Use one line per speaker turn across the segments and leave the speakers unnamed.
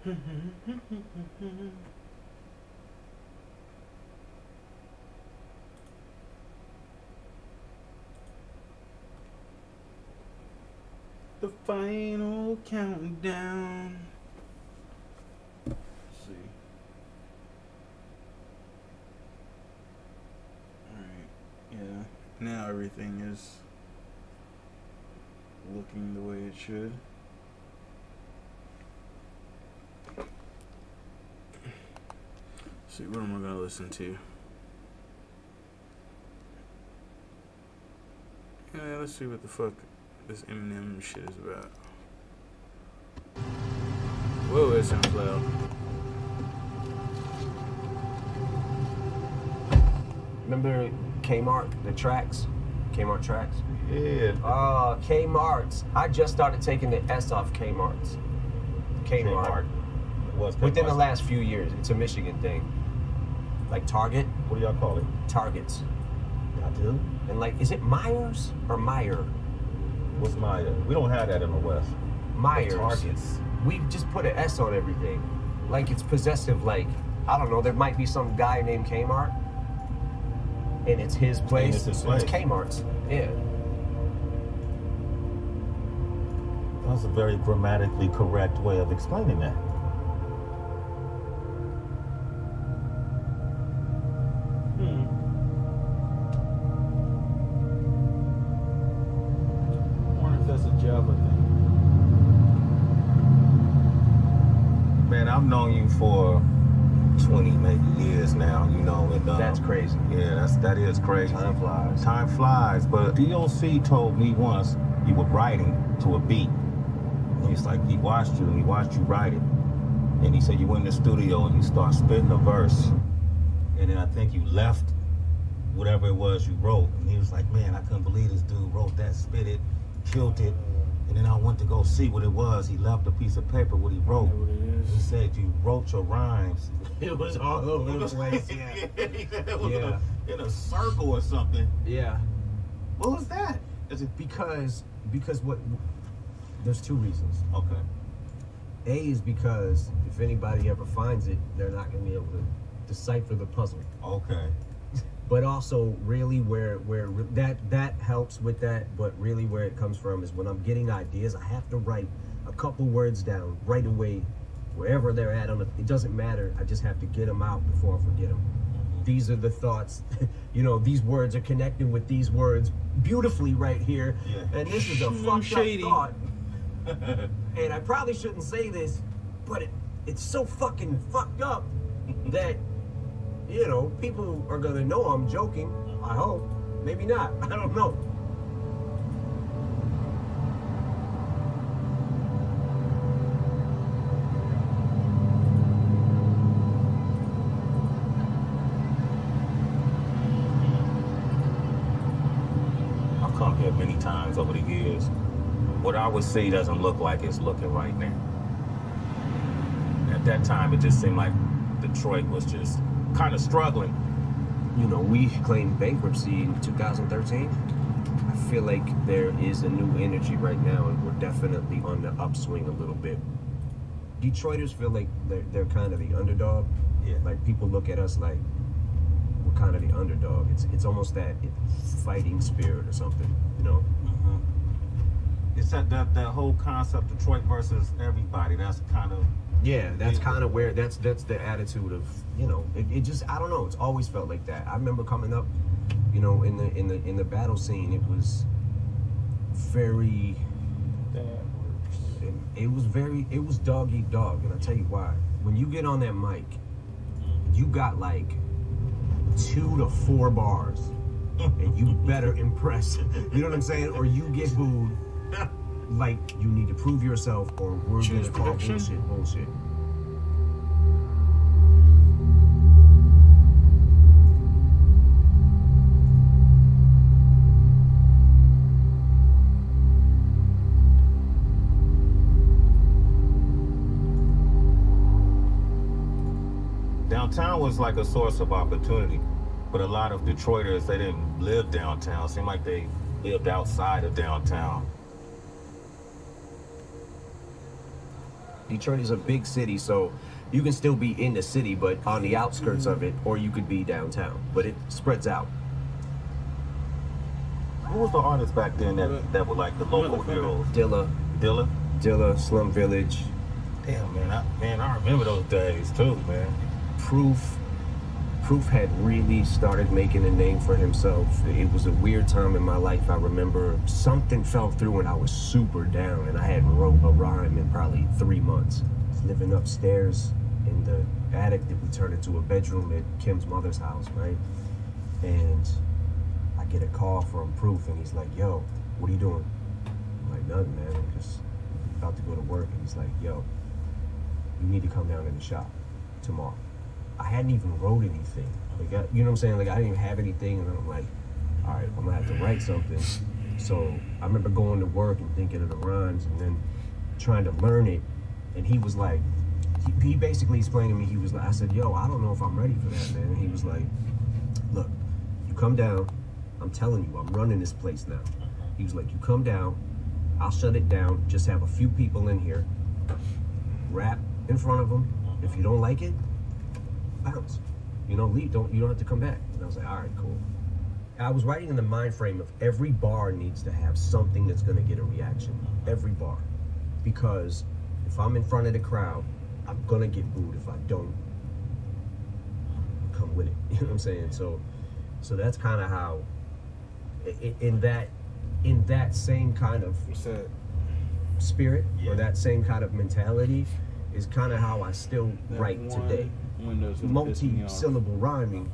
The final countdown. Let's see. Alright, yeah. Now everything is looking the way it should. Let's see, what am I gonna listen to? Yeah, let's see what the fuck this Eminem shit is about. Whoa, that sounds loud.
Remember Kmart, the tracks? Kmart tracks?
Yeah.
Kmart's. I just started taking the S off Kmart's. Kmart. Within the last few years. It's a Michigan thing. Like Target.
What do y'all call it?
Targets.
I do?
And like, is it Myers or Meyer?
What's Meyer? We don't have that in the West.
Myers.
Targets.
We just put an S on everything. Like it's possessive, like, I don't know, there might be some guy named Kmart. And it's his place.
It's his place.
It's Kmart's. Yeah.
That's a very grammatically correct way of explaining that.
I wonder if that's a Java thing.
Man, I've known you for 20 maybe years now, you know, and
That's crazy.
Yeah, that is crazy.
Time flies.
Time flies, but DOC told me once you were writing to a beat. He's like, he watched you and he watched you write it. And he said you went in the studio and you start spitting a verse. And then I think you left whatever it was you wrote. And he was like, man, I couldn't believe this dude wrote that, spit it, killed it. And then I went to go see what it was. He left a piece of paper, what he wrote.
What it is.
He said you wrote your rhymes.
It was all over the place, yeah.
It was in a circle or something.
Yeah.
What was that?
Is it because what, there's two reasons.
Okay.
A is because if anybody ever finds it, they're not gonna be able to decipher the puzzle.
Okay.
But also really where that helps with that, but really where it comes from is when I'm getting ideas, I have to write a couple words down right away, wherever they're at. It doesn't matter. I just have to get them out before I forget them. These are the thoughts. You know, these words are connecting with these words beautifully right here.
Yeah.
And this is a fucked
shady.
up thought. And I probably shouldn't say this, but it's so fucking fucked up that, you know, people are gonna know I'm joking. I hope. Maybe not. I don't know.
I've come here many times over the years. What I would say doesn't look like it's looking right now. At that time, it just seemed like Detroit was just kind of struggling.
You know, we claimed bankruptcy in 2013. I feel like there is a new energy right now, and we're definitely on the upswing a little bit. Detroiters feel like they're kind of the underdog.
Yeah.
Like people look at us like we're kind of the underdog. It's almost that fighting spirit or something, you know.
Mm-hmm. It's that whole concept, Detroit versus everybody. That's kind of
that's kind of where that's the attitude of, you know, it just, I don't know, it's always felt like that. I remember coming up, you know, in the battle scene, it was very, it was dog eat dog, and I'll tell you why. When you get on that mic, you got like 2 to 4 bars, and you better impress. You know what I'm saying? Or you get booed. Like, you need to prove yourself, or we're gonna call bullshit.
Downtown was like a source of opportunity, but a lot of Detroiters, they didn't live downtown. It seemed like they lived outside of downtown.
Detroit is a big city, so you can still be in the city, but on the outskirts of it, or you could be downtown. But it spreads out.
Who was the artist back then that were like the local heroes?
Dilla, Slum Village.
Damn, man, I remember those days too, man.
Proof had really started making a name for himself. It was a weird time in my life. I remember something fell through and I was super down, and I hadn't wrote a rhyme in probably 3 months. I was living upstairs in the attic that we turned into a bedroom at Kim's mother's house, right? And I get a call from Proof, and he's like, yo, what are you doing? I'm like, nothing, man. I'm just about to go to work. And he's like, yo, you need to come down in the shop tomorrow. I hadn't even wrote anything. Like, you know what I'm saying? Like, I didn't even have anything, and I'm like, all right, I'm gonna have to write something. So I remember going to work and thinking of the rhymes and then trying to learn it. And he was like, he basically explained to me, he was like, I said, yo, I don't know if I'm ready for that, man. And he was like, look, you come down, I'm telling you, I'm running this place now. He was like, you come down, I'll shut it down, just have a few people in here, rap in front of them. If you don't like it, bounce. You know, leave. You don't have to come back. And I was like, all right, cool. I was writing in the mind frame of every bar needs to have something that's gonna get a reaction. Every bar. Because if I'm in front of the crowd, I'm gonna get booed if I don't come with it. You know what I'm saying? So that's kind of how, in that same kind of spirit, or that same kind of mentality, is kind of how I still write today. Multi-syllable rhyming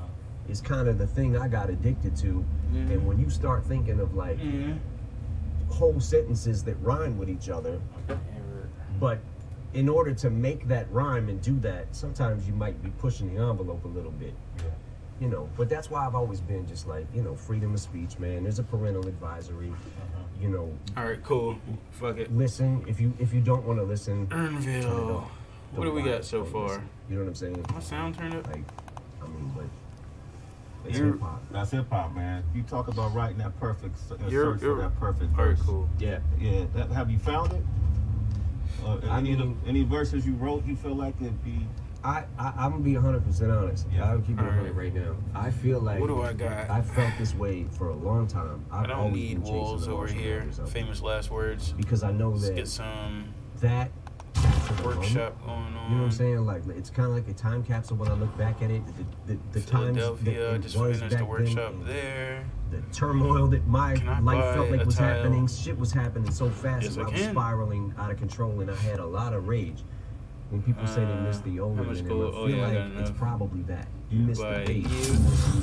is kind of the thing I got addicted to. And when you start thinking of like whole sentences that rhyme with each other, but in order to make that rhyme and do that, sometimes you might be pushing the envelope a little bit. You know, but that's why I've always been just like, you know, freedom of speech, man. There's a parental advisory, you know.
All right, cool. Fuck it.
Listen, if you don't want to listen,
Earnville. What do we got so far?
Listen. You know what I'm saying?
My sound turned up?
Like, I mean, but it's
You're-
hip hop.
That's hip hop, man. You talk about writing that perfect,
You're-
search for that perfect
All right,
verse.
cool.
Yeah.
Yeah, have you found it?
I mean-
Any verses you wrote you feel like it'd be?
I'm gonna be 100% honest.
Yeah.
I'll keep it
All right.
100 right now. I feel like
What do I got?
I felt this way for a long time.
I don't
always
need
been chasing
walls
the
over
Martian
here.
Raiders out there.
Famous last words.
Because I know
Let's
that
get some
that
workshop going on.
You know what I'm saying? Like, it's kind of like a time capsule when I look back at it. The times that
Philadelphia,
it
just
was
finished the
back
workshop
then,
there.
the turmoil that my
Can I
life
buy
felt like
a
was
tile?
happening. Shit was happening so fast
Yes,
that
I
I was
can.
spiraling out of control, and I had a lot of rage. When people say they miss the old
how
one,
much
I
gold?
feel
Oh, yeah, I
like
got
it's
enough.
probably that. You miss the
By
bass.
you.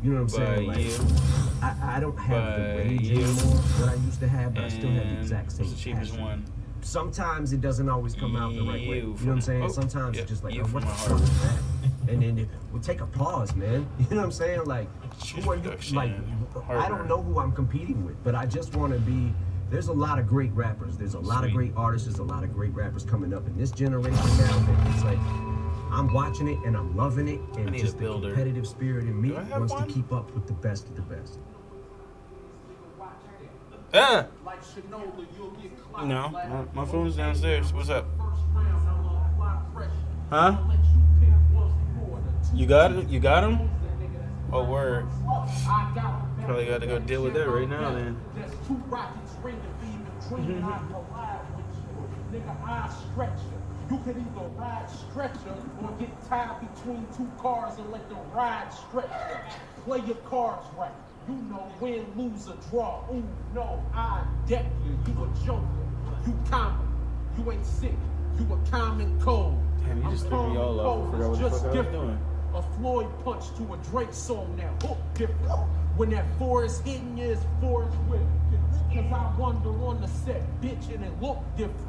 You know what I'm saying?
By
Like,
you.
I don't have the
By
rage
you.
anymore that I used to have, but I still have the
And
exact same
what's the cheapest
passion.
one?
Sometimes it doesn't always come out the right way. You know what I'm saying?
Oh,
Sometimes
yeah,
it's just like,
you
oh, what
from
the
my
fuck
heart.
is that? And then we'll take a pause, man. You know what I'm saying? Like,
Cheese
who are you?
production,
Like, I
hardware.
don't know who I'm competing with, but I just want to be. There's a lot of great rappers. There's a lot of
Sweet.
great artists. There's a lot of great rappers coming up in this generation now. That it's like, I'm watching it and I'm loving it, and
need
just
a
the
builder.
competitive spirit in me
Do I have
wants
one?
to keep up with the best of the best.
Ah! No, my phone's downstairs. What's up? Huh? You got it? You got him? Oh, word. Probably got to go deal with that right now, then.
You could either ride stretcher or get tied between two cars and let the ride stretch you. Play your cards right. You know, win, lose, or draw. Ooh, no, I deck you. You a joker. You common. You ain't sick. You a common cold.
Damn, you just threw me all off. I forgot what the
Just
fuck I was
different.
doing.
A Floyd punch to a Drake song now. Hook different. When that forest hitting you, it's forest whip. Cause I wander on the set, bitch, and it look different.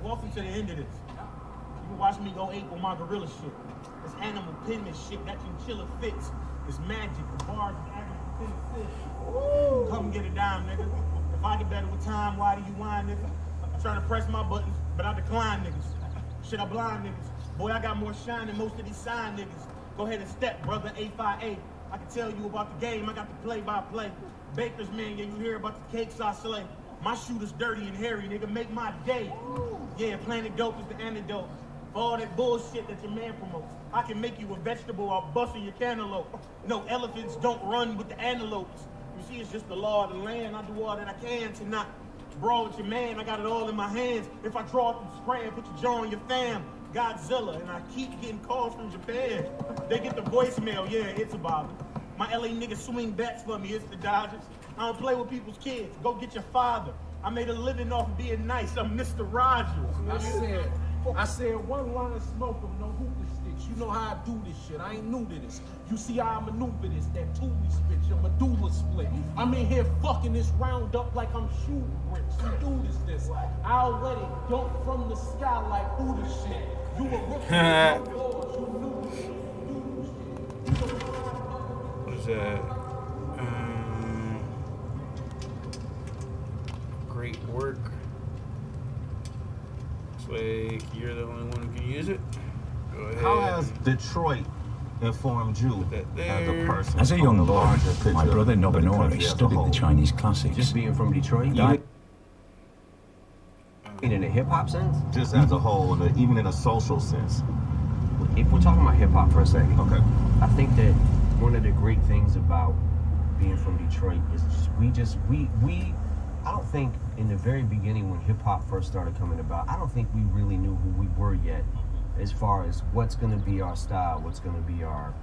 Welcome to the end of this. You can watch me go ape on my gorilla shit. This animal penman shit, that chinchilla fits. It's magic. The bars is animal penman. Come get a dime, nigga. If I get better with time, why do you whine, nigga? I'm trying to press my buttons, but I decline niggas. Shit, I blind niggas. Boy, I got more shine than most of these sign niggas. Go ahead and step, brother, 858. I can tell you about the game. I got the play-by-play. Baker's man, yeah, you hear about the cakes I slay. My shooter's dirty and hairy, nigga, make my day. Yeah, Planet Dope is the antidote for all that bullshit that your man promotes. I can make you a vegetable or busting your cantaloupe. No, elephants don't run with the antelopes. You see, it's just the law of the land. I do all that I can to not brawl with your man. I got it all in my hands. If I draw it from spray, put your jaw on your fam. Godzilla, and I keep getting calls from Japan. They get the voicemail, yeah, it's a bother. My LA niggas swing bats for me, it's the Dodgers. I don't play with people's kids, go get your father. I made a living off of being nice, I'm Mr. Rogers.
I said one line smoke them, no hookah sticks. You know how I do this shit, I ain't new to this. You see how I maneuver this, that Thule spit, your medulla split. I'm in here fucking this round up like I'm shooting bricks. You do this. I'll let it dump from the sky like Buddha shit. You a rookie,
What's that? Great work. Looks like you're the only one who can use it. Go ahead.
How has Detroit informed you as a person?
As a young
from the
boy,
larger picture
my brother
of the
Nobunori
country as a
studied
whole?
the Chinese classics.
Just being from Detroit,
That-
in a hip hop sense.
Just as a whole, even in a social sense.
If we're talking about hip hop for a second,
Okay.
I think that one of the great things about being from Detroit is just we I don't think in the very beginning when hip hop first started coming about, I don't think we really knew who we were yet as far as what's gonna be our style, what's gonna be our,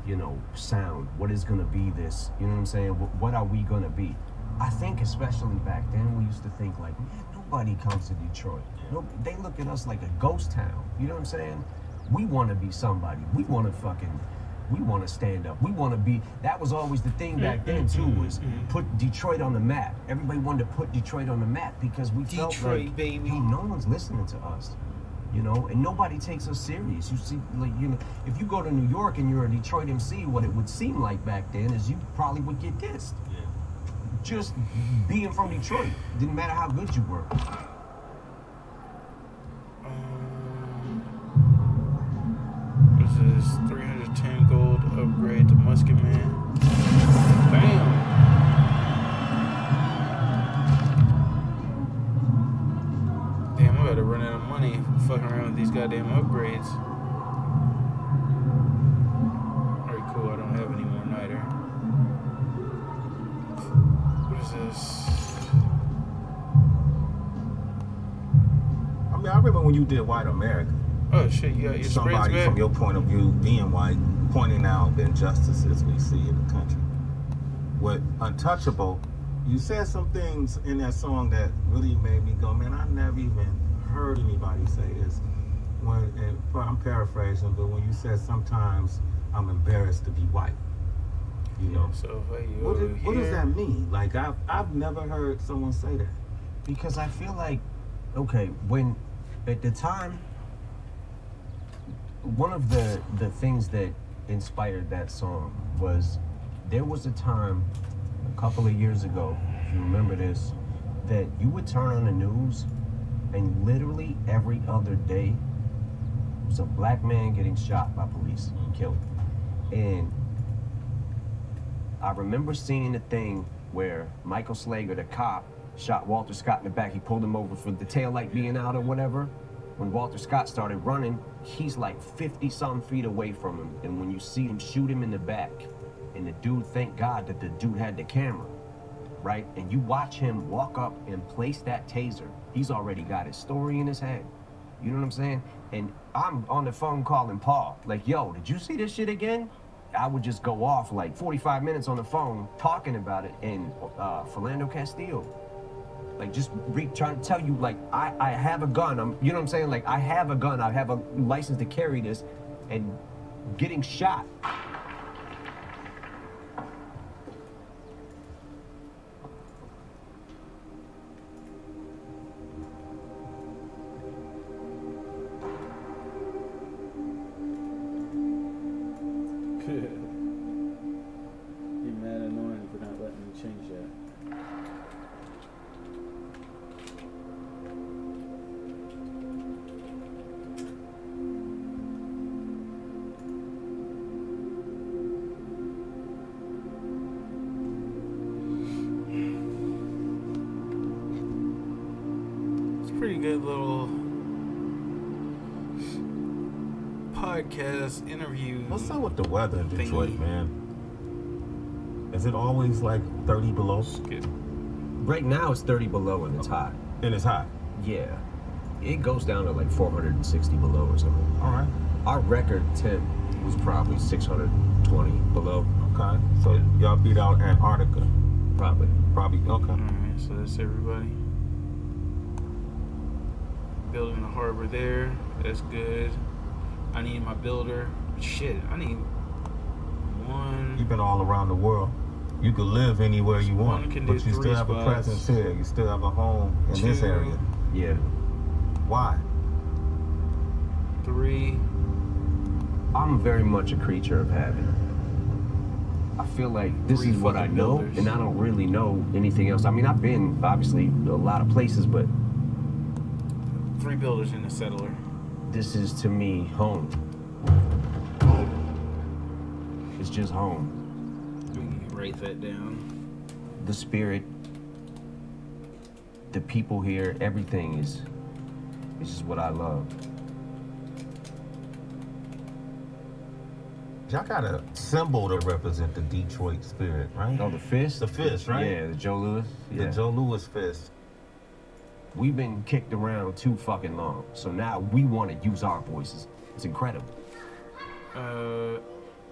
you know, sound, what is gonna be this, you know what I'm saying? What are we gonna be? I think especially back then we used to think like, man, nobody comes to Detroit. No, they look at us like a ghost town. You know what I'm saying? We want to be somebody. We want to stand up. We want to be, that was always the thing back then too, was put Detroit on the map. Everybody wanted to put Detroit on the map because we felt
Detroit,
like,
baby.
hey, no one's listening to us. You know, and nobody takes us serious. You see, like, you know, if you go to New York and you're a Detroit MC, what it would seem like back then is you probably would get dissed. Just being from Detroit, didn't matter how good you were.
This is 310 gold upgrade to Musket Man. Bam! Damn, I gotta run out of money fucking around with these goddamn upgrades. Alright, cool, I don't have any more neither. What is this?
I mean, I remember when you did White America.
Oh shit, you got your spreads
Somebody
back?
from your point of view, being white, pointing out the injustices we see in the country. With Untouchable, you said some things in that song that really made me go, man, I never even heard anybody say this. I'm paraphrasing, but when you said sometimes I'm embarrassed to be white, you know.
So if I
What does that mean? Like, I've never heard someone say that.
Because I feel like, okay, when, at the time, one of the things that inspired that song was there was a time a couple of years ago, if you remember this, that you would turn on the news and literally every other day was a black man getting shot by police, killed. And I remember seeing the thing where Michael Slager, the cop, shot Walter Scott in the back. He pulled him over for the taillight being out or whatever. When Walter Scott started running, he's like 50-something feet away from him. And when you see him shoot him in the back, and the dude, thank God that the dude had the camera, right? And you watch him walk up and place that taser. He's already got his story in his head. You know what I'm saying? And I'm on the phone calling Paul, like, yo, did you see this shit again? I would just go off like 45 minutes on the phone talking about it. And Philando Castillo, like, just trying to tell you, like, I have a gun. You know what I'm saying? Like, I have a gun. I have a license to carry this, and getting shot.
Be mad annoying for not letting me change that. pretty good little podcast interview.
What's up with the weather in Detroit,
thingy.
man? Is it always like 30 below?
Skip.
Right now it's 30 below and it's hot.
And it's hot.
Yeah. It goes down to like 460 below or something.
All right.
Our record temp was probably 620 below.
Okay. So y'all beat out Antarctica.
Probably.
Probably. Okay.
Alright, so that's everybody. Building the harbor there. That's good. I need my builder. Shit, I need one.
You've been all around the world. You could live anywhere you
One
want,
can
but
do
you
3
still have a
spots.
presence here. You still have a home in this
2.
area.
Yeah.
Why?
3.
I'm very much a creature of habit. I feel like this
3
is what I
fucking
know,
builders.
and I don't really know anything else. I mean, I've been, obviously, a lot of places, but
3 builders in the settler.
this is, to me, home. It's just home.
We can write that down.
The spirit, the people here, everything is just what I love.
Y'all got a symbol to represent the Detroit spirit, right?
Oh, the fist?
The fist, right?
Yeah, the Joe Louis.
The
Yeah.
Joe Louis fist.
We've been kicked around too fucking long, so now we want to use our voices. It's incredible.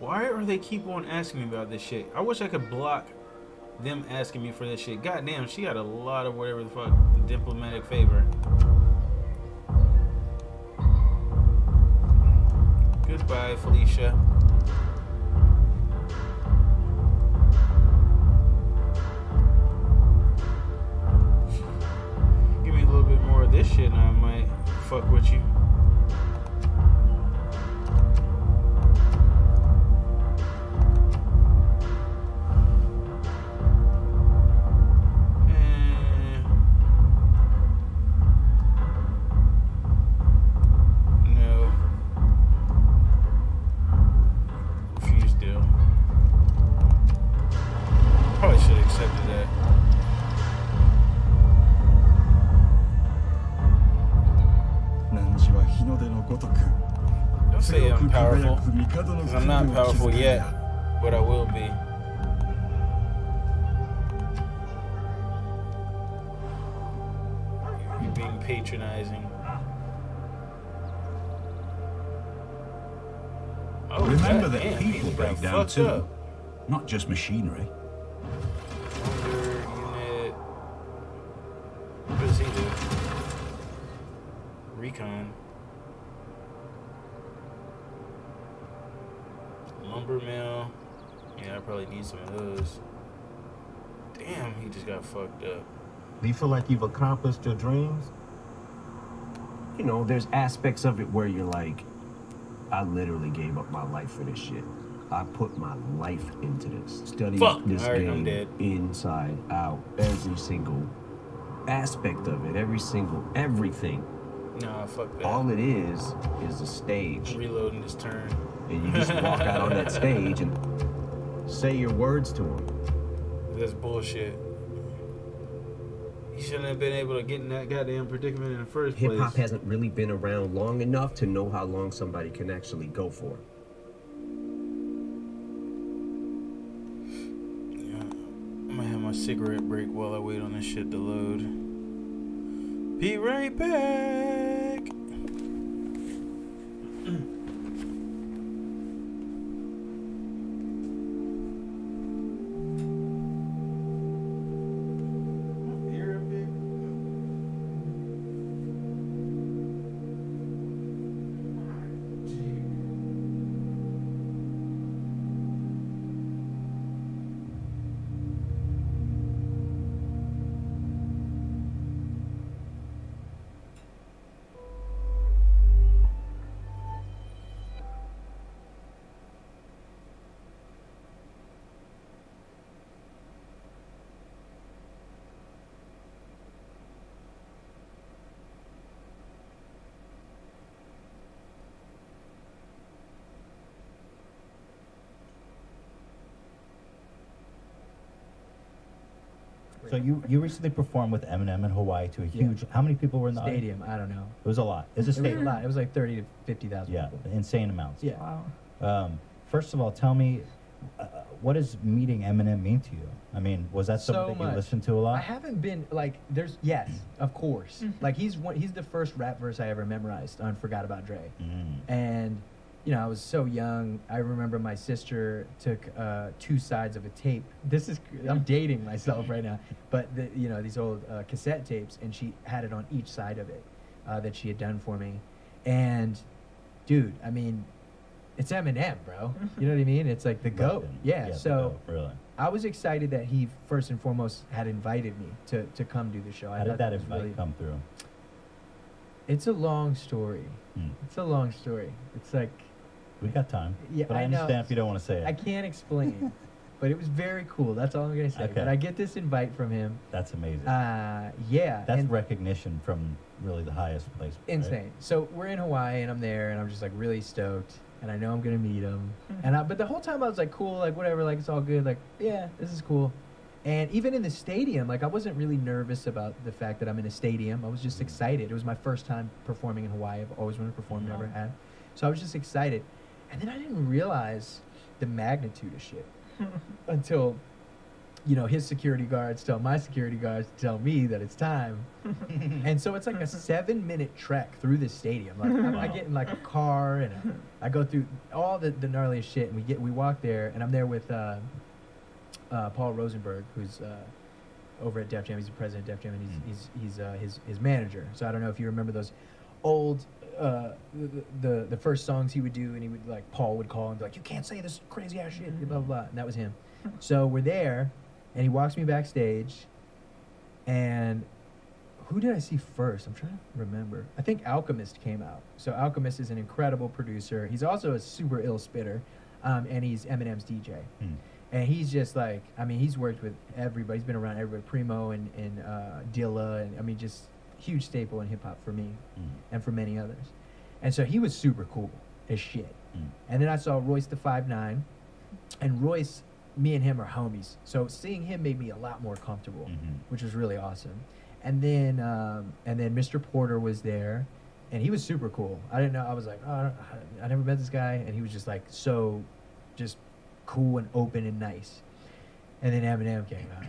Why are they keep on asking me about this shit? I wish I could block them asking me for this shit. Goddamn, she got a lot of whatever the fuck diplomatic favor. Goodbye, Felicia. Give me a little bit more of this shit and I might fuck with you. No. Refuse deal. Probably should have accepted that. Don't say I'm powerful, 'cause I'm not powerful yet, but I will be. You're being patronizing. Oh,
Remember that
goddamn,
people
he
break
got
down
fucked
too,
up.
not just machinery.
Under unit. What does he do? Recon. Lumber mill. Yeah, I probably need some of those. Damn, he just got fucked up.
Do you feel like you've accomplished your dreams?
You know, there's aspects of it where you're like, I literally gave up my life for this shit. I put my life into this. Studied
Fuck.
this
Alright, I'm
game
dead.
inside out. Every single aspect of it. Everything.
Nah, fuck that.
All it is a stage.
Reloading this turn.
And you just walk out on that stage and say your words to them.
That's bullshit. You shouldn't have been able to get in that goddamn predicament in the first place.
Hip hop hasn't really been around long enough to know how long somebody can actually go for.
Yeah. I'm gonna have my cigarette break while I wait on this shit to load. Be right back.
So you recently performed with Eminem in Hawaii to a huge. How many people were in the audience?
Stadium. I don't know.
It was a lot. It was a
It was a
stadium.
lot. It was like 30 to 50,000
Yeah,
people.
insane amounts.
Yeah.
Wow.
First of all, tell me, what does meeting Eminem mean to you? I mean, was that
So
something that you
much.
listened to a lot?
I haven't been like yes, of course. Like he's the first rap verse I ever memorized on Forgot About Dre. And you know, I was so young. I remember my sister took 2 sides of a tape. I'm dating myself right now, but you know, these old cassette tapes, and she had it on each side of it that she had done for me. And dude, I mean, it's Eminem, bro. You know what I mean? It's like the GOAT. Yeah.
the
So
GOAT, really.
I was excited that he first and foremost had invited me to come do the show.
How did that invite come through?
It's a long story.
Hmm.
It's a long story. It's like
We got time.
Yeah,
but I
I know.
understand if you don't want to say it.
I can't explain, but it was very cool. That's all I'm gonna say.
Okay.
But I get this invite from him.
That's amazing.
Yeah.
That's
and
recognition from really the highest place. right?
insane. So we're in Hawaii, and I'm there, and I'm just like really stoked, and I know I'm gonna meet him. But the whole time I was like, cool, like whatever, like it's all good, like yeah, this is cool. And even in the stadium, like I wasn't really nervous about the fact that I'm in a stadium. I was just excited. It was my first time performing in Hawaii. I've always wanted to perform, never had. So I was just excited. And then I didn't realize the magnitude of shit until, you know, his security guards tell my security guards to tell me that it's time. And so it's like a 7-minute trek through the stadium. Like I get in like a car and I go through all the gnarliest shit, and we walk there, and I'm there with Paul Rosenberg, who's over at Def Jam. He's the president of Def Jam, and he's his manager. So I don't know if you remember those old the first songs he would do, and he would like Paul would call and be like, you can't say this crazy ass shit, blah blah blah, and that was him. So we're there, and he walks me backstage, and who did I see first? I'm trying to remember. I think Alchemist came out. So Alchemist is an incredible producer. He's also a super ill spitter, and he's Eminem's DJ. And he's just like, I mean, he's worked with everybody. He's been around everybody, Primo and Dilla, and I mean, just huge staple in hip hop for me and for many others. And so he was super cool as shit. And then I saw Royce the 5'9", and Royce, me and him are homies. So seeing him made me a lot more comfortable, which was really awesome. And then Mr. Porter was there, and he was super cool. I didn't know. I was like, oh, I never met this guy, and he was just like so, just cool and open and nice. And then Eminem came out.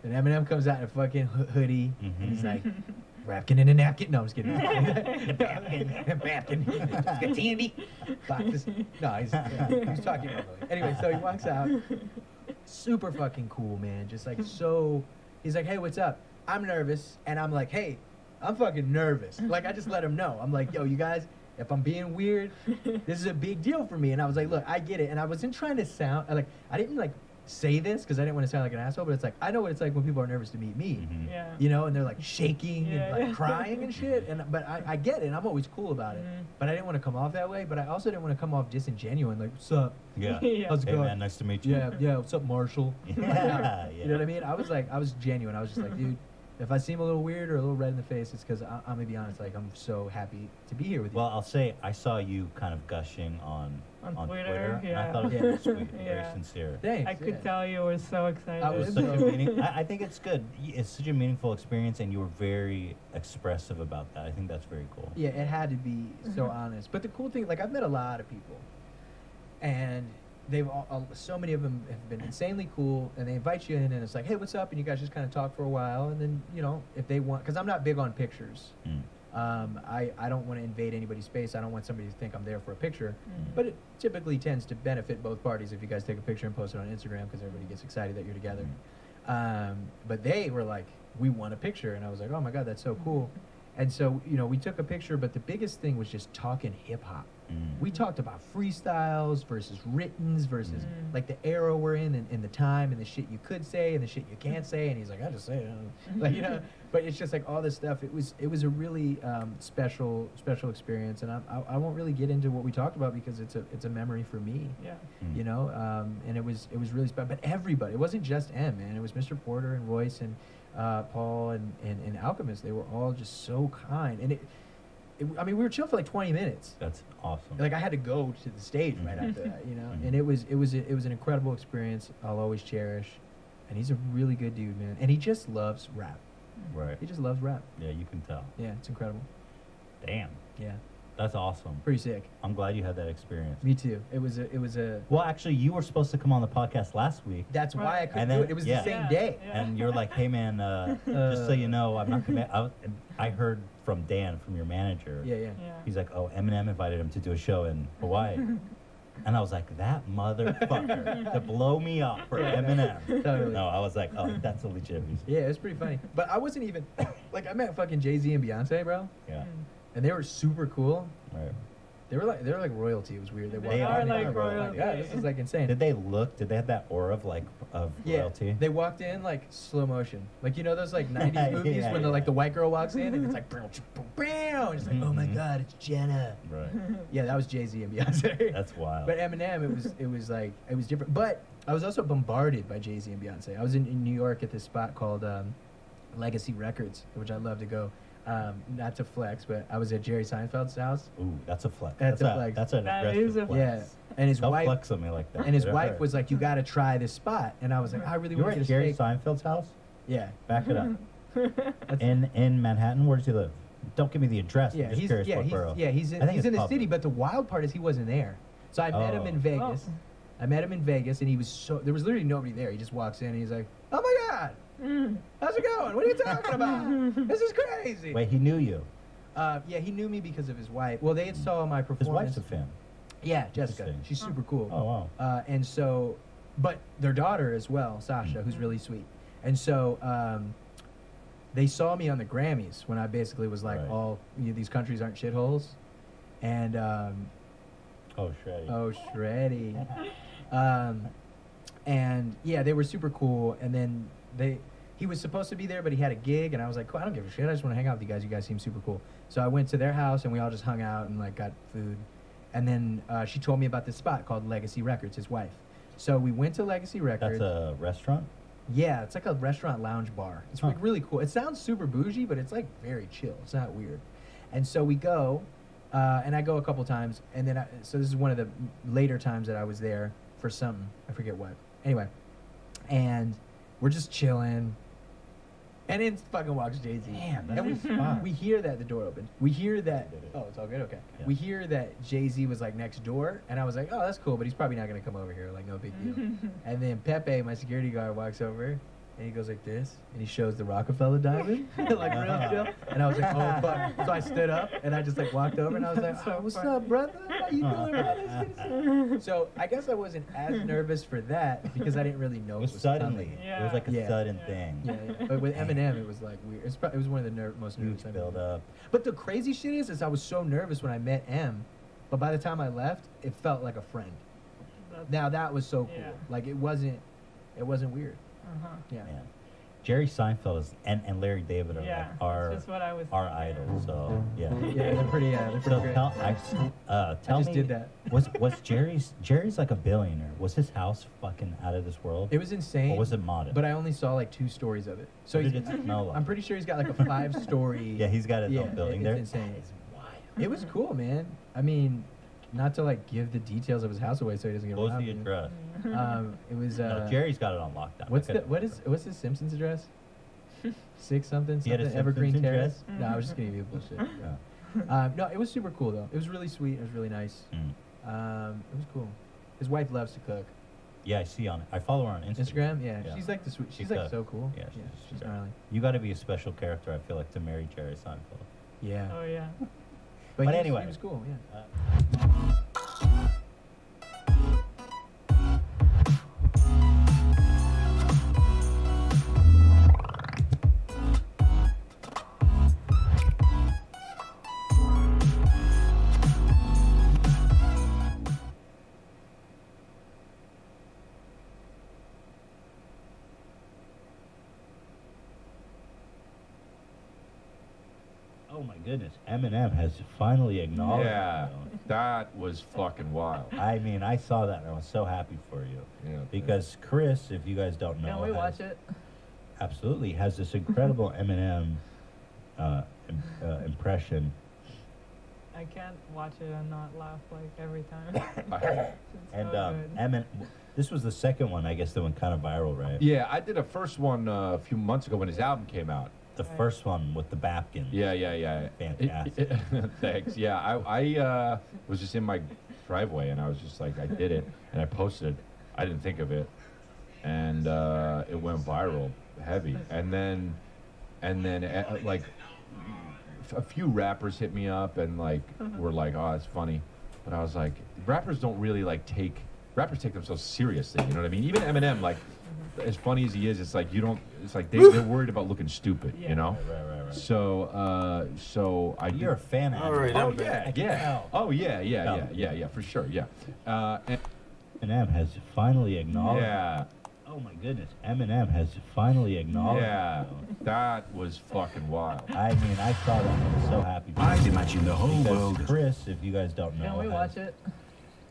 And Eminem comes out in a fucking hoodie, and he's like, "Rapkin' in a napkin." No, I'm just kidding. Napkin. Just get candy. Boxes. No, he's talking about it. Anyway, so he walks out. Super fucking cool, man. Just like so. He's like, "Hey, what's up?" I'm nervous, and I'm like, "Hey, I'm fucking nervous." Like I just let him know. I'm like, "Yo, you guys, if I'm being weird, this is a big deal for me." And I was like, "Look, I get it." And I wasn't trying to sound like I didn't like say this because I didn't want to sound like an asshole, but it's like I know what it's like when people are nervous to meet me.
Yeah.
You know, and they're like shaking and like
Yeah.
crying and shit. And but I get it, and I'm always cool about it. But I didn't want to come off that way. But I also didn't want to come off disingenuous, like, "What's up?
Yeah.
Yeah.
How's it
Hey
going?
man, nice to meet you.
Yeah. What's up, Marshall?"
Yeah,
You know what I mean? I was genuine. I was just like, dude, if I seem a little weird or a little red in the face, it's because I'm gonna be honest. Like, I'm so happy to be here with you.
Well, I'll say I saw you kind of gushing on
Twitter,
and I
yeah.
thought it was very sweet, very
Yeah.
sincere.
Thanks.
I could
yeah.
tell you were so excited.
I
It was
was
such a
so-
meaning. I think it's good. It's such a meaningful experience, and you were very expressive about that. I think that's very cool.
Yeah, it had to be so honest. But the cool thing, like, I've met a lot of people, and they've all, so many of them have been insanely cool, and they invite you in, and it's like, "Hey, what's up?" And you guys just kind of talk for a while, and then, you know, if they want, because I'm not big on pictures. I don't want to invade anybody's space. I don't want somebody to think I'm there for a picture. But it typically tends to benefit both parties if you guys take a picture and post it on Instagram, because everybody gets excited that you're together. But they were like, "We want a picture," and I was like, "Oh my god, that's so cool." And so, you know, we took a picture, but the biggest thing was just talking hip hop. We talked about freestyles versus writtens versus like the era we're in and the time and the shit you could say and the shit you can't say. And he's like, "I just say it," like, you know. But it's just like all this stuff. It was a really special experience, and I won't really get into what we talked about because it's a memory for me.
Yeah.
You know, and it was really special. But everybody, it wasn't just M, man. It was Mr. Porter and Royce and Paul and Alchemist. They were all just so kind, and I mean, we were chill for like 20 minutes.
That's awesome.
Like I had to go to the stage right after that, you know. And it was an incredible experience. I'll always cherish. and he's a really good dude, man. And he just loves rap.
Right.
He just loves rap.
Yeah, you can tell.
Yeah, it's incredible.
Damn.
Yeah,
That's awesome.
pretty sick.
I'm glad you had that experience.
Me too. It was a.
Well, actually, you were supposed to come on the podcast last week.
That's why I couldn't
And
do
then-
it. It was
yeah.
the same
Yeah.
day.
Yeah.
And you're like, hey, man, just so you know, I'm not going to... I heard from Dan, from your manager.
Yeah, yeah.
Yeah.
He's like, oh, Eminem invited him to do a show in Hawaii. And I was like, that motherfucker to blow me up for Eminem.
Totally.
No, I was like, oh, that's a legit reason.
Yeah, it was pretty funny. But I wasn't even like I met fucking Jay-Z and Beyonce, bro,
Yeah.
and they were super cool.
Right.
They were like royalty. It was weird. They, walked
are
in,
like
bro,
royalty.
yeah, this is like insane.
Did they have that aura of
Yeah,
royalty?
they walked in like slow motion, like you know those like '90s movies
Yeah,
when
yeah.
the white girl walks in and it's like, boom, boom, it's like, oh my
Mhm.
god, it's Jenna.
Right.
Yeah, that was Jay-Z and Beyonce.
That's wild.
But Eminem, it was like it was different. But I was also bombarded by Jay-Z and Beyonce. I was in New York at this spot called Legacy Records, which I love to go. Not to flex, but I was at Jerry Seinfeld's house.
Ooh, that's a flex.
That's a flex.
That's an
That
aggressive
is a
flex.
Yeah, and his
Don't
wife
flex on me like that.
and his
Right.
wife was like, "You got to try this spot," and I was like, "I really
You were
want to
at
get a
Jerry
steak."
Seinfeld's house?
Yeah,
Back it up.
That's-
in Manhattan? Where does he live? Don't give me the address.
yeah,
I'm just
he's
curious
yeah
what
he's
borough.
yeah he's
I
in,
think
he's
it's
in the
public.
city, but the wild part is he wasn't there. So I met him in
Oh.
Vegas. I met him in Vegas, and he was so there was literally nobody there. He just walks in, and he's like, "Oh my god, how's it going? What are you talking about? This is crazy."
Wait, he knew you.
Yeah, he knew me because of his wife. Well, they had saw my
His
performance.
wife's a fan.
Yeah, Jessica.
Interesting.
She's super cool.
Oh, wow.
And so, but their daughter as well, Sasha, who's really sweet. And so, they saw me on the Grammys when I basically was like,
Right.
"All these countries aren't shitholes," and
Oh, Shreddy.
oh, Shreddy. And yeah, they were super cool. And then he was supposed to be there, but he had a gig, and I was like, "Cool, I don't give a shit. I just want to hang out with you guys. You guys seem super cool." So I went to their house, and we all just hung out and like got food. And then she told me about this spot called Legacy Records, his wife. So we went to Legacy Records.
That's a restaurant?
Yeah, it's like a restaurant lounge bar. It's
Huh.
like really cool. It sounds super bougie, but it's like very chill. It's not weird. And so we go, and I go a couple times, and then so this is one of the later times that I was there for something. I forget what. Anyway, and we're just chilling. And in fucking walks Jay-Z.
Damn, that's
and
a spot.
we hear that the door opened. We hear that.
Did it.
Oh, it's all good. Okay.
Yeah.
We hear that Jay-Z was like next door, and I was like, "Oh, that's cool," but he's probably not gonna come over here. Like, no big deal. And then Pepe, my security guard, walks over, and he goes like this, and he shows the Rockefeller diamond, like real chill. And I was like, "Oh fuck!" So I stood up, and I just like walked over, and I was like,
So
"Oh, what's
funny.
up, brother? How you doing, brother?" So I guess I wasn't as nervous for that because I didn't really know
It was
was
suddenly.
coming.
It was like a
Yeah.
sudden
Yeah.
thing.
Yeah. But with Eminem, it was like weird. It was one of the most nervous
Huge
I've
build
ever-
up.
But the crazy shit is I was so nervous when I met M, but by the time I left, it felt like a friend. Now that was so cool.
Yeah.
Like it wasn't weird.
Uh-huh.
Yeah.
Man. Jerry Seinfeld and Larry David are
Yeah,
like our
that's just what I was
our
thinking.
idols. So yeah.
Yeah, they're pretty. They're pretty
So
great.
tell
I just
me,
did that.
was Jerry's like a billionaire? Was his house fucking out of this world?
It was insane.
Or was it modest?
But I only saw like 2 stories of it. So
What
he's,
did it smell like?
I'm pretty sure he's got like a 5-story.
Yeah, he's got his own building there.
It's insane.
It's wild.
It was cool, man. I mean, not to like give the details of his house away so he doesn't get
What was
robbed.
the address?
It was.
No, Jerry's got it on lockdown.
What's
Okay.
what's his Simpsons address? 6 something
He had a
something Evergreen
Simpsons
Terrace.
address?
No, I was just gonna give you bullshit.
Yeah.
No, it was super cool though. It was really sweet. It was really nice.
Mm.
It was cool. His wife loves to cook.
Yeah, I see on it. I follow her on Instagram.
Instagram, yeah. She's like the sweet. She's
She
like
cook.
so cool.
Yeah,
she's
great.
gnarly.
You got to be a special character, I feel like, to marry Jerry Seinfeld.
Yeah.
Oh yeah.
But
But
he
anyway.
was cool. Yeah.
Oh my goodness, Eminem has finally acknowledged.
Yeah,
you.
that was fucking wild.
I mean, I saw that and I was so happy for you.
Yeah,
Because Chris, if you guys don't know,
Can we
has-
watch it?
Absolutely, has this incredible Eminem impression.
I can't watch it and not laugh like every time.
And
so good.
this was the second one, I guess, that went kind of viral, right?
Yeah, I did a first one a few months ago when his album came out.
The first one with the Bapkin.
Yeah.
Fantastic.
Thanks. Yeah, I was just in my driveway and I was just like, I did it and I posted it. I didn't think of it, and it went viral, heavy. And then like a few rappers hit me up and like were like, oh, it's funny, but I was like, rappers don't really like rappers take themselves seriously. You know what I mean? Even Eminem, like, as funny as he is, it's like you don't. It's like they're worried about looking stupid.
Yeah.
You know.
Right.
So I.
You're a fan of
All right,
Oh
I'm back.
yeah. Oh yeah. For sure. Yeah. And,
Eminem has finally acknowledged.
yeah.
Oh my goodness, Eminem has finally acknowledged.
Yeah.
it, though.
That was fucking wild.
I mean, I saw that and I was so happy.
I'd imagine the whole
Because
world is...
Chris, if you guys don't know,
Can we watch it?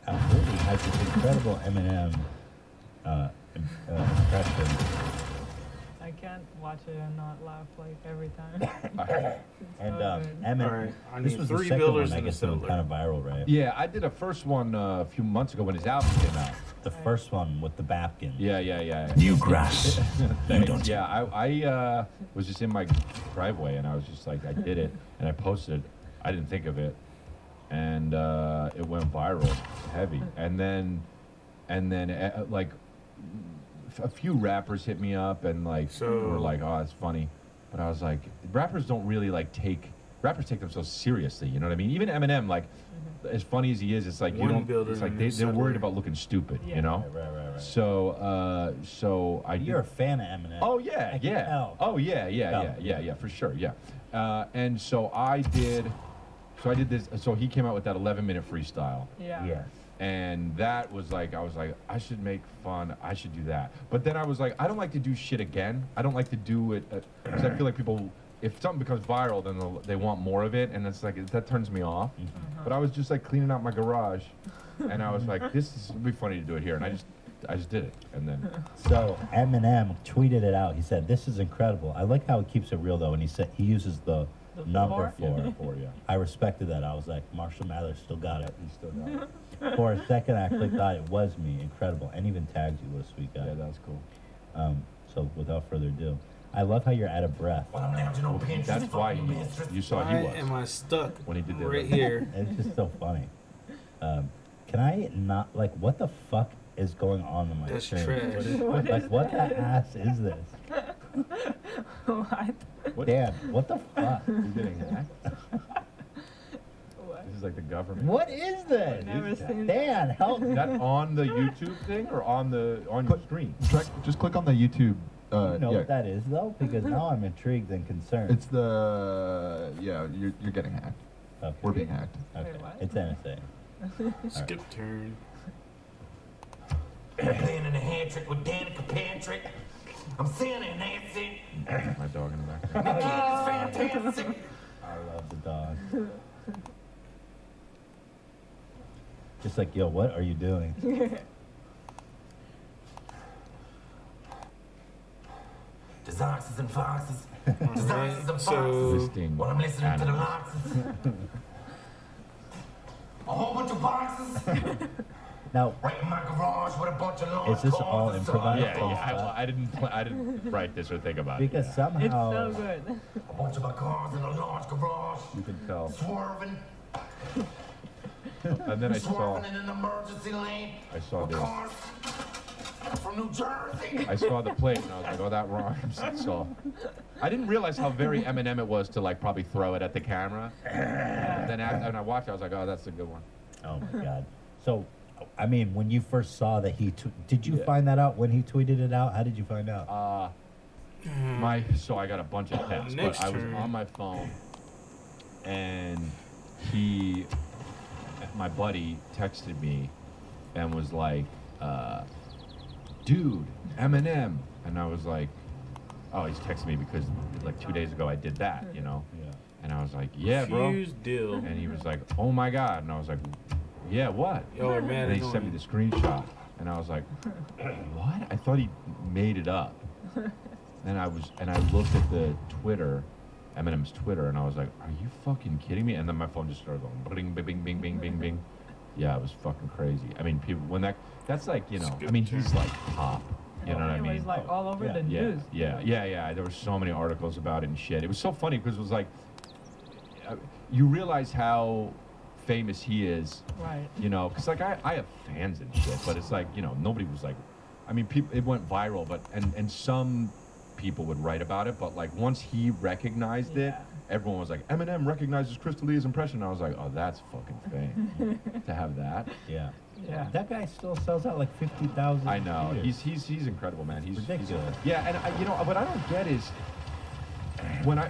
Absolutely, has this incredible Eminem impression.
I can't watch it and not laugh like every time.
And
so good.
Eminem,
All right, I
this
need
was the
3
second
builders
one, I
and a
guess, that went
settler.
kind of viral, right?
Yeah, I did a first one a few months ago when his album came out.
The first one with the Bapkin.
Yeah.
New grass. You don't.
Yeah, I was just in my driveway and I was just like, I did it and I posted it. I didn't think of it, and it went viral, heavy. And then like a few rappers hit me up and like were like, oh, it's funny, but I was like, rappers don't really like rappers take themselves seriously. You know what I mean? Even Eminem, like, as funny as he is, it's like you
One
don't.
builder
It's like
and
they're
settler.
worried about looking stupid.
Yeah.
You know.
Right.
So I.
You're a fan of Eminem.
Oh yeah,
I can
yeah.
tell.
Oh yeah, for sure, yeah. And so I did this. So he came out with that 11-minute freestyle,
Yeah.
Yes.
and that was like, I was like, I should make fun. I should do that. But then I was like, I don't like to do shit again. I don't like to do it because I feel like people. If something becomes viral, then they want more of it, and it's like that turns me off. But I was just like cleaning out my garage, and I was like, this would be funny to do it here, and I just did it, and then
So Eminem tweeted it out. He said, "This is incredible. I like how he keeps it real, though." And he said he uses the number
four?
four.
yeah,
I respected that. I was like, Marshall Mathers still got it.
he still got it.
For a second, I actually thought it was me. Incredible. And even tagged you. What a sweet guy.
Yeah, that's cool.
So without further ado, I love how you're out of breath.
That's why you saw
Why
he was
am I stuck
when he did that.
right here?
It's just so funny. Can I not, like, what the fuck is going on in my
That's
stream?
trash.
Like, what the ass is this?
What?
Dan, what the fuck?
You're getting hacked.
What?
This is like the government.
What is this?
Never seen
Dan, help
Is
me.
that on the YouTube thing or on your screen?
Just click on the YouTube.
You know
Yeah,
what that is, though? Because now I'm intrigued and concerned.
it's the you're getting hacked.
Okay.
We're being hacked.
Okay.
Wait, what?
It's NSA.
Skip turn.
Playing in the hand trick with Danica Patrick. I'm saying it, Nancy.
My dog in the background.
It's fantastic.
I love the dog. Just like, yo, what are you doing?
There's oxes and foxes. There's
Alright,
oxes and
so-
foxes.
Listing
While I'm listening to the
animals.
loxes. A whole bunch of boxes.
Now,
Right in my garage with a bunch of large
is this all
cars.
improvised?
Yeah. I didn't write this or think about it.
Because
yeah.
somehow.
It's so good.
A bunch of my cars in a large garage.
You can tell.
Swerving.
And then I saw
Swerving in an emergency lane.
I saw
with
this.
cars from New Jersey.
I saw the plate and I was like, oh, that rhymes. So I didn't realize how very Eminem it was to like probably throw it at the camera. And then after, when I watched it, I was like, oh, that's a good one.
Oh my God. So, I mean, when you first saw that did you
Yeah.
find that out when he tweeted it out? How did you find out?
So I got a bunch of texts, but
Next
I was
turn.
on my phone, and my buddy texted me, and was like, "Dude, Eminem," and I was like, "Oh, he's texting me because like 2 days ago I did that, you know?"
Yeah.
And I was like, "Yeah, bro,"
Fuse deal.
and he was like, "Oh my God," and I was like, "Yeah, what?"
Y'all are mad
And he
annoying.
sent me the screenshot, and I was like, "What?" I thought he made it up. And I looked at the Twitter, Eminem's Twitter, and I was like, "Are you fucking kidding me?" And then my phone just started going bing, bing, bing, bing, bing, bing, bing. Yeah, it was fucking crazy. I mean, people when that's like, you know, I mean, he's like top. You know what I mean?
It was like all over the news.
Yeah. There were so many articles about it and shit. It was so funny because it was like, you realize how famous he is.
Right.
You know, because like I have fans and shit, but it's like, you know, nobody was like, I mean, people, it went viral, but and some people would write about it, but like once he recognized it, everyone was like, Eminem recognizes Chris D'Elia's impression. I was like, oh, that's fucking fame to have that.
Yeah. That guy still sells out like 50,000.
I know. He's incredible, man. He's
ridiculous.
Yeah, and you know what I don't get is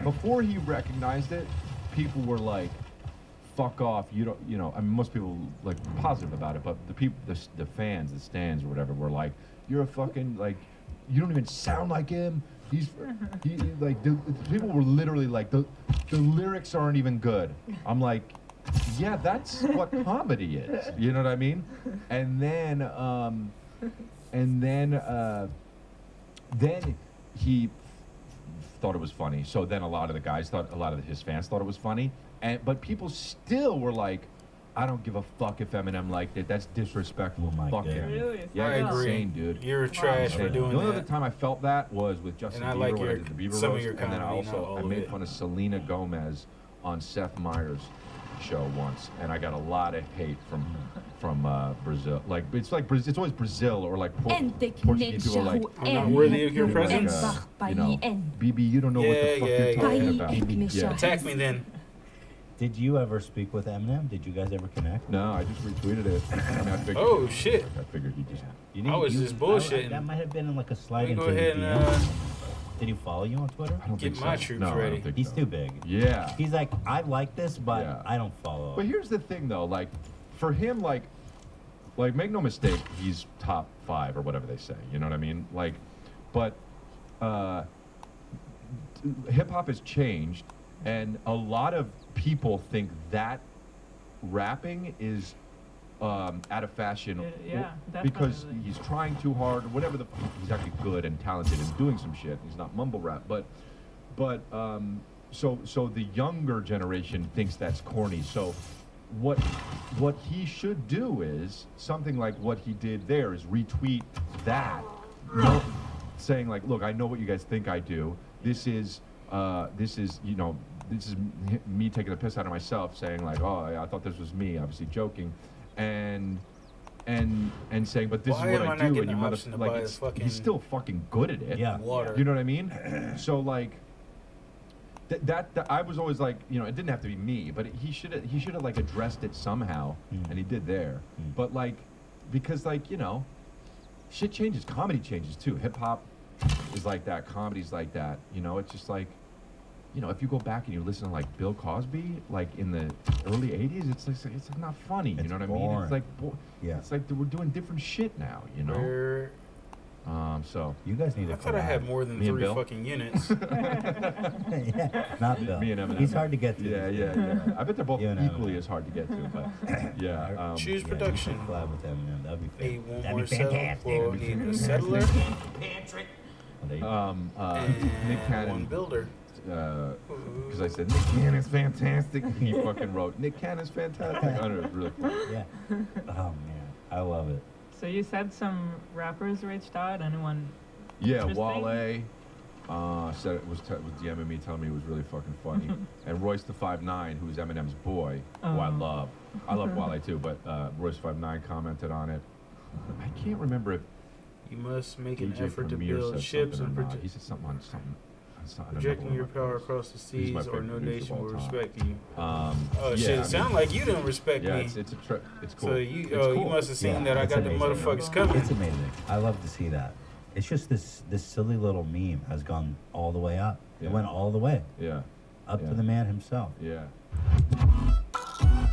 before he recognized it, people were like, fuck off. You don't, you know, I mean, most people like positive about it, but the people, the fans, the stands or whatever were like, you're a fucking, like, you don't even sound like him. He like, the people were literally like, the lyrics aren't even good. I'm like, yeah, that's what comedy is. You know what I mean? And then he thought it was funny. So then a lot of his fans thought it was funny. But people still were like, I don't give a fuck if Eminem liked it. That's disrespectful. Fuck him.
Really?
Yeah,
I agree.
insane, dude.
You're trash for doing
The only
that.
other time I felt that was with Justin
And I
Bieber
like
when I
your-
did the Bieber
some of
roast,
your
and then
comedy, not all
I
of
made
it.
fun of Selena Gomez on Seth Meyers' show once, and I got a lot of hate from Brazil. Like it's always Brazil or like Portuguese people are like,
I'm not worthy of your presence.
You know, BB, you don't know what the fuck you're talking about. Yeah.
Attack me then.
Did you ever speak with Eminem? Did you guys ever connect?
No, I just retweeted it. I mean, I figured,
Oh shit!
I figured he just.
I was just bullshitting.
That might have been like a slide
Let me
into
go
his
ahead and
DMs. Did he follow you on Twitter?
I don't
Get
think
my
so.
troops
No, I
ready.
don't think
He's
so.
too big.
Yeah.
He's like, I like this, but
Yeah.
I don't follow.
But here's the thing, though. Like, for him, like, make no mistake, he's top 5 or whatever they say. You know what I mean? Like, but hip hop has changed, and a lot of people think that rapping is out of fashion
Yeah,
because
definitely.
he's trying too hard or whatever. He's actually good and talented and doing some shit. He's not mumble rap, but so the younger generation thinks that's corny. So what he should do is something like what he did there is retweet that, saying like, look, I know what you guys think I do. This is you know, this is me taking the piss out of myself, saying like, oh, I thought this was me, obviously joking, and saying, but this
Why
is what
am
I
I not
do,
getting
and you
the option to buy
like,
this fucking
he's still fucking good at it.
Yeah.
water?
You know what I mean? So like, that I was always like, you know, it didn't have to be me, but he should have like addressed it somehow, and he did there. But like, because like, you know, shit changes, comedy changes too. Hip hop is like that, comedy's like that. You know, it's just like, you know, if you go back and you listen to like Bill Cosby, like in the early '80s, it's like not funny. You
It's
know what I mean?
boring.
It's like,
Yeah.
it's like we're doing different shit now. You know.
Where-
So
You guys need to
I thought I had more than
Me and
3
Bill?
fucking units.
Yeah, not Bill.
Me and Eminem.
He's hard to get to.
Yeah. I bet they're both
You and
equally
Eminem.
as hard to get to, but yeah.
Choose
Yeah,
production.
you should collab with Eminem. That'd be
Need one
That'd
more
be
settler.
fantastic.
We'll need a settler
Pantry.
Well, there you go.
Nick
and
Cannon.
one builder.
Because I said Nick Cannon's fantastic. He fucking wrote Nick Cannon's fantastic. I don't know, it was really funny.
Yeah. Oh man, I love it.
So you said some rappers reached out. Anyone?
Yeah,
Interesting.
Wale said it was DMing me, telling me it was really fucking funny. And Royce the 5'9", who's Eminem's boy, who I love. I love Wale too, but Royce 5'9" commented on it. I can't remember if
You must make an
DJ
effort to
Premier
build
said
ships
something
and
or not. He said something on something.
projecting your power across the
He's my
seas, or
favorite
no
producer
nation
of
will
all time.
respect you.
Oh
Shit, sound like you didn't respect
yeah,
me.
it's a trip. It's cool.
So you,
It's
you
cool.
must have seen
Yeah,
that I
it's
got the
amazing.
motherfuckers coming.
It's amazing. I love to see that. It's just this silly little meme has gone all the way up.
Yeah.
It went all the way
Yeah.
up
Yeah.
to the man himself.
Yeah.
I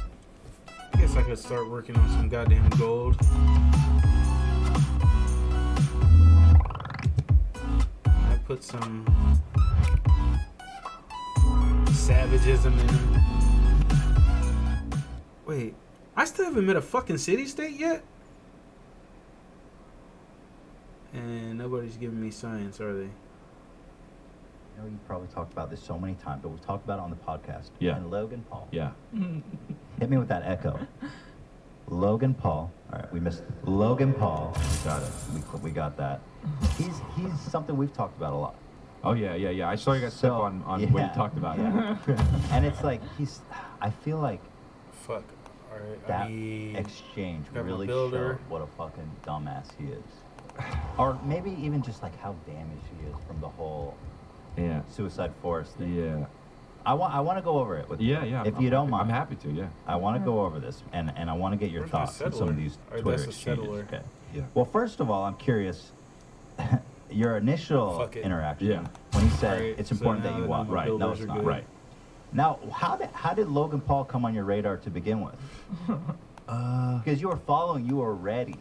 guess I could start working on some goddamn gold. I put some savagism in them. Wait, I still haven't met a fucking city state yet? And nobody's giving me science, are they?
know you probably talked about this so many times, but we've talked about it on the podcast.
Yeah.
And Logan Paul.
Yeah.
Hit me with that echo. Logan Paul. All right, we missed Logan Paul. Got it. We got that. He's something we've talked about a lot.
Oh yeah. I saw you guys step on
yeah,
what you talked about.
Yeah. And it's like I feel like
Fuck. All right.
that
I need
exchange
got my
really
builder.
showed what a fucking dumbass he is. Or maybe even just like how damaged he is from the whole Suicide Forest thing.
Yeah.
I want to go over it with you.
Yeah.
If you don't mind.
I'm happy to. Yeah.
I want to go over this, and I want to get your
Where's my
thoughts on some of
settler?
these
All right,
Twitter
that's a
exchanges.
settler.
Okay.
Yeah.
Well, first of all, I'm curious. Your initial
Fuck it.
interaction
Yeah.
when he said
Alright,
it's
so
important
now
that you
that
watch.
my
Right. No,
builders
it's
are
not.
good.
Right. Now, how did Logan Paul come on your radar to begin with? Because you were following you already.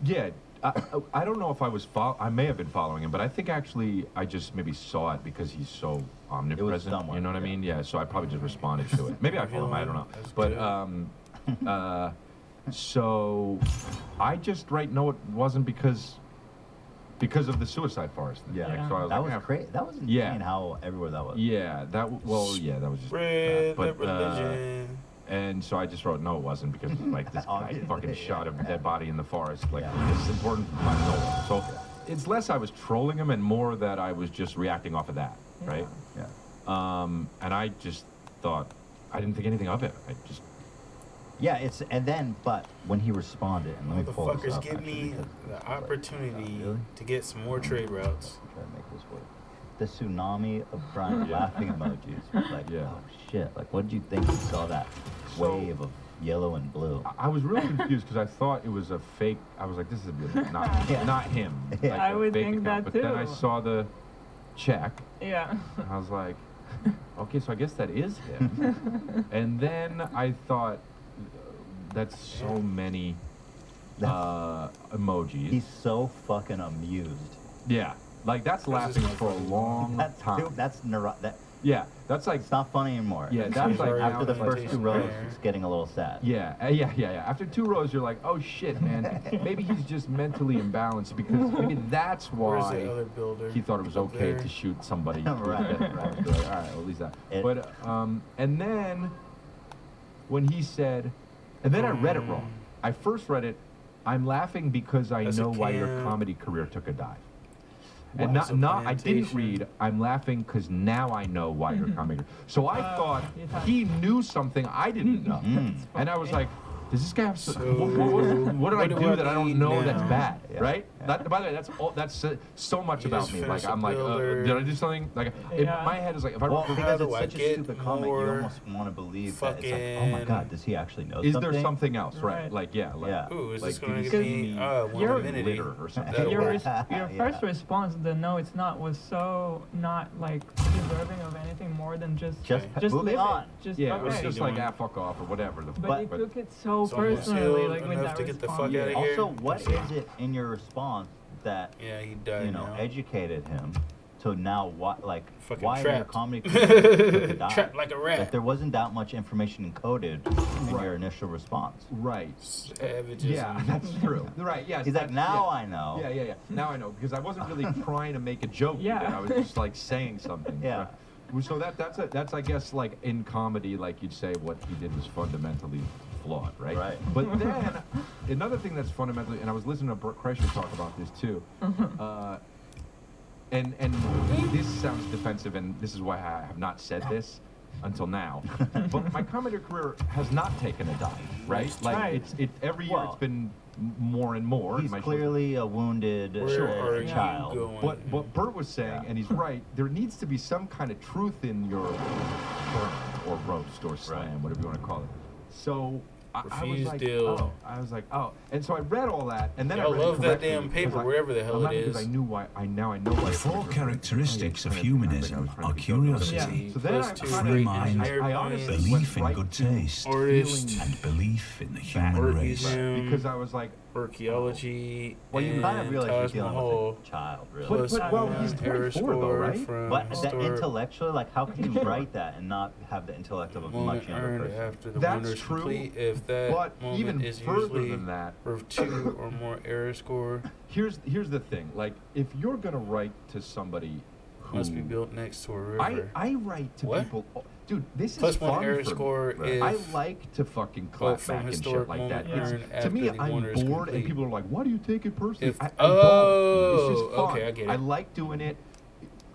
Yeah. I don't know if I was I may have been following him, but I think actually I just maybe saw it because he's so omnipresent.
somewhere,
You know what I
yeah.
mean? Yeah. So I probably just responded to it. Maybe I followed him. I don't know.
That's
But so I just know it wasn't because of the Suicide Forest thing.
Yeah.
Like, so I was
That
like,
was crazy. That was insane
Yeah.
how everywhere that was.
Yeah. That was just.
Spread
but,
the religion.
and so I just wrote, no, it wasn't, because like this guy
Obviously,
fucking
yeah.
shot a dead body in the forest. Like,
Yeah.
this is important for my soul. So it's less I was trolling him and more that I was just reacting off of that, right?
Yeah.
And I just thought, I didn't think anything of it. I just,
Yeah, but when he responded, and let me pull this
Motherfuckers
up.
give
actually,
me
because
the
it's like,
opportunity
really?
to get some more trade routes.
Try to make this work. The tsunami of crying, laughing emojis. Was like,
Yeah.
oh shit! Like, what did you think you saw that wave of yellow and blue?
I was really confused because I thought it was a fake. I was like, this is not
Yeah.
not him.
Yeah.
Like
I
a
would
fake
think
account.
that
But then I
too.
saw the check.
Yeah.
And I was like, okay, so I guess that is him. And then I thought, that's so many emojis.
He's so fucking amused.
Yeah, like that's laughing for a long
That's
time. Yeah, that's like
it's not funny anymore.
Yeah, that's like
after the
now
first
it's
two
like-
rows, it's getting a little sad.
Yeah. After 2 rows, you're like, oh shit, man. Maybe he's just mentally imbalanced because maybe that's
Where's
why
the other builder?
he thought it was
Up
okay
there?
to shoot somebody.
Right, right.
Like, all right, well, at least that.
It-
But and then when he said, and then I read it wrong. I first read it, I'm laughing because I
That's a
know why your
camp.
comedy career took a dive. And
What's a
not I didn't
plantation?
read, I'm laughing because now I know why your comedy career. So I thought
you thought-
he knew something I didn't know. And I was like, does this guy have
So,
what did I
what do
do
I
that I don't
need
know
now?
that's bad,
Yeah.
right?
Yeah.
That, by the way, that's so much
You
about
just
me.
finished
Like I'm
the
like,
builder.
did I do something? Like in
Yeah.
my head is like, if I
Well,
don't
because
do
it's
I
such a
get
stupid comment, you
more
almost want to believe that it's like, oh my
fucking-
god, does he actually know
is
something?
there something else, right?
Right.
Like yeah, like,
Yeah.
Ooh, is
like,
this
did
going
you
to
see
be
me
one
You're-
minute?
glitter or something?
That'll
Your,
work.
your first response, the no, it's not, was so not like deserving of anything more than just
moving
live
on.
it. Just
Yeah, it was
okay.
just like fuck off or whatever.
But he took it so
It's almost
personally,
healed
like with
enough
that
to get the
response.
fuck outta here.
Also, what is it in your response that
Yeah, he died now.
educated him to now what like
Fucking
why your
trapped.
comedy career took a dive?
Trapped like a rat.
Like there wasn't that much information encoded in your initial response.
Right.
Savages.
Yeah,
and-
that's true. Right. Yes.
He's like,
that's-
now
yeah.
I know.
Yeah. Now I know because I wasn't really trying to make a joke.
Yeah.
Either. I was just like saying something.
Yeah.
Right? So that's I guess like in comedy, like you'd say what he did was fundamentally flawed, right?
Right.
But then another thing that's fundamentally, and I was listening to Burt Kreischer talk about this too. And this sounds defensive, and this is why I have not said this until now. But my comedy career has not taken a dive, right? Like
Right.
it's every year
Well,
it's been more and more.
He's
My-
clearly a wounded
Where are you
child.
going?
But what Bert was saying,
Yeah.
and he's right, there needs to be some kind of truth in your burn or roast or slam, whatever you want to call it. So I was
Refuse
like,
deal.
oh, I was like, oh, and so I read all that, and then
Y'all
I read
love
it
that
correctly
damn paper,
because
wherever the hell
I'm
it
laughing because
is.
I knew why. Now I know why.
The four characteristics of
I was
humanism
trying to
are
be joking.
curiosity,
So then I
Plus two
kinda-
free mind,
I honestly
belief
went
in
right
good
to
taste,
Artist,
and belief in the human
Art
race.
museum,
because I was like,
archaeology,
Well, you kind of
and
realize
Taj
you're dealing
Mahal.
with a child, really.
But well, he's 24 though, right?
But that intellectually, like, how can you write that and not have the intellect of a much younger
earned
person?
after the
That's
winner's
true,
complete if that
but
moment
even
is
further
usually
than that,
of 2 or more error score.
Here's the thing. Like, if you're gonna write to somebody
Must be built next to a river.
I write to
What?
people. Oh, dude, this
Plus
is
one
fun
error
for
score
me.
if
I like to fucking clap
from
back and shit
historic
like that.
moment
It's,
earned
to
after
me,
the
I'm
wonder is
bored, and
complete.
people are like, "Why do you take it personally?"
If-
I
oh,
don't. It's just fun.
okay, I get it.
I like doing it.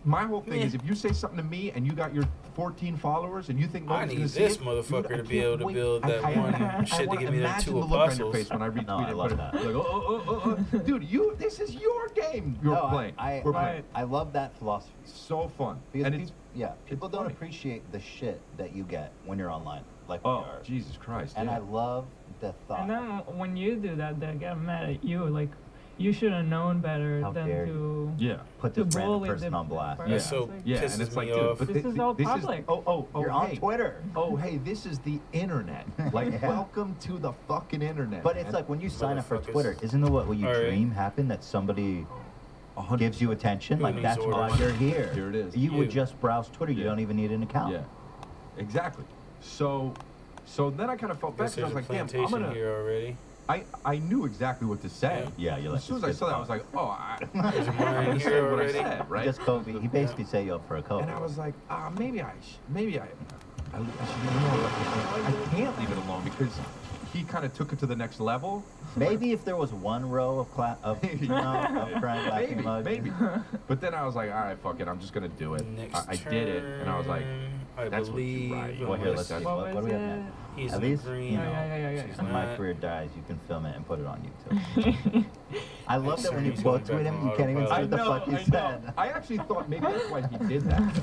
My whole thing is,
Meh.
if you say something to me and you got your 14 followers and you think
I
nobody's
need
gonna see
this
it,
motherfucker
dude,
to
I
be able
can't
to
wait.
build that one shit to
wanna
give me them
imagine
2
the look on your
apostles.
face when I retweet
No, I
it.
love
but
that.
Like, dude, this is your game. You're
No,
playing.
I,
We're
I,
playing.
I love that philosophy.
So fun.
Because
And
peop-
it's
yeah, people don't
funny.
appreciate the shit that you get when you're online, like
Oh,
we are.
Jesus Christ.
And
yeah.
I love the thought.
And then when you do that, they get mad at you. Like, you should have known better
How
than
dare
to.
Yeah.
Put
to
this random
bully
person
the
on blast.
person.
Yeah.
So
It's like,
Yeah,
pisses
and it's like,
me
dude,
off.
but
This is all public.
You're on
hey.
Twitter.
Oh, hey, this is the internet. Like,
Yeah.
welcome to the fucking internet.
But
man.
it's like when you sign up for
Motherfuckers.
Twitter, isn't it what you
All right.
dream happen that somebody
100%.
gives you attention?
Who
Like
needs
that's why
orders?
you're here.
Here it is.
You would
You.
just browse Twitter. You
Yeah.
don't even need an account.
Yeah, exactly. So then I kind of felt bad
Guess
because I
there's
was
a
like, damn, I'm
plantation
gonna.
here already.
I knew exactly what to say.
Yeah, you're like.
As soon as I
this
saw that, I
kid's
was like, oh,
There's a
I'm
mine
gonna
here
say what I
already.
said, right?
Just Kobe. He basically set you up for a Kobe.
And I was like, maybe I should leave it alone. I can't leave it alone because he kind of took it to the next level.
Maybe if there was one row of of crying laughing mugs.
Maybe. But then I was like, all right, fuck it, I'm just gonna do it.
Next
I did it, and I was like,
I
that's what you
believe.
write.
Well, here, let's see.
What
What do we have
was
next?
He's
At
in
least,
green.
you know,
Yeah.
She's
when my
not.
career dies, you can film it and put it on YouTube. I love that when you
He's
quote
going
tweet
back
him,
on
you can't even say
autopilot.
what the fuck he said.
I actually thought maybe that's why he did that.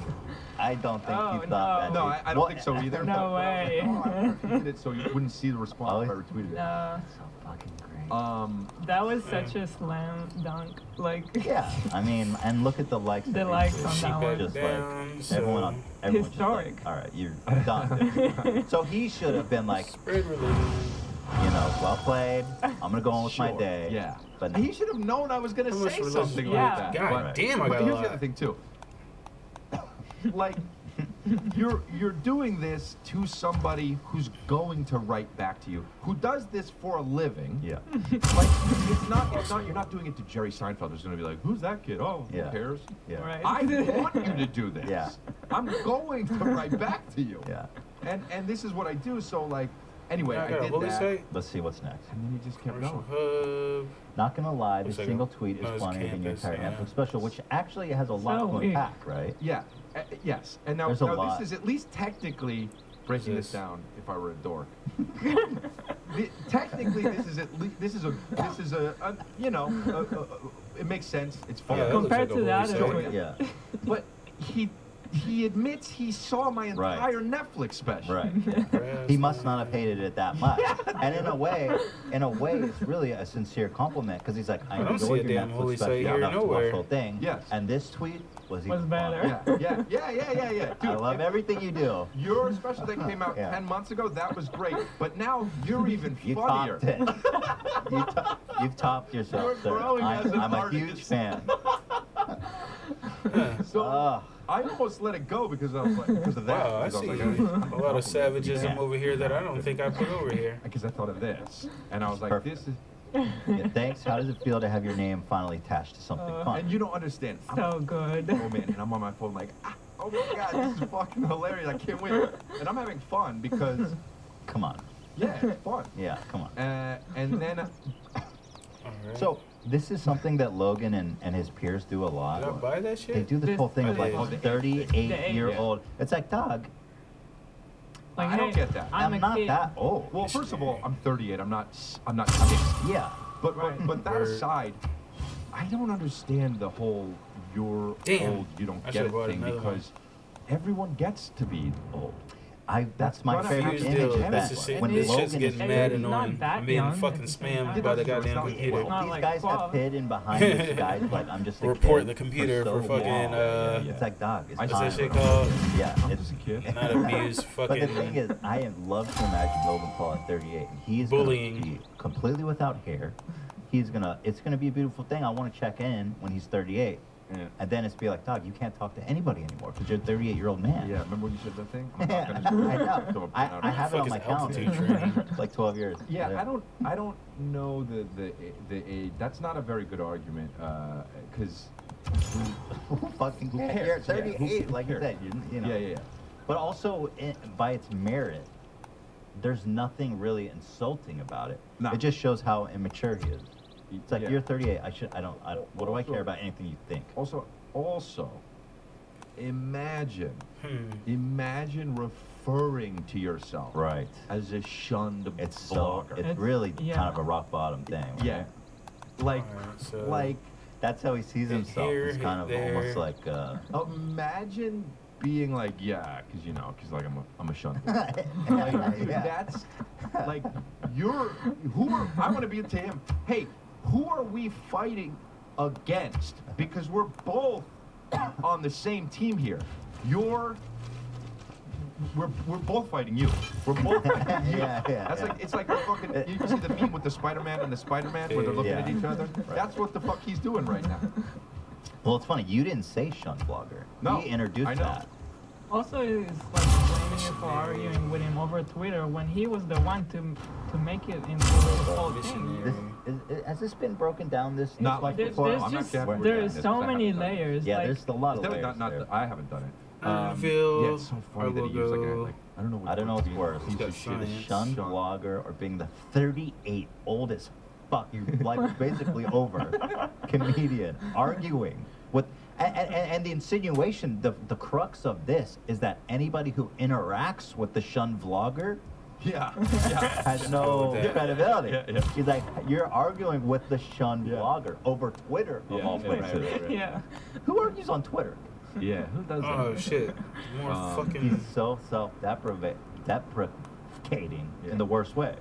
I don't think
Oh,
he thought
no.
that.
No,
dude.
I don't
What-
think so either.
No way.
I wonder if he did it so you wouldn't see the response if I retweeted it.
No,
So fucking great.
that was such a slam dunk. Like,
Yeah, I mean, and look at the likes.
The
and
likes
retweets.
on
She
that
back
one.
Just
down.
like
So
everyone's just like,
Historic.
all right, you're done. So he should have been like,
spread religion.
you know, well played. I'm gonna go on with my
Sure,
day.
Yeah.
But
He should have known I was gonna
How much
say
religion
something
do
like
you
Yeah.
that.
God
but,
damn, I
but
got a
here's
lot.
the other thing too. Like, you're doing this to somebody who's going to write back to you, who does this for a living.
yeah.
Like, it's not. You're not doing it to Jerry Seinfeld, who's gonna be like, "Who's that kid? Oh,
Yeah.
who cares?"
Yeah.
right.
I want you to do this.
Yeah.
I'm going to write back to you.
Yeah.
And this is what I do. So like, anyway,
I
I
got a
did
holy
that,
site.
Let's see what's next.
and then he just kept
Commercial
going.
hub.
Not gonna lie,
One
this
second.
single tweet
No,
is
it's
funnier than your
campus,
entire
yeah.
Anthem special, which actually has a lot
So
to
weird.
unpack, right?
Yeah. Yes. And now,
There's a
now
lot.
this is at least technically breaking this
Yes.
down. If I were a dork, technically this is a you know it makes sense. It's fun.
Yeah, that looks
Compared
like a
to that,
holy
it's
site.
weird.
Yeah.
But he admits he saw my
Right.
entire Netflix special.
Right.
Grass,
He must not have hated it that much. And in a way, it's really a sincere compliment because he's like, I
don't see
enjoyed
a
your
damn
Netflix
holy
special
site here
enough to watch
nowhere.
the whole thing.
Yes.
And this tweet was even
better.
funnier.
Yeah. Dude,
I love everything you do.
Your special that came out
Yeah.
10 months ago, that was great. But now you're even
You
funnier.
topped it. You've topped yourself,
You're
sir.
growing as an
I'm a
artist.
huge fan.
So
Ah.
I almost let it go because I was like, because of that.
Wow, I
because
see
was
a
like,
lot of savagism
Yeah.
over here that I don't think I put over here.
Because I thought of this, and I was like,
Perfect.
this is.
Yeah, thanks. How does it feel to have your name finally attached to something fun?
And you don't understand.
So good.
Oh man, and I'm on my phone like, oh my god, this is fucking hilarious. I can't wait. And I'm having fun because,
Come on.
yeah, it's fun.
Yeah, come on.
And then,
All right.
So this is something that Logan and his peers do a
did I
lot.
buy that shit?
They do this whole thing of like
Oh, the
38-year-old. It's like, dog,
Like,
I don't
hey,
get that.
I'm
I'm
a
not
kid.
that old.
well, first of all, I'm 38. I'm not.
Yeah.
But that
Word.
aside, I don't understand the whole "you're
Damn.
old, you don't
I
get
should've
it"
bought
thing
another one.
because everyone gets to be old.
That's my
Gonna
favorite
happen.
image
Deal.
is
This
that
is
shit.
when
This shit's
Logan is
getting
Hey,
mad
he's not
annoying.
that
I'm being
young
fucking
at the same
spammed
time.
by the
It doesn't
goddamn
show it's
computer.
It's not
these
like
guys
12.
have hidden behind this guy's like I'm just a
Report
kid
the computer
for,
for
so
fucking,
long. It's like dog. It's
What's
time.
that shit called?
Yeah,
I'm
it's
just a kid.
Not abuse,
But the
fucking.
thing is, I have loved to imagine Logan Paul at 38, and he's
Bullying.
gonna be completely without hair. It's gonna be a beautiful thing. I want to check in when he's 38,
Yeah.
and then it's be like, dog, you can't talk to anybody anymore because you're a 38-year-old man.
Yeah, remember when you said that thing?
Yeah,
I'm not
I
gonna
know.
throw a
I
pin out
I
of
have
it.
it on
Fuck
my
is
calendar.
altitude training?
It's like 12 years.
Yeah, I don't know the age. That's not a very good argument because
Who fucking
Who
cares?
cares?
You're
Yeah,
38,
who
like you
cares?
said. You know.
Yeah.
But also, by its merit, there's nothing really insulting about it.
No.
It just shows how immature he is. It's like
Yeah.
you're 38. I don't. What do I care about anything you think?
Also, imagine referring to yourself
Right.
as a shunned
It's
blogger.
it's really
yeah.
kind of a rock bottom thing. Right?
Yeah. Like,
Alright, so-
like,
That's how he sees
Hit
himself.
here,
It's kind
hit
of
there.
almost like.
imagine being like, yeah, because like I'm a shunned blogger.
Yeah.
That's like I want to be to him. Hey, who are we fighting against? Because we're both on the same team here. We're both fighting you. We're both fighting you.
Yeah,
That's
yeah.
like it's like the fucking. You see the meme with the Spider-Man and the Spider-Man where they're looking at
Yeah.
each other. That's what the fuck he's doing right now.
Well, it's funny. You didn't say shunt blogger.
No,
He introduced
I know.
that.
Also, it's like blaming you for arguing with him over Twitter when he was the one to make it into the whole thing.
Has this been broken down? This
Not
like
like
before?
There's
I'm not
just
careful with
there's
that.
so
I
many
haven't done it.
layers.
Yeah,
like,
there's a lot of
Definitely
layers
not
there.
I haven't done it.
Phil,
Yeah, it's so funny that he used like I don't know what
I don't know what's worse.
He's got
The
science.
shunned blogger or being the 38 oldest fuck you like basically over comedian arguing with and the insinuation, the crux of this is that anybody who interacts with the shunned vlogger
Yeah.
has no
Yeah.
credibility.
Yeah.
He's like, you're arguing with the shunned vlogger over Twitter of all places.
Right.
yeah.
Who argues on Twitter?
Yeah, who does that?
Oh shit! More fucking.
He's so deprecating in the worst way.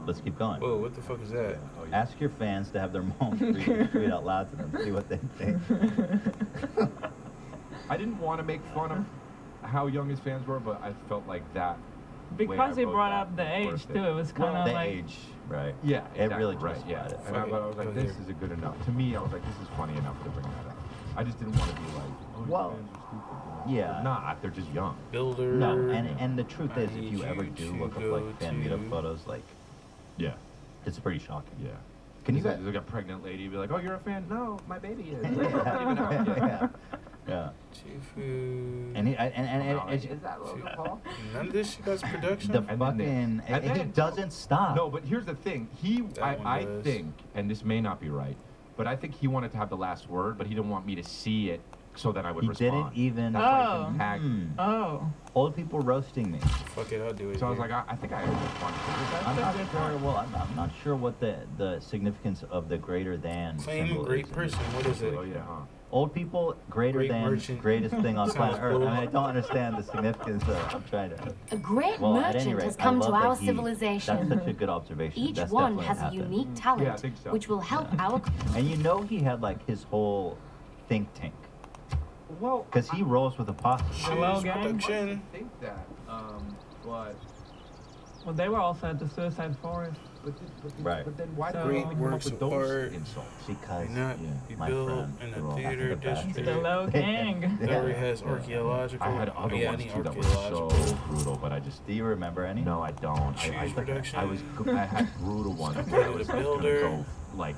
Let's keep going.
Whoa! What the fuck is that?
Oh, yeah.
Ask your fans to have their moms read out loud to them, see what they think.
I didn't want to make fun of how young his fans were, but I felt like that.
Because he
wrote
brought
that
up the age
worth it.
too. It was kind of
The
like
age, right?
Yeah,
It
exactly,
really
right.
justified
Yeah,
it.
and I was
Go
like, this
here.
is a good enough. To me, I was like, this is funny enough to bring that up. I just didn't want to be like, oh, your
Well,
fans are stupid.
yeah.
They're not. They're just young.
Builder.
No, and the truth
I
is, if
need
you ever
you
do
to
look up
go
like fan
to-
meetup photos, like
Yeah.
it's pretty shocking.
Yeah.
Can you
There's
guys?
like a pregnant lady be like, oh, you're a fan? No, my baby is.
Yeah.
Chifu.
And it's,
is that Logan Paul?
None of this shit got production.
the
And then
fucking
and
he
then-
doesn't stop.
No, but here's the thing.
That one
I
does.
think, and this may not be right, but I think he wanted to have the last word, but he didn't want me to see it so that I would
He
respond.
didn't even.
That's why he
Oh.
didn't tag me.
oh.
Old people roasting me.
Fuck it, I'll do it.
So I was
here.
like, I think I had a fun.
I'm not sure. Well, I'm not sure what the significance of the greater than.
Claim
symbol
great
is.
person. What is it?
Oh yeah, huh?
Old people, greater
Great
than,
merchant.
greatest thing on
Sounds
planet Earth.
cool.
I mean, I don't understand the significance of. I'm trying to.
A great
Well, at any
merchant
rate,
has
I
come
love
to
that
our
he-
civilization.
That's such a good observation.
Each
That's
one
definitely
has a
happened.
unique talent,
Yeah, I think so.
which will help
Yeah.
our.
And you know he had like his whole think tank.
Well,
Because he rolls with apostles.
Hello,
Cheers,
gang.
production.
I think that, but
Well, they were also at the Suicide Forest.
Right.
But then why
So-
did they
Great
come up
works
with
of
those
art.
insults?
Because
May not
Yeah.
be
my
built
friend,
in
they're all
a theater
the best.
district.
The low gang.
That
Yeah.
already has archaeological.
I had other
yeah,
ones
any
too that were
archaeological.
so brutal, but I just
Do you remember any?
no, I don't.
Cheese production.
I had brutal ones.
Play
I
with
was
a
just gonna
builder.
go like.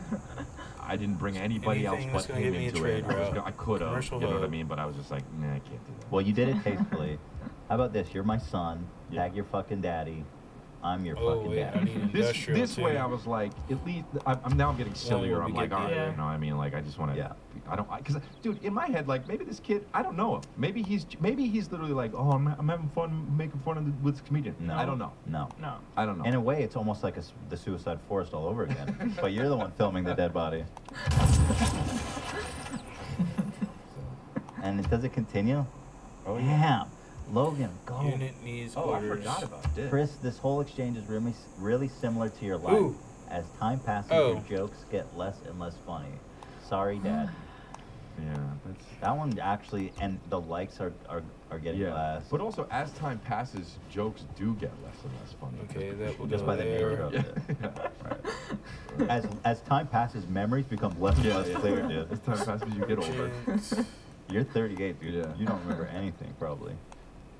I didn't bring anybody
Anything
else
that's
but
gonna
him
give me a
into
trade
it. I,
route.
I could have,
Commercial
you know what I
hub.
mean? But I was just like, nah, I can't do that.
Well, you did it tastefully. How about this? You're my son.
Yeah.
Tag your fucking daddy. I'm your
Oh
fucking
wait, I
daddy.
need
This
industrial
this
too.
way, I was like, at least I'm now getting sillier.
will
I'm
be
like,
good,
all right,
yeah.
you know, what I mean, like, I just want to.
Yeah.
I don't, because dude, in my head, like, maybe this kid, I don't know him. Maybe he's literally like, oh, I'm having fun making fun of with this comedian.
No.
I don't know.
No.
No.
I don't know.
In a way, it's almost like the Suicide Forest all over again. But you're the one filming the dead body. And does it continue?
Oh,
Damn. Logan, go.
Unit needs
Oh, I
orders.
forgot about this.
Chris, this whole exchange is really similar to your life.
Ooh.
As time passes,
Oh.
your jokes get less and less funny. Sorry, Dad.
Yeah, that's.
That one actually, and the likes are getting
Yeah,
less.
but also as time passes, jokes do get less and less funny.
Okay, that will
Just
go
by the
there.
nature of it.
Yeah.
As time passes, memories become less and less clear, dude.
As time passes, you get older.
Jinx.
You're 38, dude.
Yeah.
You don't remember anything, probably.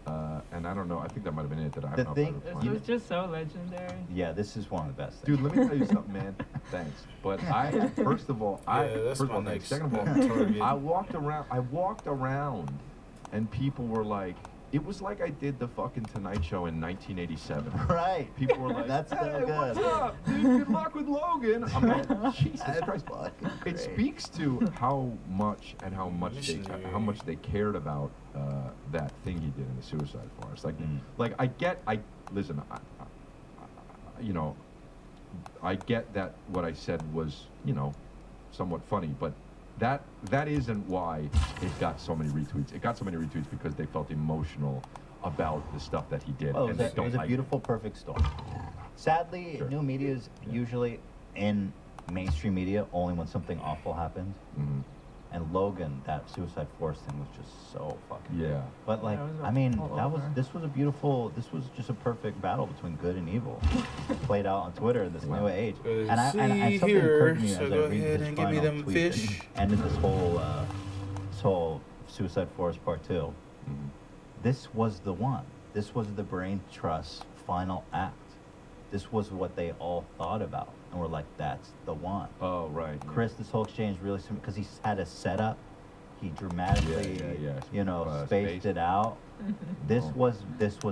And I don't know. I think that might have been it. That I've
The
not
thing-
ever
This
played.
was just so legendary.
Yeah, this is one of the best
Dude,
things.
let me tell you something, man. Thanks, but I first of all,
Yeah, that's
first of
my
all, thanks.
next
Second of all,
target.
I walked around, and people were like, it was like I did the fucking Tonight Show in 1987.
Right.
People were like,
That's so
hey,
good.
what's up, dude? Good luck with Logan. I'm like, Jesus
That's
Christ.
fucking
It
great.
speaks to how much they cared about that thing he did in the Suicide Forest. Like listen, you know, I get that what I said was, you know, somewhat funny, but that isn't why it got so many retweets. It got so many retweets because they felt emotional about the stuff that he did.
Well,
and
it
they
was
don't
a
like
beautiful, perfect storm. Sadly,
Sure.
new media is usually in mainstream media only when something awful happens.
Mhm.
And Logan, that Suicide Forest thing was just so fucking
Yeah.
good. But like,
That was
I mean,
all over.
this was just a perfect battle between good and evil, played out on Twitter in this new age. And something occurred to me as I
so go
read
ahead
his
and give me
final
them
tweet
fish.
that ended this whole Suicide Forest Part 2.
Mhm.
This was the one. This was the Brain Trust final act. This was what they all thought about, and we're like, that's the one.
Oh, right. yeah.
Chris, this whole exchange really, because he had a setup, he dramatically,
Yeah.
you know,
Spaced.
spaced it out. This
Oh.
was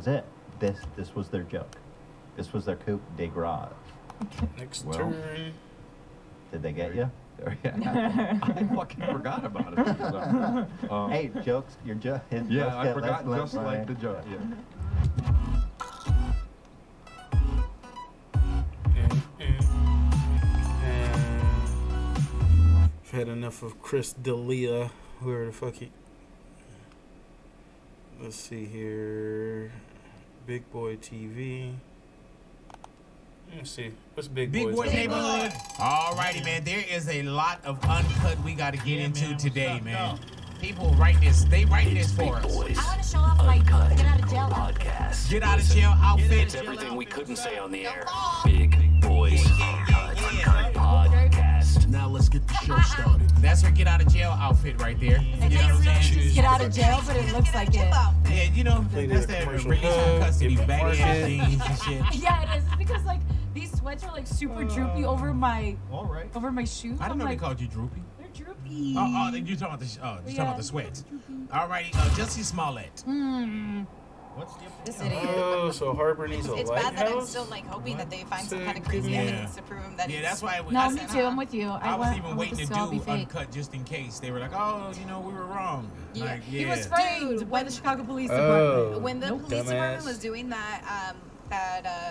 it. This was their joke. This was their coup de grace.
Next
Well.
turn.
Did they get you?
Yeah. I fucking forgot about it. So,
Hey, jokes, your joke.
yeah, I forgot just like the joke. Yeah.
I've had enough of Chris D'Elia, whoever the fuck he. Let's see here. Big Boy TV. Let's see. What's Big
Big Boy
TV?
Neighborhood. Alrighty, man. There is a lot of uncut we got to get into today, man. People write this. They write this for us.
I want to show off my get out of jail podcast.
Get out of jail outfit.
It's everything we couldn't say on the air. Big Boys Uncut Podcast.
Now let's get the show started. That's her get out of jail outfit right there. You know what I'm saying?
Get out of jail, but it looks like it.
Yeah, you know, that's that
commercial
release from custody,
hug,
baggy
give
ass
me
jeans and shit.
Yeah, it is. It's because like these sweats are like super droopy over my shoes.
I didn't know
like,
they called you droopy.
they're droopy.
Oh, you talking about the talking about the sweats. Alrighty, Jussie Smollett.
What's
This idiot.
Oh, so Harper needs a
It's bad that I'm
lighthouse?
still like hoping that they find some
So
kind of
give
crazy
me-
evidence to prove him that
Yeah,
he's
that's why it was.
No,
I
me
said,
too. I'm with you.
I was even
want
waiting
this
to
all be
do
fake.
uncut just in case. They were like, oh, you know, we were wrong.
Yeah.
Like,
He was framed by the Chicago Police Department.
Oh,
when the police
dumbass.
department was doing that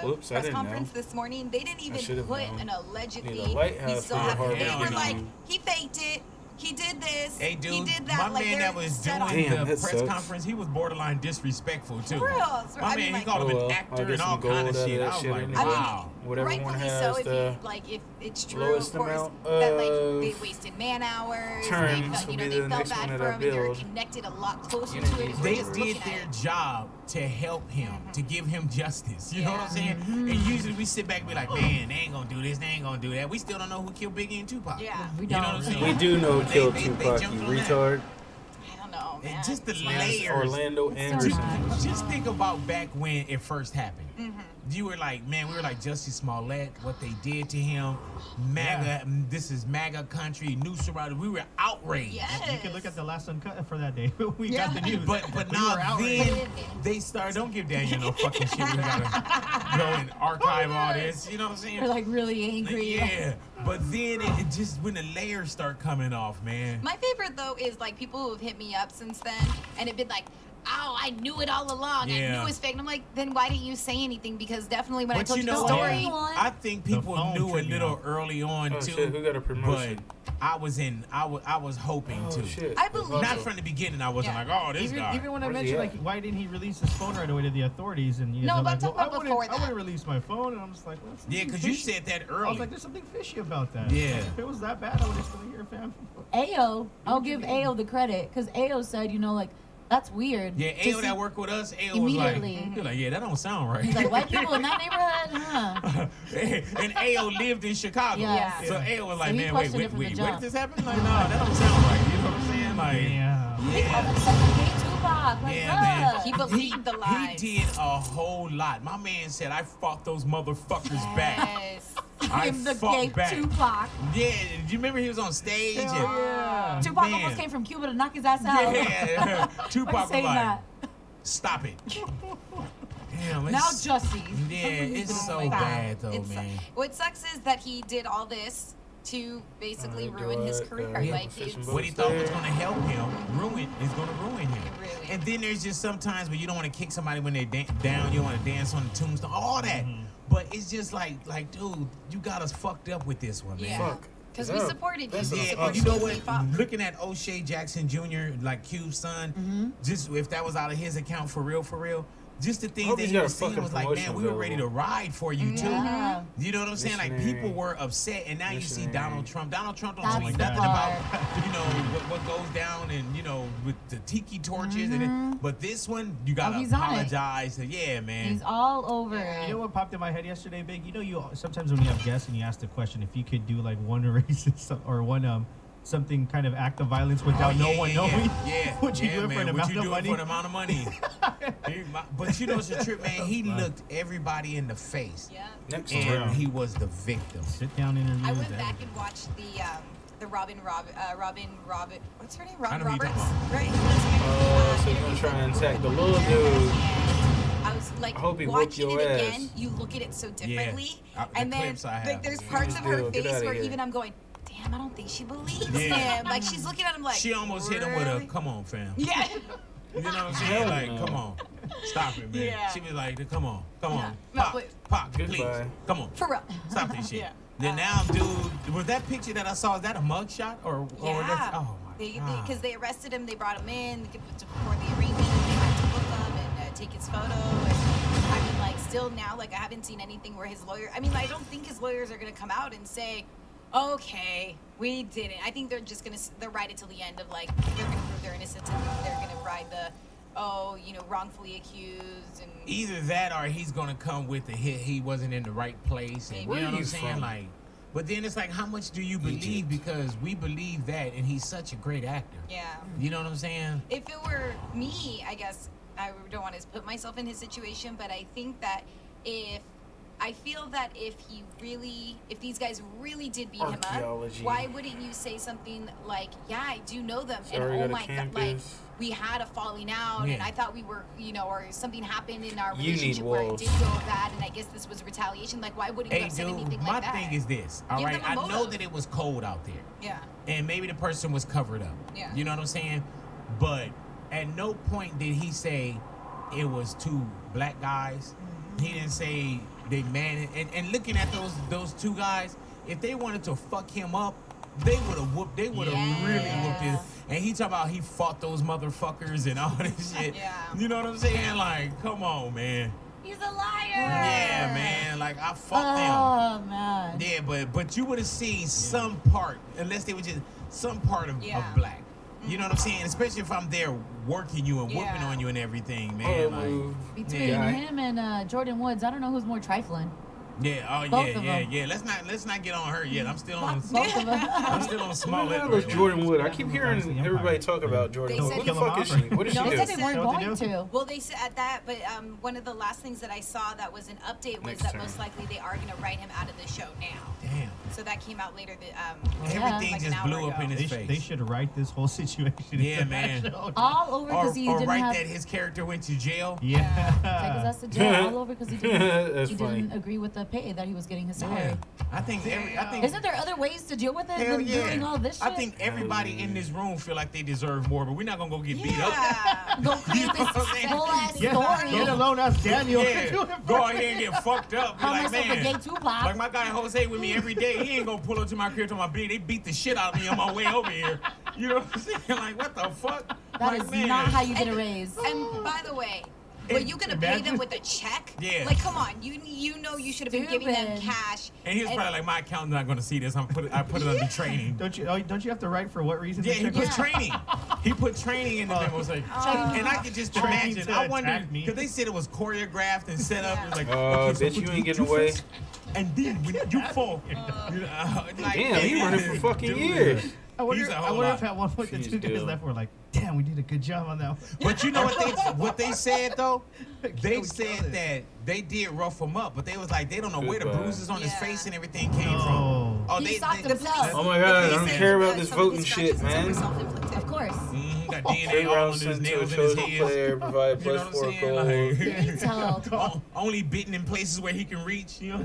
Whoops, I
press
didn't
conference
know.
this morning, they didn't even
should've
put
known.
an allegedly.
Need a lighthouse
He still
for the
had.
Harper
They were
Gang.
like, he faked it. He did this.
Hey, dude,
he did that.
my
like,
man
they're
that was
set
doing
on-
Damn,
the
that
press
sucks.
conference, he was borderline disrespectful, too.
For real. So,
My
I
man,
mean,
he
like,
called him
Oh,
an
well,
actor
I'll get
and all
some gold
kind of
out of
shit.
that
I was
shit
like,
anyway.
wow.
Whatever one
rightfully
has
so. If
the
you like, if it's true, of
lowest
course,
amount
that like
of
they wasted man hours.
turns
They felt,
will
you
be
know,
the
they felt
next
bad
one that
for
I
him, and they're
build.
connected a lot closer
You
to
know,
it. If we're
They
just
did
looking at
their
it.
job to help him, to give him justice. You know what I'm saying?
Mm-hmm.
And usually we sit back and be like, man, they ain't gonna do this, they ain't gonna do that. We still don't know who killed Biggie and Tupac.
Yeah.
We
You know
don't.
what I'm saying?
We do know who
They-
killed
they
Tupac, you
jumped on that.
retard.
I don't know, man.
And just the
His name's
layers.
Orlando Anderson.
Just think about back when it first happened.
Mm-hmm.
You were like, man, we were like Jussie Smollett, what they did to him, MAGA, this is MAGA country, new surrounded. We were outraged.
Yes.
You can look at the last uncut for that day. We
Yeah.
got the news.
But
We
now
were outraged.
then they start. Don't give Daniel no fucking shit. We gotta go and archive all this. You know what I'm saying?
They're like really angry.
Yeah. But then it just when the layers start coming off, man.
My favorite though is like people who have hit me up since then, and it'd been like, "Oh, I knew it all along. I
Yeah.
knew it was fake." And I'm like, "Then why didn't you say anything?" Because definitely when I
But
told
you
you
know
the
what?
story,
I think people
phone
knew a
tripped me
little
out.
early on
Oh,
too.
shit, who got a promotion?
But I was hoping
Oh,
to.
shit.
I believe
Not
it.
from the beginning. I wasn't
Yeah.
like, oh, this
Even,
guy.
even when I
Where's he
mentioned
at?
like, why didn't he release his phone right away to the authorities? And you
No,
know,
but I'm
like,
talking
well,
about before
I
that.
wouldn't release my phone, and I'm just like, well, that's
Yeah,
something
because you
fishy.
said that
I
early.
was like, there's something fishy about that.
Yeah.
If it was that bad, I would have still here, fam.
Ao, I'll give Ao the credit because Ao said, you know, like that's weird.
Yeah,
to
Ao
see-
that worked with us, Ao was like,
Immediately.
he was like, yeah, that don't sound right.
He's like, white people in that neighborhood, huh?
And Ao lived in Chicago.
Yeah.
So Ao was
So
like,
he
man,
questioned
wait,
it from the
where
jump.
did this happen? Like, no, that don't sound right. You know what I'm saying? Like,
Yeah.
They called him second gay Tupac. Tupac. Like,
Yeah, man.
He believed the lies.
He did a whole lot. My man said, I fought those motherfuckers back.
Yes.
I
Him the
fought
gay
back.
Tupac.
Yeah, do you remember he was on stage?
Hell
and-
yeah. Tupac
Man.
almost came from Cuba to knock his ass out.
Yeah,
Why
Tupac
you
was
saying
like,
that?
stop it. Damn,
Now
it's,
Jussie.
yeah, it's so
my God.
bad though,
It's-
man.
What sucks is that he did all this to basically ruin his career.
Yeah.
Like it's
What he thought was going to help him is going to ruin him. And then there's just sometimes where you don't want to kick somebody when they're down. You don't want to dance on the tombstone, all that. But it's just like, dude, you got us fucked up with this one, man.
Yeah. Fuck. Because we supported you.
Yeah, and you know what? Looking at O'Shea Jackson Jr., like Cube's son, just if that was out of his account for real, just the things
Hope
that
he's
he
got
was
a
saying
fucking
was like, man,
promotion
we were ready to
available.
ride for you too.
Yeah.
You know what I'm saying? Like
Missionary.
people were upset, and now you see
Missionary.
Donald Trump. Donald Trump don't
That's
tweet
the
nothing
part.
about what goes down, and with the tiki torches. And but this one, you gotta
he's on it.
apologize. Yeah, man.
He's all over it.
You know what popped in my head yesterday, Big? You know, you sometimes when you have guests and you ask the question, if you could do like one racist or one something kind of act of violence without no one knowing, would you do it for an amount of money?
For the amount of money? But you know it's a trip, man. He looked everybody in the face,
Next
and
round.
he was the victim.
Sit down interviews.
I went back and watched the Robin, what's her name?
I
Robin
know who you're
Roberts,
talking
right?
Oh, so you're gonna try and attack the little dude.
I was like
I hope he whoop
watching
your
it
ass.
again. You look at it so differently,
The
and then
clips I have.
like there's
Yeah.
parts of her
Dude, get
face
outta
where
here.
even I'm going, damn, I don't think she believes
Yeah.
him. Like she's looking at him like
She almost hit him with a "Come on, fam."
yeah.
You know what I'm saying?
Hell
Like,
no.
come on, stop it, man.
Yeah.
She was like, "Come on, come on,
No,
pop,
wait.
pop, please,
Goodbye.
come on,
For real.
stop this shit."
Yeah.
Then now, dude, was that picture that I saw? Is that a mugshot or?
Yeah.
Oh my God.
Because they arrested him, they brought him in to perform the arraignment, and they had to book him and take his photo. And I mean, like, still now, like, I haven't seen anything where his lawyer. I mean, I don't think his lawyers are gonna come out and say, "Okay, we didn't." I think they're just gonna they'll ride it till the end of like they're gonna prove their innocence and they're gonna ride the wrongfully accused and.
Either that or he's gonna come with the hit. He wasn't in the right place. And,
Where
you know what I'm
he's
saying?
from?
Like, but then it's like, how much do you believe? Because we believe that, and he's such a great actor.
Yeah.
You know what I'm saying?
If it were me, I guess I don't want to put myself in his situation, but I think that if these guys really did beat him up,
Archaeology.
why wouldn't you say something like, "Yeah, I do know them,"
Sorry,
and
go
oh
to
my god, like
campus.
we had a falling out, and
Yeah.
I thought we were, or something happened in our
You need
relationship where it
walls.
did go bad, and I guess this was retaliation. Like, why wouldn't you
Hey,
have said
dude,
anything
my
like that?
thing is this. All
Give
right,
them a
I know
motive.
that it was cold out there.
Yeah.
And maybe the person was covered up.
Yeah.
You know what I'm saying? But at no point did he say it was two black guys. He didn't say they man and looking at those two guys, if they wanted to fuck him up, they would have whooped. They would have really whooped his. And he talking about he fought those motherfuckers and all this shit.
Yeah.
You know what I'm saying? Like, come on, man.
He's a liar.
Yeah, man. Like I fought them.
Oh man.
Yeah, but you would have seen some part, unless they were just some part of black. You know what I'm saying? Especially if I'm there working you and whooping on you and everything, man. Like,
Between him and Jordan Woods, I don't know who's more trifling.
yeah,
Both of them.
yeah. Let's not get on her yet. I'm still on.
Both of them.
I'm still on small.
Who the hell is Jordan Wood? I keep hearing everybody talk about Jordan
They
Wood.
said
What the
he-
fuck is she? What does
No,
she
they
do?
said they weren't going to.
Well, they said at that, but one of the last things that I saw that was an update was
Next
that
turn.
most likely they are going to write him out of the show now.
Damn.
So that came out later.
Everything
like an
just
hour
blew up
ago.
in his face.
They should write this whole situation.
Yeah,
into
man.
that show.
All over because he
or
didn't
write
have.
that his character went to jail.
Take his
Yeah.
ass to jail. All over because he didn't.
That's
he
funny.
didn't agree with the pay that he was getting his salary.
Yeah. I think
Isn't there other ways to deal with it
Hell
than
yeah.
doing all this shit?
I think everybody in this room feel like they deserve more, but we're not gonna go get beat up.
Yeah.
Go create this whole ass
Yeah.
story.
Let alone us, Daniel.
Yeah, go out here and get fucked up. Be
Call
like,
myself a gay
man,
Tupac.
like my guy Jose with me every day. He ain't gonna pull up to my crib to my beat. They beat the shit out of me on my way over here. You know what I'm saying? Like, what the fuck?
That
like,
is
man.
not how you get a raise.
And by the way, were you going to pay them with a check?
Yeah.
Like, come on. You know you should have been giving them
Stupid.
cash.
And he was probably like, my accountant's not gonna see this. I put it under training.
Don't you have to write for what reason?
Yeah,
the
he
check
put
was-
training. He put training in the memo. It was like, and I could just
Training
imagine.
to
I wonder
attack me.
because they said it was choreographed and set up. It was like,
Bitch,
so
you
put
ain't
two
getting away.
fists, And then when you fall, like,
Damn, he running for fucking years.
I wonder,
He's a
I
whole
wonder
lot.
if at one point the
She's
two guys
dope.
left were like, damn, we did a good job on that one.
But you know what they said though? They
we
said
killed it.
that they did rough him up, but they was like they don't know where the
Goodbye.
bruises on his
Yeah.
face and everything came
No.
from. Oh,
He
they
sought
they,
himself.
Oh my god, I don't
He
care
said-
about this voting shit, man.
Of course.
got
Trade
DNA all on
rounds
his
sent to a
nails in his
chosen
head.
player, provide
You know
plus
what
4
I'm
gold.
saying?
You can tell.
Only bitten in places where he can reach. You know.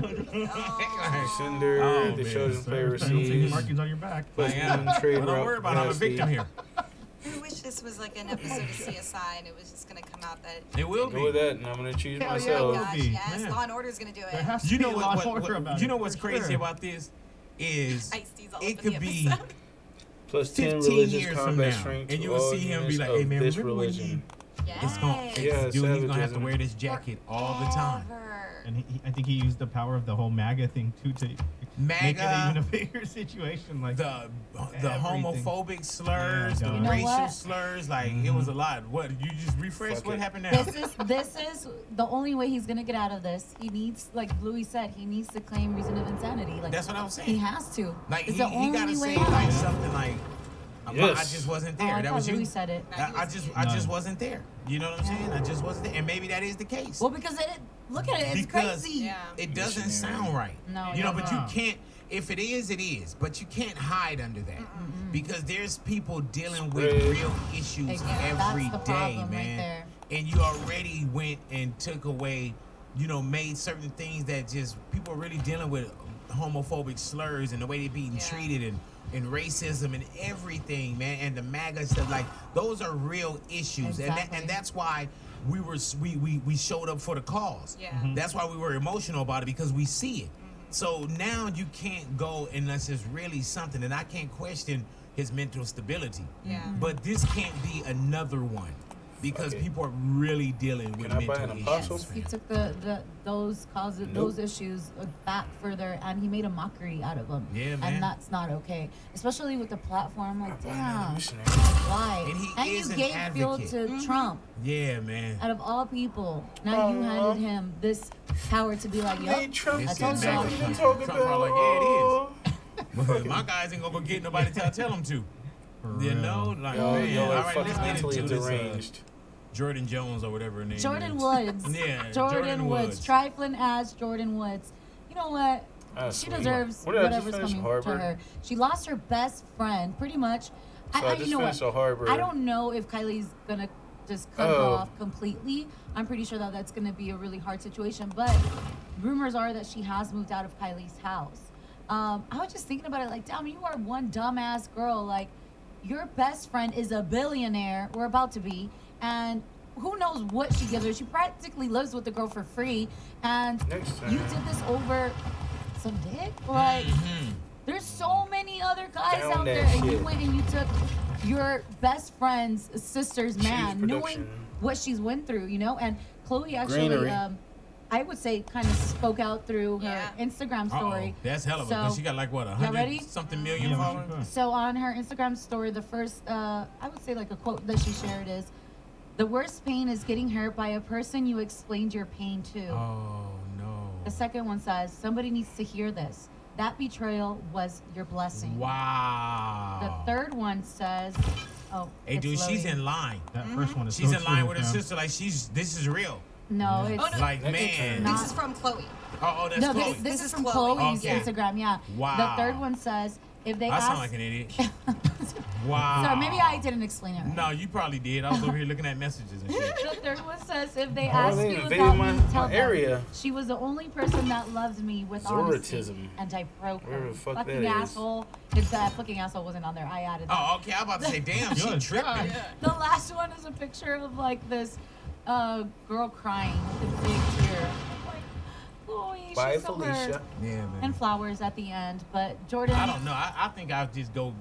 Sender,
Oh,
the
man.
chosen player
Don't see any
receives.
markings on your back.
Plus
I am.
1 trade
Well, don't
route
worry about it. I'm a
capacity.
victim here.
I wish this was like an episode of CSI and it was just gonna come out that.
It will
Go with
be.
that, and I'm gonna choose
Hell yeah,
myself.
will
Gosh,
be.
yes,
Man.
Law and Order's gonna do it.
There has to
You
be
know
a lot
what?
of order about
You
it,
know what's
for
crazy
sure.
about this is
Ice-T's all
it
up in
could
the
be
episode.
Plus 10
15
religious
years from
combat
now,
strength
and
to
you will
all
see him be
units
like,
of
"Hey man,
this
remember when
religion."
it's going,
Yeah,
dude, he's gonna have to
savagism.
wear this jacket all the time."
And I think he used the power of the whole MAGA thing too to make it
MAGA,
even a bigger situation. Like
the
everything.
homophobic slurs,
Yeah,
the
dog. You know
racial
what?
slurs, like it was a lot. What you just refresh?
Fuck
What
it.
happened now?
This is the only way he's gonna get out of this. He needs, like Louis said, he needs to claim reason of insanity. Like
That's what I was saying.
he has to.
Like
it's
he
the only
gotta
way
say
out.
like something like, I
Yes.
just wasn't
Oh,
there.
I
That
thought
was you.
Louis said it.
I just wasn't there. You know what I'm saying? I just wasn't there, and maybe that is the case.
Well, because look at it, it's
Because
crazy.
Yeah.
it doesn't
Missionary.
sound right.
No,
you know,
no,
but
no.
you can't. If it is, it is. But you can't hide under that because there's people dealing with
Spread.
real issues
Exactly.
every
That's the
day,
problem right
man.
there.
And you already went and took away, made certain things that just people are really dealing with homophobic slurs and the way they're being treated and racism and everything, man. And the MAGA stuff, like those are real issues,
Exactly.
and that's why we showed up for the cause.
Yeah.
That's why we were emotional about it because we see it. So now you can't go unless it's really something, and I can't question his mental stability.
Yeah.
But this can't be another one because
Okay.
people are really dealing with
Can I buy
mental
an
issues.
apostle?
He took those causes,
Nope.
those issues back further, and he made a mockery out of them.
Yeah, man.
And that's not okay, especially with the platform. Like, damn,
Missionary.
why?
And he
you
is an
gave fuel
advocate.
to Trump,
Yeah, man.
out of all people. Now you handed him this power to be like,
Hey,
yup,
Trump,
I
This
told
is
y'all.
MAGA
you
country.
talk
Trump
about.
probably like, yeah, it is. My guys ain't gonna go get nobody to tell them to.
For
You
real.
know, like
Y'all
man.
are
All right,
fucking
let's get
mentally
into this.
deranged.
Jordan Jones or whatever her name
Jordan
is.
Woods.
Yeah,
Jordan Woods. Trifling as Jordan Woods. You know what?
That's
She
sweet.
deserves
What did I just
whatever's
finish,
coming
Harvard?
to her. She lost her best friend, pretty much.
So I just
you know what?
finished a Harvard.
I don't know if Kylie's gonna just cut her
Oh.
off completely. I'm pretty sure that that's gonna be a really hard situation. But rumors are that she has moved out of Kylie's house. I was just thinking about it, like, damn, you are one dumbass girl. Like, your best friend is a billionaire. We're about to be, and who knows what she gives her? She practically lives with the girl for free, and
Next
you
time.
did this over some dick. Like, there's so many other guys
Down
out
that
there, and you
shit.
went and you took your best friend's sister's man, knowing
production.
what she's went through, And Chloe actually,
Greenery.
I would say, kind of spoke out through her
Yeah.
Instagram story.
That's hell of a.
So-
Cause she got like what,
Y'all ready?
100-something million
Yeah,
followers.
So on her Instagram story, the first, I would say like a quote that she shared is, "The worst pain is getting hurt by a person you explained your pain to."
Oh no.
The second one says, "Somebody needs to hear this. That betrayal was your blessing."
Wow.
The third one says, "Oh,
Hey,
it's
dude, she's
loading.
in line.
That first one is
She's
so
in line
true,
with her
fam.
sister. Like this is real.
No, it's
Oh, no.
Like
That
man.
can-
Not-
This is from Chloe.
Oh, that's
no.
Chloe.
This is
is
from
Chloe.
Chloe's
Okay.
Instagram. Yeah.
Wow.
The third one says, "If they
I
ask."
sound like an idiot. Wow.
Sorry, maybe I didn't explain it right.
No, you probably did. I was over here looking at messages and shit.
The third one says, "If they
Oh,
ask
they
you
invaded
about
my-
me, tell
my
them
area.
she was the only person that loved me with honesty,
Zorotism.
and I broke her."
Whatever the fuck
fucking
that is.
asshole. If that fucking asshole wasn't on there, I added that.
Oh, okay. I'm about to say, damn, she
Good
tripping.
God.
The last one is a picture of like this girl crying with a big tear. I'm like, Chloe,
Bye,
she's so hurt.
Felicia.
Yeah, man.
And flowers at the end, but Jordan.
I don't know. I think I'll just go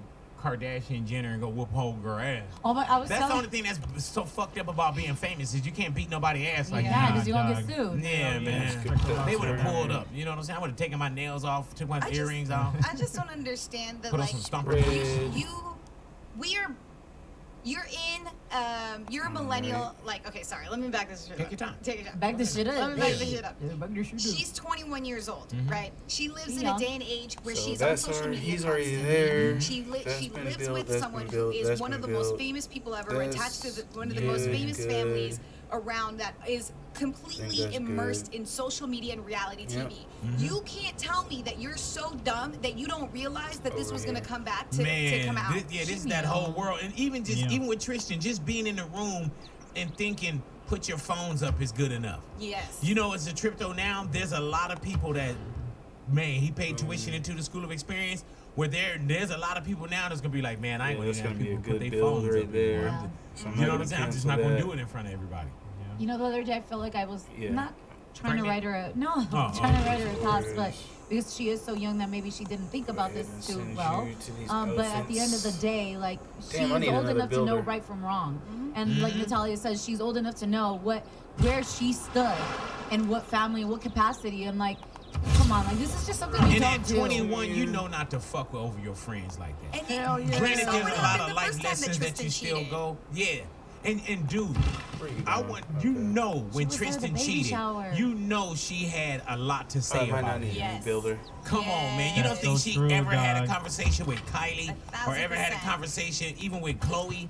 Kardashian Jenner and go whoop whole girl ass.
Oh my! I was
That's the
telling.
only thing that's so fucked up about being famous is you can't beat nobody ass like
Yeah,
that.
because you don't get
dog.
sued.
Yeah, man.
Yeah.
They would have pulled up. You know what I'm saying? I would have taken my nails off, took my
I just-
earrings off,
I just don't understand that,
put on
like,
some stomper
Red.
boots.
you're a millennial. Like, okay, sorry, let me back this shit up.
Take your time.
Take your time.
Back this shit up.
Let me back this shit up.
Yeah, back this shit up.
She's 21 years old, right? She lives in
Yeah.
a day and age where
So
she's on
that's
social
already-
media.
he's already
constantly.
there.
She
That's been
lives
built,
with
that's
someone
been
who
built,
is
that's
one of
been
the most
built.
famous people ever,
That's
attached to one of the most
good,
famous
good.
families around, that is completely
that's
immersed
good.
in social media and reality
Yep.
TV. You can't tell me that you're so dumb that you don't realize that this was going to come back to
Man,
come out.
this is that whole world, and even with Tristan, just being in the room and thinking, put your phones up is good enough.
Yes.
You know, as a crypto now, there's a lot of people that, man, he paid tuition into the School of Experience. Where there's a lot of people now that's gonna be like, man, I ain't
that's
gonna
gonna be a
people put
good
their
build
phones
right
up
there.
anymore.
So I'm
You
not
know what I'm
gonna
saying? I'm just
cancel
not gonna
that.
do it in front of everybody.
You know, the other day I felt like I was
Yeah.
not trying to write her a
Oh,
trying to write her a thoughts, but because she is so young that maybe she didn't think about this too
send
well.
you to these
But at the end of the
elephants.
day, like she
Damn, I
is
need
old
another
enough to know
builder.
right from wrong, and like Natalia says, she's old enough to know where she stood and what family and what capacity. And like, come on, like this is just something you
And
don't
at
do.
21, you know not to fuck over your friends like that.
And
Hell yeah.
Granted,
So
there's
what
a lot
happened
of
the
life
first time that
lessons that
Tristan
you still
cheated?
go. Yeah. And dude, I want you know when
was there at the
Tristan
baby
cheated,
shower.
you know she had a lot to say
I might
about
not
it.
need a
Yes.
new builder.
Come on, man. You don't
That's
think
so
she
true,
ever had a
dog.
conversation with Kylie or ever had a
1,000%.
conversation even with Chloe?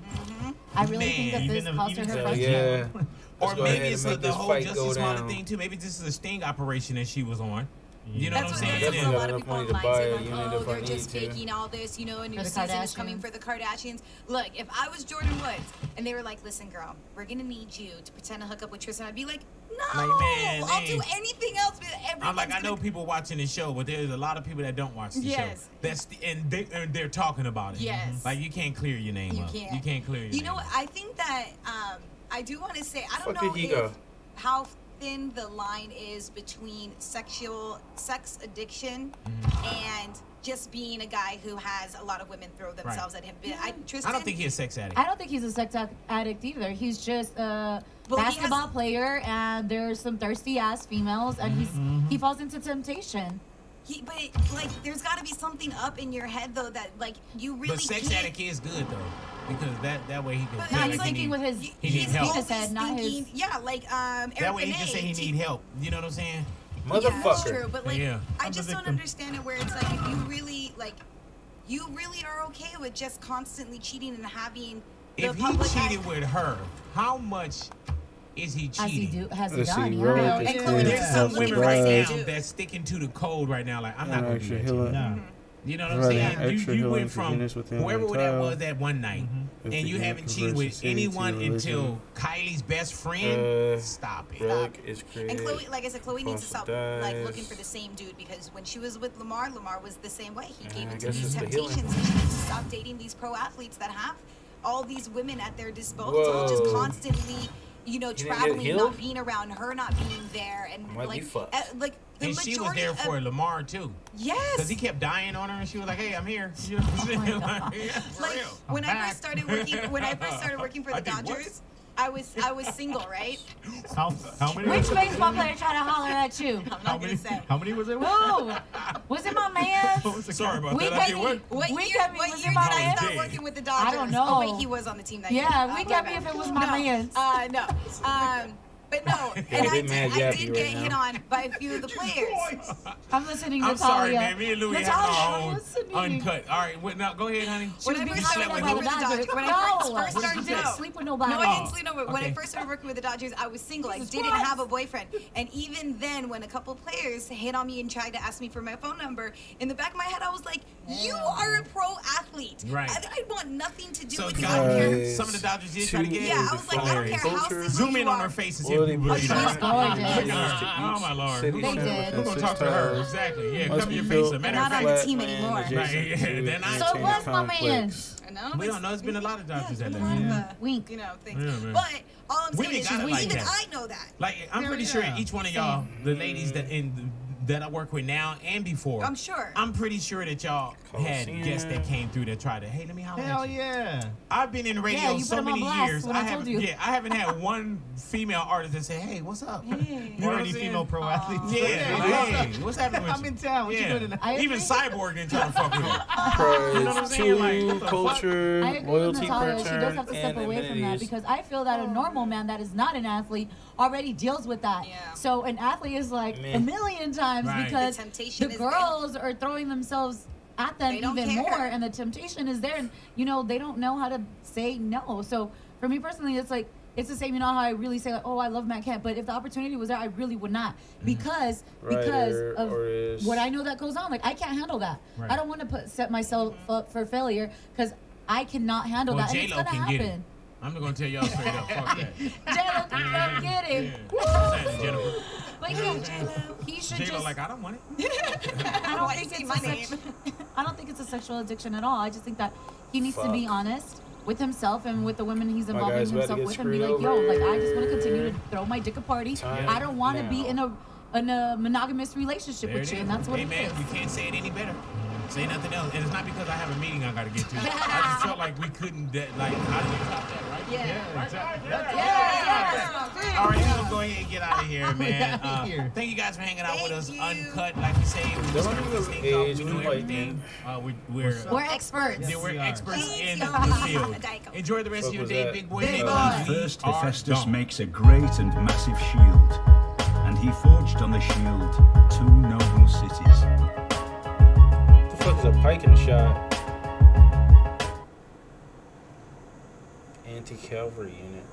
I really think that
Man,
this cost her her
So,
friendship.
yeah.
Or
Let's go ahead
maybe
and
it's
make
the
this
whole
fight go
Justice Smollett
down.
thing too. Maybe this is a sting operation that she was on. You know
That's
what
what
I'm
it is.
saying?
A
Got
lot of
enough
people
money
online
to buy
say
a
like,
unit
oh,
if I
they're just
need to.
faking all this, you know, and
For
your
the
season is coming
Kardashians.
for the Kardashians. Look, if I was Jordan Woods and they were like, listen, girl, we're gonna need you to pretend to hook up with Tristan, I'd be like, no,
Like, man,
I'll do
man.
anything else. But
I'm like, I
everyone's
know
gonna-
people watching the show, but there's a lot of people that don't watch the
Yes.
show. And they're talking about it.
Yes.
Like you can't clear your name
You
up.
can't.
You can't clear your
You
name
know what?
up.
I think that I do want to say I don't
Fuck
know
did he go?
how thin the line is between sex addiction and just being a guy who has a lot of women throw themselves at him. Tristan,
I don't think he's a sex addict.
I don't think he's a sex addict either. He's just a
Well, he
basketball
has-
player, and there's some thirsty ass females, and he falls into temptation.
But like, there's got to be something up in your head though that like you really
But sex
can't.
addict is good though, because that way he can.
But
feel
No,
like
he's
he
thinking
need-
with his
he need help.
penis head, not his.
Thinking, yeah, like
That
Eric
way he can say he
Benet,
need help. You know what I'm saying?
Yeah, that's
Motherfucker.
true, but like,
Yeah.
I just don't understand it where it's like if you really are okay with just constantly cheating and having the
If he
public
cheated with her, how much is he
Has he
cheating?
has he
Let's
done?
see,
Yeah.
Rogue
Yeah.
is
And Chloe
crazy.
Grace
There's some
looking
women
for
right
the
now
same dude.
that's sticking to the code right now. Like I'm not gonna do
Extra
that. to
healing.
you.
Nah.
You know what I'm
Rather
saying?
extra
You
healing
went
for
from
Venus within
whoever
one
that
tile.
was that one night,
If
and
the
you haven't
universe
cheated with
is sanity,
anyone
religion,
until Kylie's best friend. Stop it.
Relic is created.
And Chloe, like I said, Chloe needs to stop
Fossil
like
dies.
looking for the same dude because when she was with Lamar was the same way. He
Yeah,
gave
I
into
guess
these
it's the healing.
temptations. And she needs to stop dating these pro athletes that have all these women at their disposal, just
Whoa.
constantly, you know,
He didn't get
traveling,
healed?
not being around her, not being there, and
Might be
like,
fucked.
like the
And
majority
she was there
of,
for Lamar too.
Yes.
Because he kept dying on her, and she was like, "Hey, I'm here." You know what I'm saying? Like, yeah, for
Like
real.
when
I'm
I
back.
first started working for
I
the
did what?
Dodgers, I was single, right?
How many?
Which baseball player tried to holler at you?
I'm not gonna say.
How many was it?
Who? Was it my man?
Sorry about
We
that. I
got
did what?
What
We
year?
got me-
What
was
year
it
did
my
I
man?
start working with the Dodgers?
I don't know.
Oh wait, he was on the team that year.
Yeah, we
my
got me
bad.
if it was my
no,
man.
No. But no, and
Yeah,
I
they mad
did
yappy
get
right
hit
now.
on by a few of the players.
I'm listening,
I'm
Natalia.
sorry, man. Me and Louie
Natalia,
have
I'm
our own
listening.
uncut. All right, now go ahead, honey.
She was
When I
being
first started
hired
working
by
for
the
the Dodgers,
Dodgers.
when I
No,
first
she
started,
didn't
no.
sleep with nobody.
No, I didn't sleep with. When I
okay.
first started working with the Dodgers, I was single. I
Jesus
didn't
Christ.
have a boyfriend. And even then, when a couple players hit on me and tried to ask me for my phone number, in the back of my head, I was like, "You are a pro athlete.
Right.
I want nothing to do
So
with you.
I
I don't care."
Guys,
some of the Dodgers did try to get.
Yeah, I was like, I don't care how
Culture.
single
Zoom
you
in on
are.
her face and see
Well,
if
they
we
believe
believe
She's
her.
gorgeous.
Look at her. Oh my lord.
City
They
center
did.
within
We're gonna
six
talk to her.
tiles.
Exactly. Yeah,
Must
come
be
your face.
built
A matter
Not
of
on the
fact,
team
flat
anymore.
land adjacent
Right, yeah,
to
they're not.
the
So
entertainment
what's my man?
complex.
No,
we don't know. There's been a lot of Dodgers that
a
that.
lot
Yeah.
of,
Wink.
you know, things.
Yeah, man.
But all I'm saying
Women
is,
got it
even
like that.
I know that.
Like I'm
Yeah,
pretty sure
yeah.
each one of y'all, the ladies that in that I work with now and before.
I'm sure.
I'm pretty sure that y'all had guests that came through that tried to, hey, let me holler
Hell
at you.
yeah.
I've been in the radio
Yeah, you
so
put 'em on
many
blast
years.
when I told you.
Yeah, I haven't had one female artist that say, hey, what's up? You know
Or
what
any
I'm saying?
female pro athletes.
Yeah, like, hey, what's happening with
I'm
you?
in town. What you doing tonight?
Even Cyborg didn't try to fuck with me.
Pride,
You know what I'm saying? Like, what the fuck?
culture,
I agree with
loyalty,
Natalia. She does
return,
have to step
and
away from that
amenities.
because I feel that a normal man that is not an athlete already deals with that.
Yeah.
So an athlete is like a million times
Right.
because
The temptation
the
is
girls are throwing themselves at them
They don't
even
care.
more, and the temptation is there, and they don't know how to say no. So for me personally, it's like. It's the same, you know how I really say like, oh, I love Matt Kemp, but if the opportunity was there, I really would not because of what I know that goes on. Like I can't handle that.
Right.
I don't want to set myself up for failure because I cannot handle
Well,
that, and it's
J-Lo
gonna
can get it.
happen.
I'm not gonna tell y'all straight up. Fuck that.
J-Lo can come get him.
Yeah. Jennifer.
But he should
J-Lo
just.
like, I don't want it.
I don't
Why
think
say
it's
my
a
name?
I don't think it's a sexual addiction at all. I just think that he needs to be honest with himself and with the women he's involving
guy's about to
himself
get
with and be
screwed
like, yo,
over.
like I just want to continue to throw my dick a party.
Time
I don't want to be
now.
in a monogamous relationship
There
with
it
you,
is.
and that's what
hey,
it
man,
is.
you can't say it any better. Say nothing else. And it's not because I have a meeting I gotta get to. I just felt like we couldn't, like, how do you top that, right?
Yeah.
Exactly.
Yeah.
All right, we're gonna go ahead and get out of here, man.
outta here.
Thank you guys for hanging out with us.
Thank you.
Uncut, like we say. We just
Don't
gonna
give
things
age,
off. We
we
know
like
everything.
We're experts.
Yeah, we're experts in
Thank
the
you.
field.
Diet Coke.
Enjoy the rest
Fuck
of your
was
day,
that?
big boy.
Big
Maybe
boy.
we
First,
are
Hephaestus
done.
makes a great and massive shield, and he forged on the shield 2 noble cities.
What the fuck is a piking shot? Anti-cavalry unit.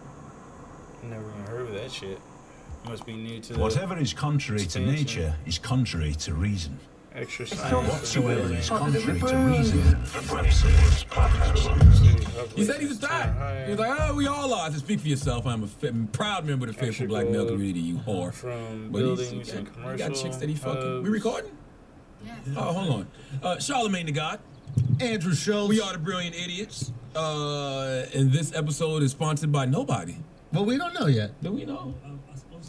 Never even heard of that shit. Must be new to the
Whatever is contrary to
expansion.
nature is contrary to reason.
Extra
Whatsoever is
science.
contrary to reason absolute.
He said he was tired. He was like, oh, we all are. To speak for yourself, I'm a proud member of the faithful black male community, you whore.
From
But
buildings
he
and
got
commercial
chicks that he fucking.
hubs.
We recording?
Yes.
Oh, hold on. Charlemagne the God.
Andrew Schultz.
We are the Brilliant Idiots. And this episode is sponsored by nobody.
Well, we don't know yet.
Do we know?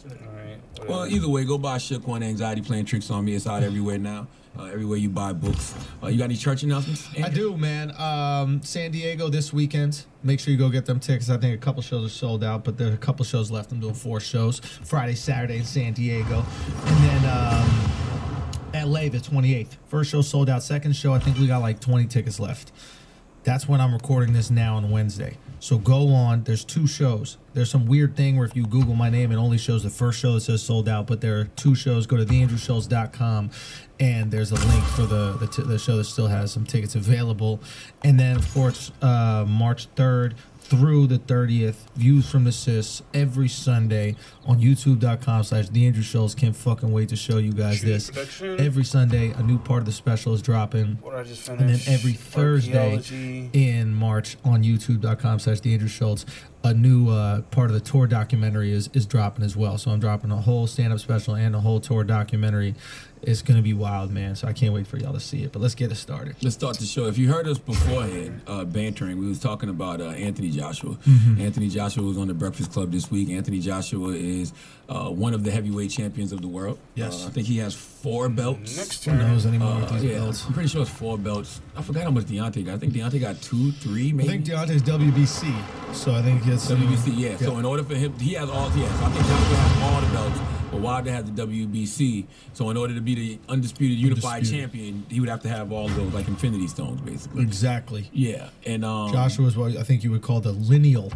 Alright,
Well,
whatever.
either way, go buy Shook One Anxiety Playing Tricks on Me. It's out everywhere now. Everywhere you buy books. You got any church announcements?
I do, man. San Diego this weekend. Make sure you go get them tickets. I think a couple shows are sold out, but there's a couple shows left. I'm doing 4 shows. Friday, Saturday in San Diego. And then LA the 28th. First show sold out. Second show, I think we got like 20 tickets left. That's when I'm recording this now on Wednesday. So go on. There's 2 shows. There's some weird thing where if you Google my name, it only shows the first show that says sold out. But there are 2 shows. Go to theandrewschultz.com, and there's a link for the show that still has some tickets available. And then, of course, March 3rd through the 30th, Views from the Sis every Sunday on youtube.com/theandrewschultz. Can't fucking wait to show you guys this.
Production.
Every Sunday, a new part of the special is dropping.
What I just
And then
finished.
every Thursday
Archaeology.
in March on youtube.com/theandrewschultz, a new part of the tour documentary is dropping as well. So I'm dropping a whole stand-up special and a whole tour documentary. It's going to be wild, man. So I can't wait for y'all to see it. But let's get it started.
Let's start the show. If you heard us beforehand, bantering, we was talking about Anthony Joshua.
Mhm.
Anthony Joshua was on the Breakfast Club this week. Anthony Joshua is one of the heavyweight champions of the world.
Yes.
I think he has 4 belts.
Next
Who
turn.
knows anymore with these
Yeah,
belts?
I'm pretty sure it's 4 belts. I forgot how much Deontay got. I think Deontay got 2, 3,
I
maybe.
think Deontay's WBC. So I think it's
WBC, yeah. So in order for him, he has all. Yeah. So I think Joshua has all the belts, but Wilder has the WBC. So in order to be the undisputed unified champion, he would have to have all those like Infinity Stones, basically.
Exactly.
Yeah, and
Joshua's what I think you would call the lineal.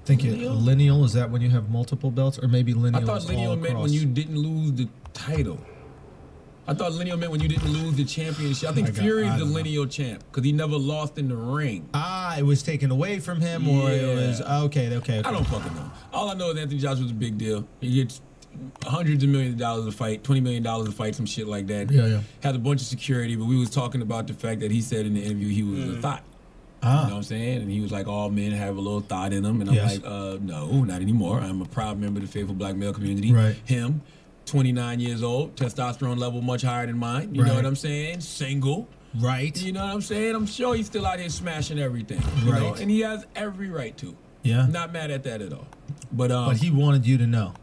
Lineal, is that when you have multiple belts, or maybe lineal?
I thought
is
lineal
all
meant
across?
when you didn't lose the title. I thought lineal meant when you didn't lose the championship. I think Fury's the lineal champ because he never lost in the ring.
Ah, it was taken away from him, or it was okay.
I don't fucking know. All I know is Anthony Joshua's a big deal. He gets hundreds of millions of dollars a fight, $20 million a fight, some shit like that.
Yeah.
Had a bunch of security, but we was talking about the fact that he said in the interview he was a thought. You know what I'm saying? And he was like, all men have a little thought in them. And I'm like, no, not anymore. I'm a proud member of the faithful black male community.
Right.
Him, 29 years old, testosterone level much higher than mine. You know what I'm saying? Single.
Right.
You know what I'm saying? I'm sure he's still out here smashing everything. You know? And he has every right to.
Yeah.
Not mad at that at all. But
he wanted you to know.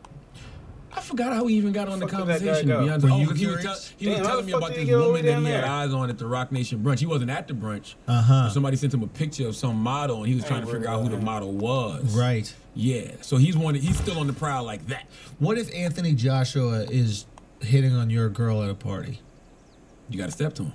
I forgot how we even got on the
Fuck did that guy
conversation. To
go?
be honest,
Were
oh,
you
'cause he was
curious?
he was
Damn, how
telling
the
me
fuck
about
did
this
he get all the way
woman that
down
he had
there?
eyes on at the Rock Nation brunch. He wasn't at the brunch.
Uh-huh.
Somebody sent him a picture of some model, and he was trying to figure out who the model was.
Right.
Yeah. So he's still on the prowl like that.
What if Anthony Joshua is hitting on your girl at a party?
You got to step to him.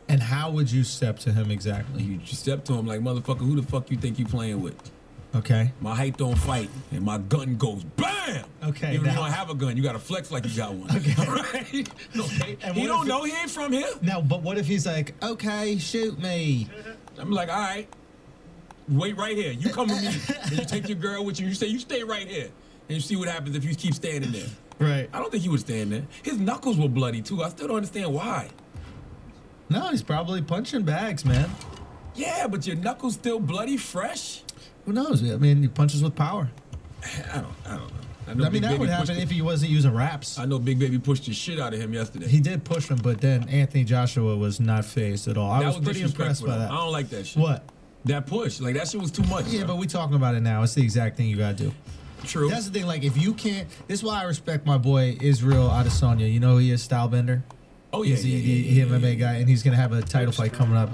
And how would you step to him exactly?
You step to him like, motherfucker, who the fuck you think you playing with?
Okay.
My height don't fight, and my gun goes BAM!
Okay.
Even if you
now-
don't have a gun, you got to flex like you got one. Okay. Right? Okay.
And
He
what
don't
if
know. He ain't from here.
Now, but what if he's like, okay, shoot me?
I'm like, all right, wait right here. You come with me, and you take your girl with you. You say, you stay right here, and you see what happens if you keep standing there.
Right.
I don't think he would stand there. His knuckles were bloody, too. I still don't understand why.
No, he's probably punching bags, man.
Yeah, but your knuckles still bloody fresh?
Who knows? I mean, he punches with power.
I don't know.
I mean, that would happen if he wasn't using wraps.
I know Big Baby pushed the shit out of him yesterday.
He did push him, but then Anthony Joshua was not phased at all. I was pretty impressed by that.
I don't like that shit.
What?
That push. Like, that shit was too much.
Yeah,
bro.
but we talking about it now. It's the exact thing you gotta do.
True.
That's the thing. Like, if you can't, this is why I respect my boy Israel Adesanya. You know, he is Stylebender.
Oh yeah,
he's the MMA guy, and he's gonna have a title fight coming up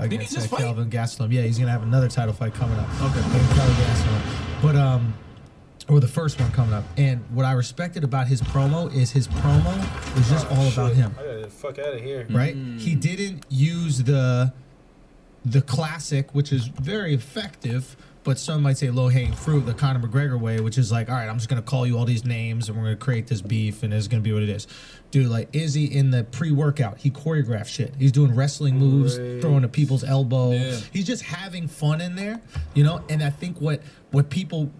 against
just fight?
Kelvin Gastelum. Yeah, he's gonna have another title fight coming up. Okay, Kelvin Gastelum. But or the first one coming up. And what I respected about his promo is his promo was just all about him.
I gotta get the fuck out of here.
Right? He didn't use the classic, which is very effective, but some might say low-hanging fruit, the Conor McGregor way, which is like, all right, I'm just going to call you all these names and we're going to create this beef and it's going to be what it is. Dude, like Izzy in the pre-workout, he choreographed shit. He's doing wrestling moves, throwing to people's elbows.
Yeah.
He's just having fun in there, you know? And I think what people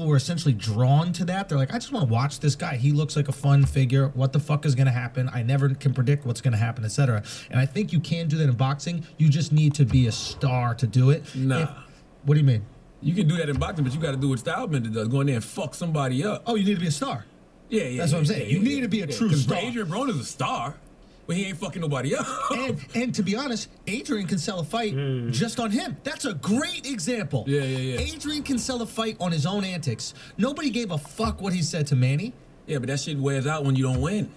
were essentially drawn to that. They're like, I just want to watch this guy. He looks like a fun figure. What the fuck is going to happen? I never can predict what's going to happen, etc. And I think you can do that in boxing. You just need to be a star to do it.
Nah.
What do you mean?
You can do that in boxing, but you got to do what Stylebender does. Go in there and fuck somebody up.
Oh, you need to be a star.
Yeah.
That's what I'm saying. You need to be a true star.
Adrian Broner's a star, but he ain't fucking nobody up.
And to be honest, Adrian can sell a fight just on him. That's a great example.
Yeah.
Adrian can sell a fight on his own antics. Nobody gave a fuck what he said to Manny.
Yeah, but that shit wears out when you don't win.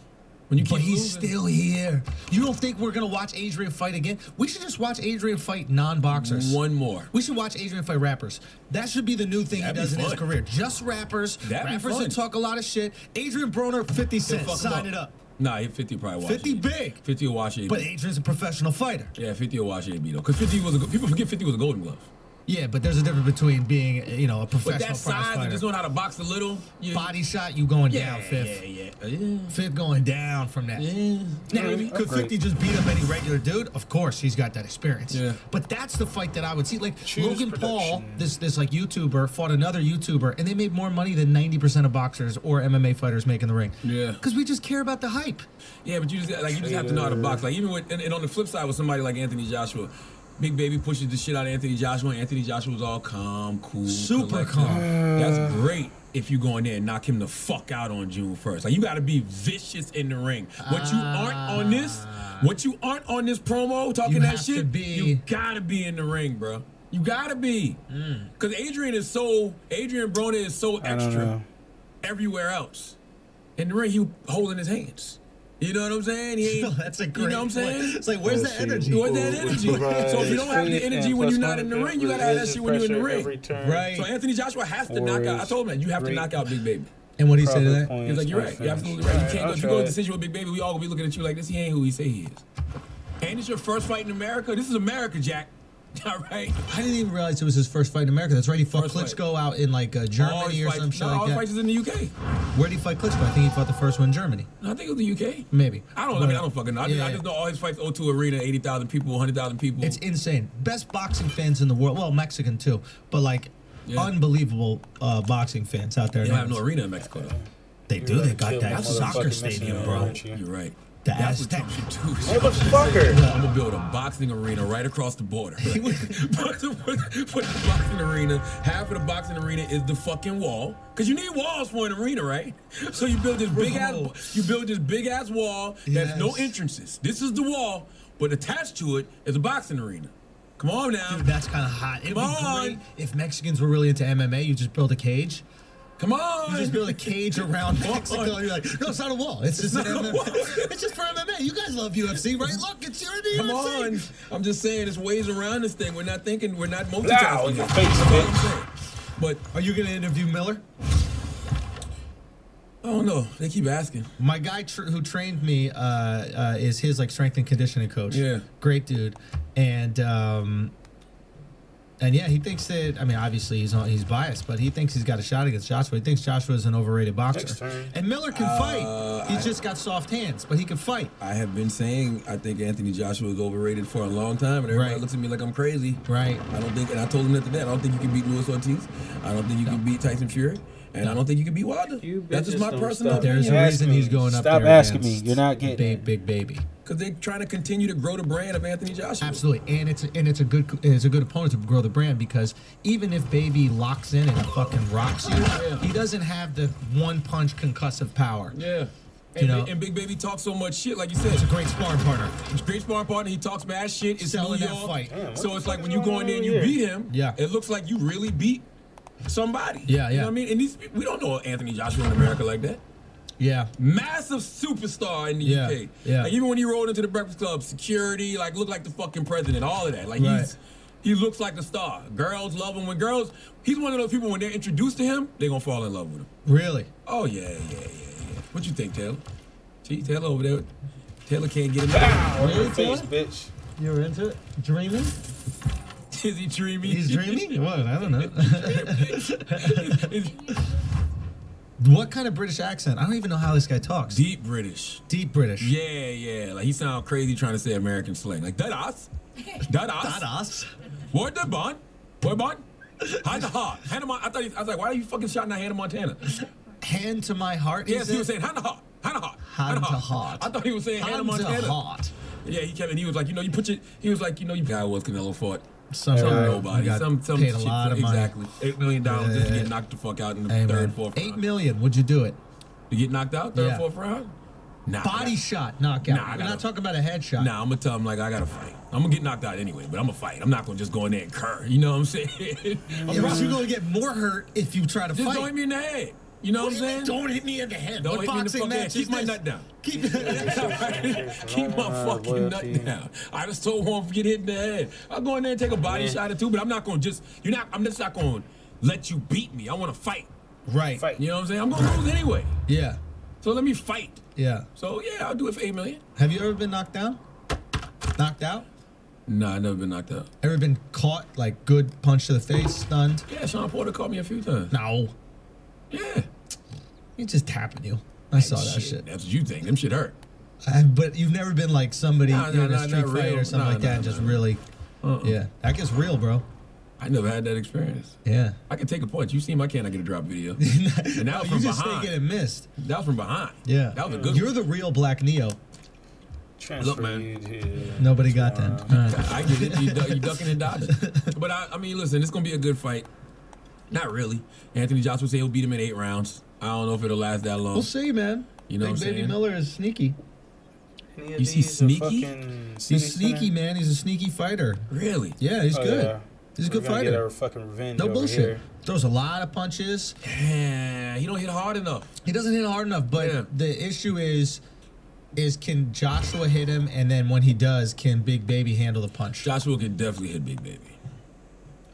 When you keep
But he's
losing.
still here. You don't think we're gonna watch Adrian fight again? We should just watch Adrian fight non-boxers.
One more.
We should watch Adrian fight rappers. That should be the new thing
That'd
he does
be
in his
fun.
career. Just rappers.
That'd be
Rappers
fun.
that talk a lot of shit. Adrian Broner, 50 Cent.
fuck him
Sign
up.
it up.
Nah, 50 probably watch
50
it.
big.
50 will watch it.
But Adrian's a professional fighter.
Yeah, 50 will watch it though. Because 50 was people forget 50 was a Golden Glove.
Yeah, but there's a difference between being, you know, a
But
professional
that
prize
size and
fighter.
just knowing how to box a little.
Body shot, you going down, fifth.
Yeah.
Fifth going down from that. Now,
Maybe.
could 50 just beat up any regular dude? Of course, he's got that experience.
Yeah.
But that's the fight that I would see. Like
Choose
Logan Paul,
production.
this like YouTuber, fought another YouTuber, and they made more money than 90% of boxers or MMA fighters make in the ring.
Yeah.
Because we just care about the hype.
Yeah, but you just have to know how to box. Like even with and on the flip side with somebody like Anthony Joshua, Big Baby pushes the shit out of Anthony Joshua. Anthony Joshua was all calm, cool,
Super
collected.
calm.
That's great if you go in there and knock him the fuck out on June 1st. Like you got to be vicious in the ring. What you aren't on this promo talking
You
that
have to
shit,
be-
you gotta be in the ring, bro. You gotta be, because Adrian Broner is so
I don't
extra
know.
everywhere else. In the ring, he holding his hands. You know what I'm saying? He ain't,
That's a
you
great
know what I'm saying?
point. It's like, where's that energy?
Where's that energy? So if you don't have the energy when you're not in the ring, you gotta have that shit when you're in the ring.
Right.
So Anthony Joshua has to knock out. I told him that you have to knock out Big Baby.
And what he said to that?
He was like, "You're right. You're absolutely right. You can't go, if you go to decision with Big Baby, we all gonna be looking at you like this. He ain't who he say he is. And it's your first fight in America. This is America, Jack. All right.
I didn't even realize it was his first fight in America. That's right. He fought
First fight.
Klitschko out in like Germany or some shit like
all his
that.
fights is in the UK.
Where did he fight Klitschko? I think he fought the first one in Germany.
No, I think it was the UK.
Maybe.
I don't know. I mean, I don't fucking know.
Yeah.
I just know all his fights O2 Arena, 80,000 people, 100,000 people.
It's insane. Best boxing fans in the world. Well, Mexican too, but like unbelievable boxing fans out there.
They don't have no arena in Mexico though.
They do. They got
Kill
that
motherfucking
soccer
Mexican,
stadium, bro.
aren't you?
You're right.
The
That's
Aztec.
what Trump should do.
Motherfucker.
I'm gonna build a boxing arena right across the border. Right? put the boxing arena. Half of the boxing arena is the fucking wall, because you need walls for an arena, right? So you build this big ass wall that's no entrances. This is the wall, but attached to it is a boxing arena. Come on now.
Dude, that's kind of hot. It'd
Come
be
on.
great if Mexicans were really into MMA. You just build a cage.
Come on.
You just build a cage around Mexico. You're like, no, it's not a wall. It's just it's just for MMA. You guys love UFC, right? Look, it's your UFC.
Come on. I'm just saying, there's ways around this thing. We're not multitasking.
Wow, in your face, bitch.
But
are you gonna interview Miller?
I don't know. They keep asking.
My guy who trained me is his like strength and conditioning coach.
Yeah,
great dude, and yeah, he thinks that. I mean, obviously he's biased, but he thinks he's got a shot against Joshua. He thinks Joshua is an overrated boxer, and Miller can fight. He's just got soft hands, but he can fight.
I have been saying I think Anthony Joshua is overrated for a long time, and everybody looks at me like I'm crazy.
Right.
I don't think, and I told him that today. I don't think you can beat Luis Ortiz. I don't think you can beat Tyson Fury. And I don't think you can beat Wilder. That's just my personal opinion.
There's a reason he's going up there.
Stop asking me. You're not getting
big baby.
Because they're trying to continue to grow the brand of Anthony Joshua.
Absolutely, and it's a good opponent to grow the brand, because even if Baby locks in and fucking rocks you, he doesn't have the one punch concussive power.
Yeah. And Big Baby talks so much shit, like you said.
It's a great sparring partner.
He's a great sparring partner. He talks mad shit. It's
Selling
New
that
York.
fight.
Damn,
So it's like when you go in there and you beat him, it looks like you really beat somebody.
Yeah,
You know what I mean? And we don't know Anthony Joshua in America like that.
Yeah.
Massive superstar in the UK.
Yeah.
Like even when he rolled into the Breakfast Club, security, like looked like the fucking president, all of that. Like he looks like a star. Girls love him. He's one of those people when they're introduced to him, they're gonna fall in love with him.
Really?
Oh yeah. What you think, Taylor? Gee, Taylor over there. Taylor can't get him
out. Really, face, bitch.
You're into it? Dreaming?
Is he dreaming?
He's dreaming? What? I don't know. What kind of British accent? I don't even know how this guy talks.
Deep British.
Deep British.
Yeah. Like he sounds crazy trying to say American slang. Like that us. What the bun? What bun? Hand to heart. Hand to my. I was like, why are you fucking shouting out Hannah Montana?
Hand to my heart.
Yes, he was saying hand to heart. Hand to heart.
Hand to heart.
I thought he was saying Hannah Montana.
Hand to heart.
Yeah, he came and he was like, you put your. He was like, you guy was Canelo fought.
Some guy
nobody. Some
paid a lot of money.
Exactly. $8 million just to get knocked the fuck out in the third, fourth round.
$8 million. Would you do it?
To get knocked out third, fourth round? Nah.
Body shot, knockout.
Nah,
We're not talking about a headshot.
Nah, I'm gonna tell him like I gotta fight. I'm gonna get knocked out anyway, but I'm gonna fight. I'm not gonna just go in there and curr. You know what I'm saying?
You're gonna get more hurt if you try to fight.
Just don't hit me in the head. You know what I'm saying?
Don't hit me in the head.
Don't
what
hit me in the
boxing
fucking head.
match
Keep
is
my
this?
nut down.
Keep
Keep my fucking nut down. I just told one to get hit in the head. I'll go in there and take a body shot or two, but I'm not gonna just. I'm just not gonna let you beat me. I want to fight.
Right.
You know what I'm saying? I'm gonna lose anyway.
Yeah.
So let me fight.
Yeah.
So yeah, I'll do it for $8 million.
Have you ever been knocked down? Knocked out?
Nah, I've never been knocked out.
Ever been caught, like, good punch to the face, stunned?
Yeah, Sean Porter caught me a few times.
No.
Yeah.
He's just tapping you. I saw that shit.
That's what you think. Them shit hurt.
But you've never been like somebody in a street fight or something like that and just really, yeah, that gets real, bro.
I never had that experience.
Yeah.
I can take a punch. You see my can I get a drop video. And that was from
you just
behind.
think it missed.
That was from behind.
Yeah.
That was a good
You're
one.
the real Black Neo.
Look, man.
Nobody got that. All right.
I get it. You ducking and dodging. But I mean, listen, it's going to be a good fight. Not really. Anthony Joshua said he'll beat him in 8 rounds. I don't know if it'll last that long.
We'll see, man.
You know
Big
what I'm
Baby
saying?
Miller is sneaky.
You see sneaky?
He's sneaky, man. He's a sneaky fighter.
Really?
Yeah, he's good.
Yeah.
He's a good
We're gonna
fighter.
Get our fucking revenge
No
over
bullshit.
Here.
Throws a lot of punches.
Yeah, he don't hit hard enough.
He doesn't hit hard enough, but the issue is can Joshua hit him, and then when he does, can Big Baby handle the punch?
Joshua can definitely hit Big Baby.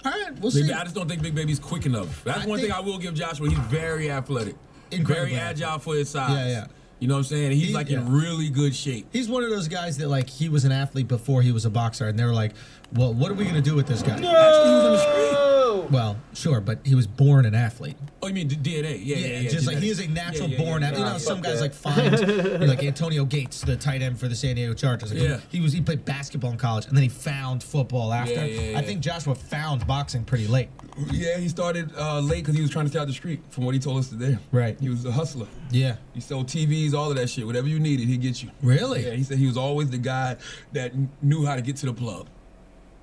All right, we'll see.
I just don't think Big Baby's quick enough. That's one thing I will give Joshua. He's very athletic.
Incredibly
very agile for his size.
Yeah, yeah.
You know what I'm saying? He's like in really good shape.
He's one of those guys that like he was an athlete before he was a boxer, and they were like, "Well, what are we gonna do with this guy?"
No!
Actually, he was on the street.
Well, sure, but he was born an athlete.
Oh, you mean DNA? Yeah.
Just like he is a natural born athlete. You know, some guys like
find
like Antonio Gates, the tight end for the San Diego Chargers. Like he played basketball in college, and then he found football after. I think Joshua found boxing pretty late.
Yeah, he started late because he was trying to stay out the street. From what he told us today.
Right.
He was a hustler.
Yeah.
He sold TVs, all of that shit. Whatever you needed, he'd get you.
Really?
Yeah. He said he was always the guy that knew how to get to the plug.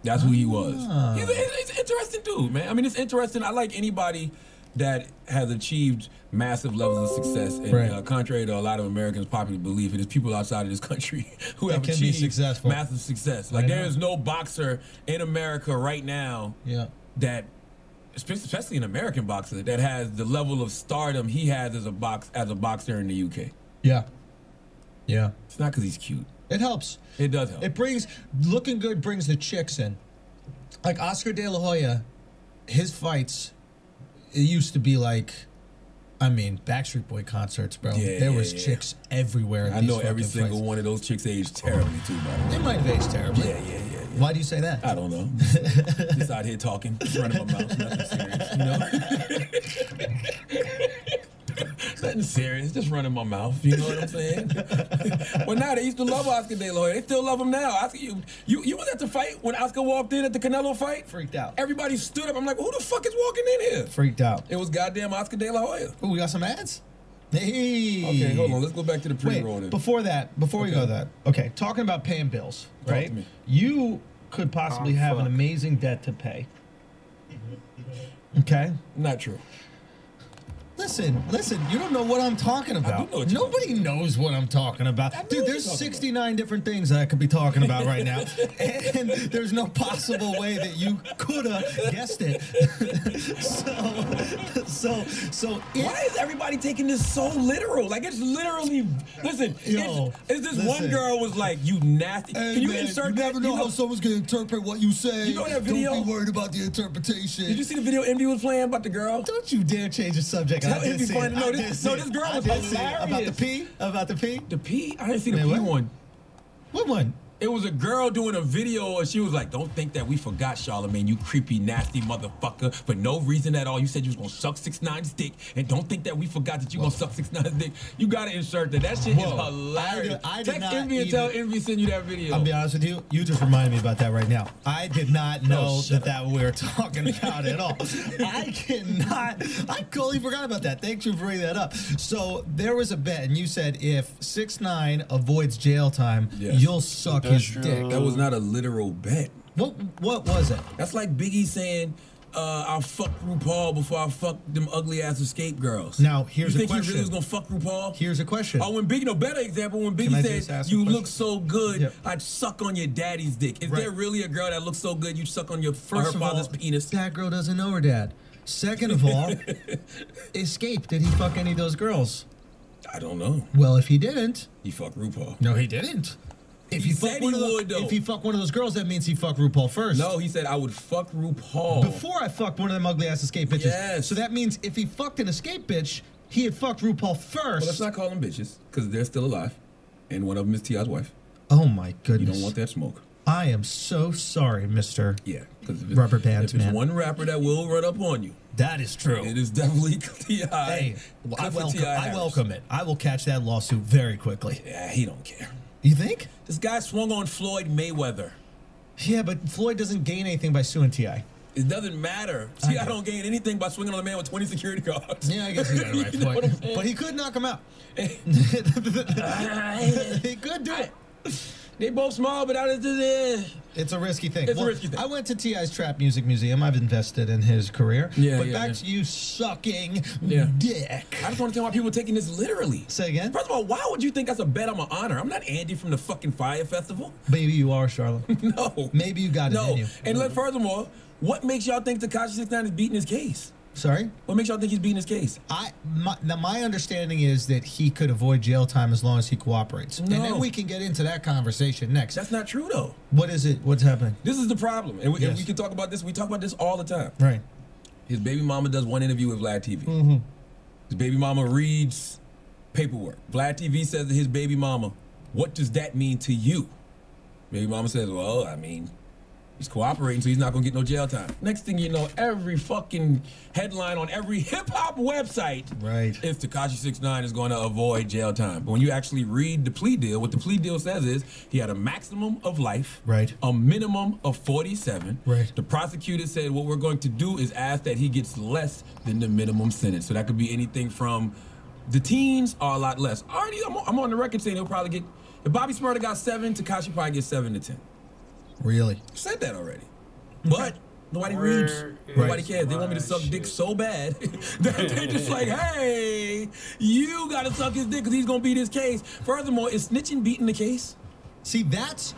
That's who he was. He's an interesting dude, man. I mean, it's interesting. I like anybody that has achieved massive levels of success. And contrary to a lot of Americans' popular belief, it is people outside of this country who have achieved massive success. Like, there is no boxer in America right now that especially an American boxer that has the level of stardom he has as a boxer in the UK.
Yeah. Yeah.
It's not because he's cute.
It helps.
It does help.
It brings looking good brings the chicks in. Like Oscar De La Hoya, his fights, it used to be like, I mean, Backstreet Boy concerts, bro. There was chicks everywhere.
I know every single one of those chicks aged terribly too, by the way.
They might have aged terribly.
Yeah.
Why do you say that?
I don't know. Just out here talking, just running my mouth, nothing serious, you know? Nothing serious, just running my mouth, you know what I'm saying? Well, now they used to love Oscar De La Hoya. They still love him now. Oscar, you was at the fight when Oscar walked in at the Canelo fight?
Freaked out.
Everybody stood up. I'm like, who the fuck is walking in here?
Freaked out.
It was goddamn Oscar De La Hoya.
Oh, we got some ads? Hey.
Okay, hold on. Let's go back to the pre-roll.
Wait, before we go to that, okay, talking about paying bills, right?
to me.
You could possibly have an amazing debt to pay. Okay?
Not true.
Listen, you don't know what I'm talking about. Nobody knows what I'm talking about. Dude, there's 69 different things that I could be talking about right now. And there's no possible way that you could have guessed it. So
why is everybody taking this so literal? Like, it's literally, listen, it's this one girl was like, you nasty.
Hey,
Can you
man,
insert
you never
that?
know how someone's going to interpret what you say.
You know that video?
Don't be worried about the interpretation.
Did you see the video Envy was playing about the girl?
Don't you dare change the subject.
Tell Envy funny. No, this girl was hilarious.
About the pee? About the pee?
The pee? I didn't see the pee one.
What one?
It was a girl doing a video, and she was like, don't think that we forgot, Charlamagne, you creepy, nasty motherfucker, for no reason at all. You said you was going to suck 6ix9ine's dick, and don't think that we forgot that you going to suck 6ix9ine's dick. You got to insert that. That shit is hilarious.
I did
Text
not
Envy and tell Envy send you that video.
I'll be honest with you. You just reminded me about that right now. I did not know that we were talking about it at all. I totally forgot about that. Thanks for bringing that up. So there was a bet, and you said if 6ix9ine avoids jail time, you'll suck his dick.
That was not a literal bet.
What was it?
That's like Biggie saying, I'll fuck RuPaul before I fuck them ugly ass escape girls.
Now, here's a question.
You think he really was gonna fuck RuPaul?
Here's a question.
Oh, when Biggie, better example, when Biggie said, you look so good, I'd suck on your daddy's dick. Is there really a girl that looks so good you'd suck on her father's penis?
That girl doesn't know her dad. Second of all, Escape, did he fuck any of those girls?
I don't know.
Well, if he didn't.
He fucked RuPaul.
No, he didn't. If he fucked one of those girls, that means he fucked RuPaul first.
No, he said I would fuck RuPaul
before I fucked one of them ugly ass escape bitches.
Yes.
So that means if he fucked an escape bitch, he had fucked RuPaul first.
Well, let's not call them bitches because they're still alive, and one of them is T.I.'s wife.
Oh my goodness!
You don't want that smoke.
I am so sorry, Mister.
Yeah, because
Rubber Bands
Man.
Man.
There's one rapper that will run up on you.
That is true.
It is definitely T.I.
Hey, I welcome it. I will catch that lawsuit very quickly.
Yeah, he don't care.
You think?
This guy swung on Floyd Mayweather.
Yeah, but Floyd doesn't gain anything by suing T.I.
It doesn't matter. T.I. don't gain anything by swinging on a man with 20 security guards.
Yeah, I guess you got it right. But he could knock him out. He could do it.
They both small, but
it's a risky thing.
It's a risky thing.
I went to T.I.'s Trap Music Museum. I've invested in his career. But back to you sucking dick.
I just want to tell why people are taking this literally.
Say again?
First of all, why would you think that's a bet I'm an honor? I'm not Andy from the fucking Fire Festival.
Maybe you are, Charlotte.
No.
Maybe you got it in you.
And furthermore, what makes y'all think Tekashi 6ix9ine is beating his case?
Sorry?
What makes y'all think he's beating his case?
My understanding is that he could avoid jail time as long as he cooperates.
No.
And then we can get into that conversation next.
That's not true, though.
What is it? What's happening?
This is the problem. And we can talk about this. We talk about this all the time.
Right.
His baby mama does one interview with Vlad TV.
Mm-hmm.
His baby mama reads paperwork. Vlad TV says to his baby mama, what does that mean to you? Baby mama says, well, I mean, he's cooperating, so he's not gonna get no jail time. Next thing you know, every fucking headline on every hip-hop website is Tekashi 6ix9ine is gonna avoid jail time. But when you actually read the plea deal, what the plea deal says is he had a maximum of life, a minimum of 47. The prosecutor said what we're going to do is ask that he gets less than the minimum sentence. So that could be anything from the teens or a lot less. Already, I'm on the record saying he'll probably get, if Bobby Smurda got 7, Tekashi probably gets 7 to 10.
Really?
Said that already. But nobody reads. Nobody cares. They want me to suck dick so bad that they're just like, hey, you gotta suck his dick because he's gonna beat his case. Furthermore, is snitching beating the case?
See, that's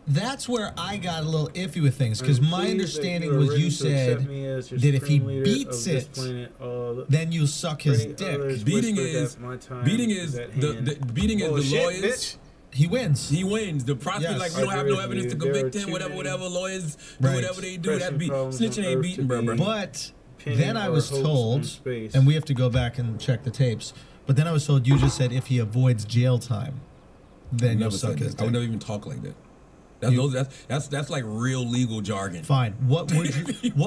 That's where I got a little iffy with things, because
I'm
my
pleased
understanding
that you are
was
ready
you
to accept
said
me as your
that if he
supreme leader
beats
of this
it,
planet,
then you'll suck his
Many
dick.
others
Beating
whispered
is
that my time
beating is
at
the
hand.
beating is the
Bullshit,
lawyers.
bitch.
He wins.
He wins. The prosecutor,
Yes.
like, we don't have
I
no
agree
evidence
with
to
you.
convict
There
him.
are
Whatever,
too
whatever lawyers do,
Right.
whatever they do,
Pressing
that be
problems
snitching
on
ain't
earth
beating,
to
bro.
be
But
pinning
then I
our
was
hopes
told,
on space.
and we have to go back and check the tapes, but then I was told you just said if he avoids jail time, then you'll
Never
suck
said
his
that. I would
dick.
never even talk like that. That's like real legal jargon.
Fine. What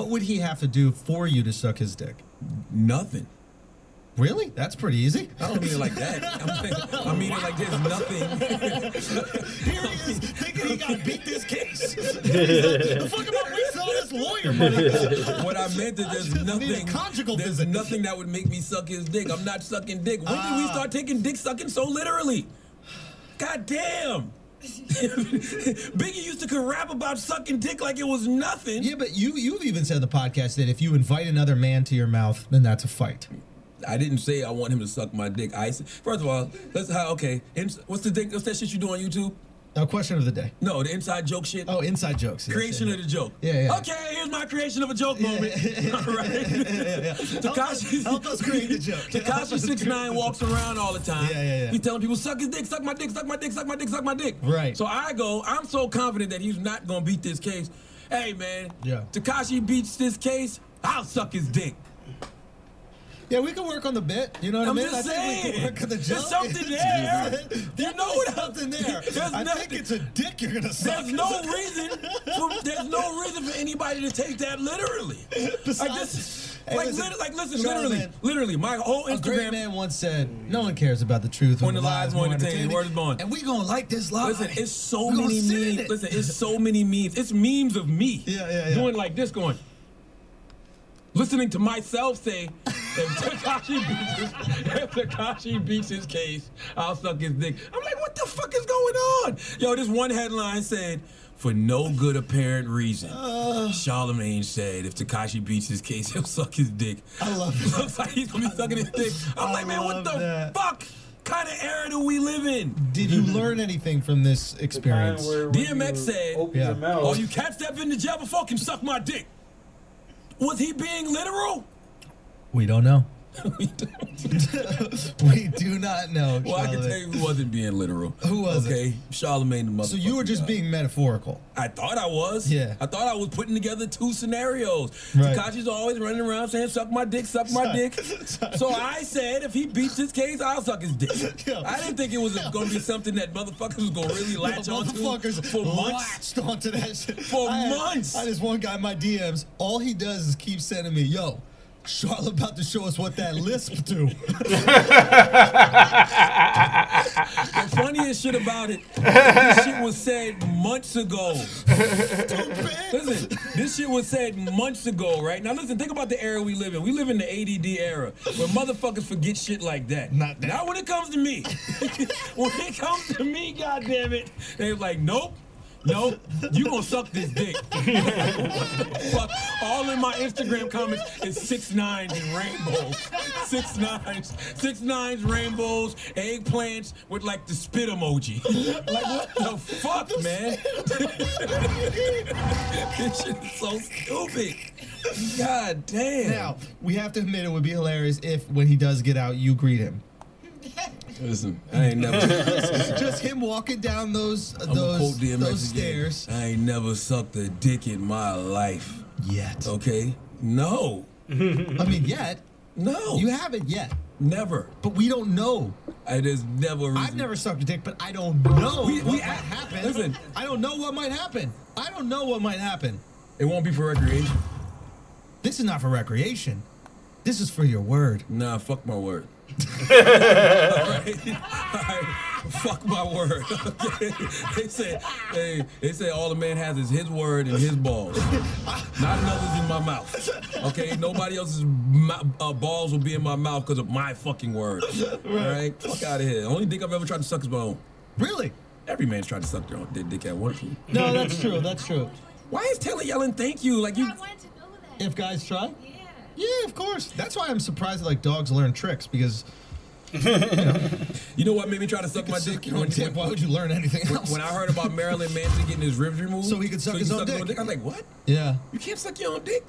would he have to do for you to suck his dick?
Nothing.
Really? That's pretty easy.
I don't mean it like that. I mean it like there's nothing.
Here he is thinking he got to beat this case. The fuck am I wasting all this lawyer money?
What I meant is there's nothing. There's nothing that would make me suck his dick. I'm not sucking dick. When did we start taking dick sucking so literally? God damn. Biggie used to rap about sucking dick like it was nothing.
Yeah, but you've even said in the podcast that if you invite another man to your mouth, then that's a fight.
I didn't say I want him to suck my dick. First of all, okay. What's that shit you do on YouTube?
Question of the day.
No, the inside joke shit.
Oh, inside jokes. Yes,
Creation of the joke.
Yeah.
Okay, here's my creation of a joke moment. All right.
Help us create the joke.
Tekashi 6ix9ine walks around all the time.
Yeah.
He's telling people, suck his dick, suck my dick, suck my dick, suck my dick, suck my dick.
Right.
So I'm so confident that he's not gonna beat this case. Hey man,
yeah.
Tekashi beats this case, I'll suck his dick.
Yeah, we can work on the bit. You know what I mean?
Just saying.
I think we can work on the joke.
There's something there. You know what?
Something there. I think it's a dick you're gonna suck.
There's no reason for anybody to take that literally.
Besides,
literally, my whole Instagram.
A great man once said, "No one cares about the truth
when the lies more entertaining." Word is born.
And we gonna like this lie.
Listen, it's so many memes. Listen, it's so many memes. It's memes of me.
Yeah.
Doing like this, going. Listening to myself say, if Tekashi beats his case, I'll suck his dick. I'm like, what the fuck is going on? Yo, this one headline said, for no good apparent reason, Charlemagne said if Tekashi beats his case, he'll suck his dick.
I love it.
Looks like he's gonna be sucking his dick. I'm like, man, what the fuck kind of era do we live in?
Did you learn anything from this experience?
DMX said,
Yeah.
oh, you cats that been to jail before can suck my dick. Was he being literal?
We don't know. We do not know.
Well, I can tell you who wasn't being literal.
Who was it?
Okay, Charlemagne the motherfucker.
So you were just being metaphorical.
I thought I was.
Yeah.
I thought I was putting together two scenarios.
Right.
Tekashi's always running around saying, suck my dick, suck my dick. So I said, if he beats his case, I'll suck his dick. I didn't think it was going to be something that motherfuckers was going to really latch onto for months.
Latched onto that shit.
For months.
I just one guy in my DMs, all he does is keep sending me, yo, Charlotte about to show us what that lisp do.
The funniest shit about it, this shit was said months ago. Listen, this shit was said months ago, right? Now listen, think about the era we live in. We live in the ADD era, where motherfuckers forget shit like that. Not when it comes to me. When it comes to me, goddammit, they're like, nope. Nope, you gonna suck this dick. What the fuck? All in my Instagram comments is 6ix9ines and rainbows. 6ix9ines, rainbows, eggplants with like the spit emoji. Like what the fuck, man? This shit is so stupid. God damn.
Now, we have to admit it would be hilarious if when he does get out, you greet him.
Listen, I ain't never.
Just him walking down those stairs.
I ain't never sucked a dick in my life.
Yet.
Okay? No.
I mean, yet.
No.
You haven't yet.
Never.
But we don't know.
It is never.
I've never sucked a dick, but I don't know what might
happen.
happen.
Listen.
I don't know what might happen. I don't know what might happen.
It won't be for recreation.
This is not for recreation. This is for your word.
Nah, fuck my word. All right. Fuck my word. Okay. They say all the man has is his word and his balls. Not another's in my mouth. Okay, nobody else's balls will be in my mouth because of my fucking word. All right, fuck out of here. The only dick I've ever tried to suck is my own.
Really?
Every man's tried to suck their own dick at one point.
No, that's true. That's true.
Why is Taylor yelling thank you? Like you.
I wanted to know that.
If guys try? Yeah, of course. That's why I'm surprised that like dogs learn tricks because
You know what made me try to suck my dick?
Why would you learn anything else?
When I heard about Marilyn Manson getting his ribs removed,
So he could suck his own dick.
I was like, what?
Yeah.
You can't suck your own dick?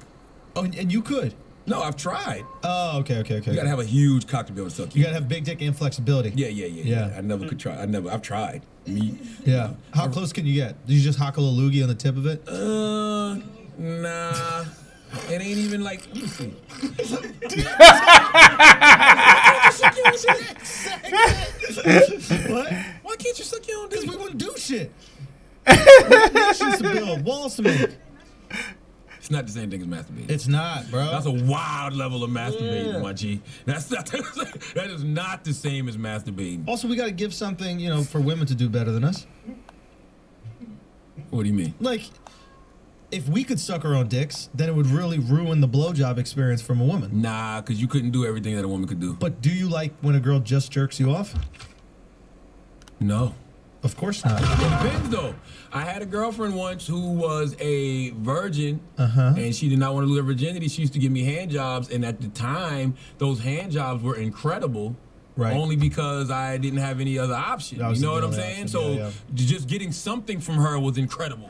Oh, and you could.
No, I've tried.
Oh, okay.
You gotta have a huge cock to be able to suck.
You gotta have big dick and flexibility.
Yeah. I never could try. I've tried.
Yeah. How close can you get? Do you just hockle a loogie on the tip of it?
Nah. It ain't even like. Let me see.
What?
Why can't you suck your own dick?
Because we wouldn't do shit. Nations to build, walls to make.
It's not the same thing as masturbating.
It's not, bro.
That's a wild level of masturbating,
Yeah.
my G. That is not the same as masturbating.
Also, we got to give something, for women to do better than us.
What do you mean?
Like, if we could suck our own dicks, then it would really ruin the blowjob experience from a woman.
Nah, because you couldn't do everything that a woman could do.
But do you like when a girl just jerks you off?
No.
Of course not.
It depends, though. I had a girlfriend once who was a virgin, and she did not want to lose her virginity. She used to give me hand jobs, and at the time, those hand jobs were incredible.
Right.
Only because I didn't have any other option.
That was
You know
the
what I'm
only
saying?
option,
So
yeah.
just getting something from her was incredible.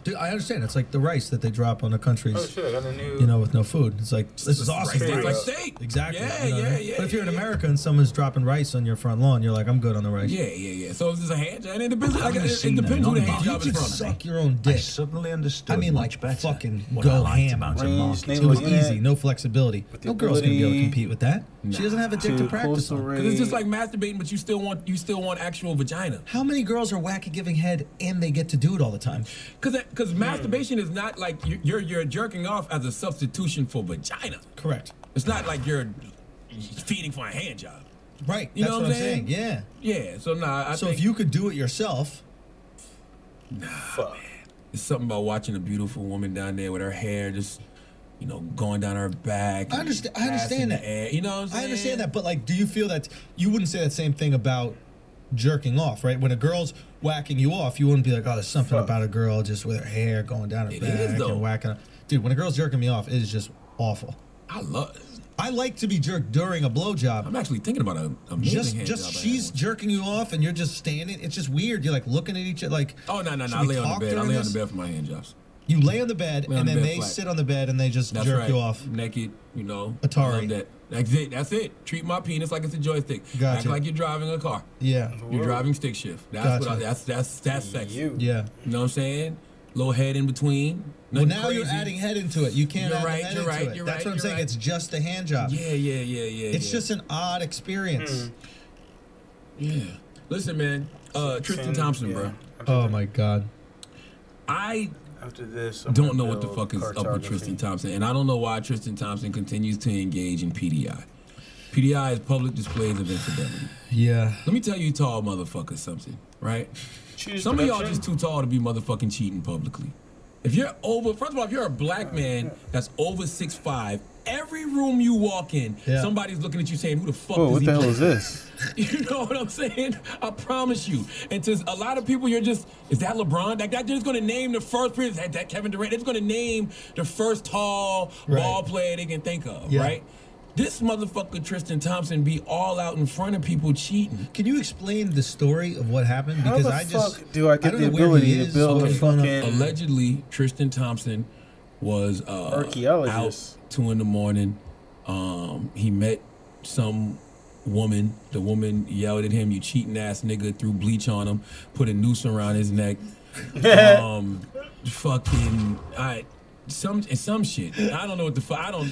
Dude, I understand. It's like the rice that they drop on the countries.
Oh shit! I got a new.
With no food. It's like, this is awesome.
Rice tastes like steak.
Exactly.
Yeah,
you know what I mean?
yeah.
But if you're in America and someone's dropping rice on your front lawn, you're like, I'm good on the rice.
Yeah. So if there's a hand job, and it depends.
I've never
It
seen
depends
that
who the
number.
hand job
You
is
could
from.
suck your own dick.
I suddenly understood.
I mean,
much
like,
better
fucking
what
go
I liked
ham.
about
Range,
your market.
It was
Yeah.
easy, no flexibility. No girl's gonna be able to
ability.
compete with that. She doesn't have a dick to
Too
practice
close
on.
to
Because it's just like masturbating, but you still want actual vagina.
How many girls are wacky giving head and they get to do it all the time?
Because masturbation is not like you're jerking off as a substitution for vagina.
Correct.
It's not like you're feeding for a hand job.
Right.
You
That's
know
what
what
I'm saying. Yeah.
Yeah. So I
So
think
if you could do it yourself,
it's something about watching a beautiful woman down there with her hair just, going down her back.
I understand that.
Air, you know what I'm saying?
I understand that, but like, do you feel that you wouldn't say that same thing about jerking off, right? When a girl's whacking you off, you wouldn't be like, oh, there's something about a girl just with her hair going down her
It
back
is, though.
and whacking her. Dude, when a girl's jerking me off, it is just awful. I like to be jerked during a blowjob.
I'm actually thinking about a amazing hand
Just
job I had
she's jerking you off and you're just standing. It's just weird. You're like looking at each other like.
Oh no!
should
I
we
lay on
talk
the bed. I
during
lay on
this?
the bed for my hand jobs.
You lay on the bed
Lay on
and
the
then
bed
they
flat.
sit on the bed and they just
That's
jerk
right.
you off.
Naked,
Atari.
I love that. That's it. Treat my penis like it's a joystick.
Gotcha.
Act like you're driving a car.
Yeah.
You're driving stick shift. That's
Gotcha.
that's sexy.
Yeah.
You know what I'm saying? Little head in between.
Well,
Nothing
now you're
crazy.
adding head into it. You can't
You're
add
right,
the head
you're
into
right,
it.
you're
That's
right,
what I'm
you're
saying.
right.
It's just a hand job.
Yeah.
It's just an odd experience.
Yeah. Listen, man. Tristan Thompson, bro.
Oh my God.
I
After this,
don't know what the fuck is up with Tristan Thompson, and I don't know why Tristan Thompson continues to engage in PDI. PDI is public displays of infidelity.
Yeah.
Let me tell you, tall motherfuckers, something, right?
Choose
Some of y'all
production.
just too tall to be motherfucking cheating publicly. If you're over, first of all, if you're a black man that's over 6'5", every room you walk in, somebody's looking at you saying, "Who the fuck
Whoa,
is
what
he
the hell
play
is this?"
You know what I'm saying? I promise you. And to a lot of people, you're just, is that LeBron? They're just going to name the first person. Is that Kevin Durant? They're just going to name the first tall ball player they can think of, right? This motherfucker Tristan Thompson be all out in front of people cheating.
Can you explain the story of what happened?
How
Because
the
I just
fuck do I get
don't
the
know where
ability
he
to
is,
build a
what's going on.
fucking
Allegedly, Tristan Thompson was
archaeologist?
out 2 a.m. He met some woman. The woman yelled at him, "You cheating ass nigga," threw bleach on him, put a noose around his neck. Some shit. I don't know what the fuck. I don't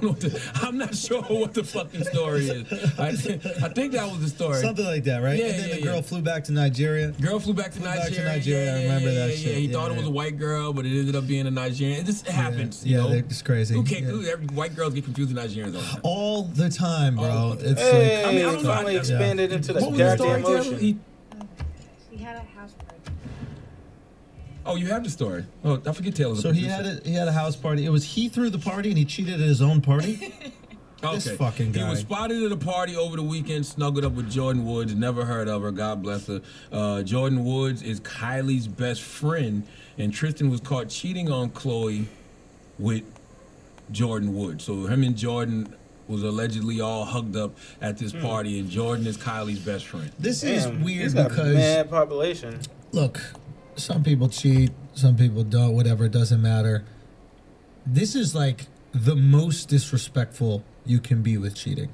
know what the, I'm not sure what the fucking story is. I think that was the story.
Something like that, right?
Yeah,
and then
yeah,
the girl flew back to Nigeria.
Girl flew back to Nigeria.
I remember that
Yeah,
shit.
he thought it was a white girl, but it ended up being a Nigerian. It just happens. you know?
It's crazy.
Every white girls get confused with Nigerians
All
all the time.
the time, bro. It's
Hey,
like,
I don't know.
finally expanded into the
What was the story,
goddamn
Taylor?
ocean.
He had a house party.
Oh, you have the story. Oh, I forget Taylor's.
So he had a house party. It was he threw the party and he cheated at his own party. This fucking guy.
He was spotted at a party over the weekend, snuggled up with Jordan Woods. Never heard of her. God bless her. Jordan Woods is Kylie's best friend, and Tristan was caught cheating on Chloe with Jordan Woods. So him and Jordan was allegedly all hugged up at this party, and Jordan is Kylie's best friend.
This is weird
he's got
because
mad population.
Look, some people cheat, some people don't. Whatever, it doesn't matter. This is like the most disrespectful you can be with cheating.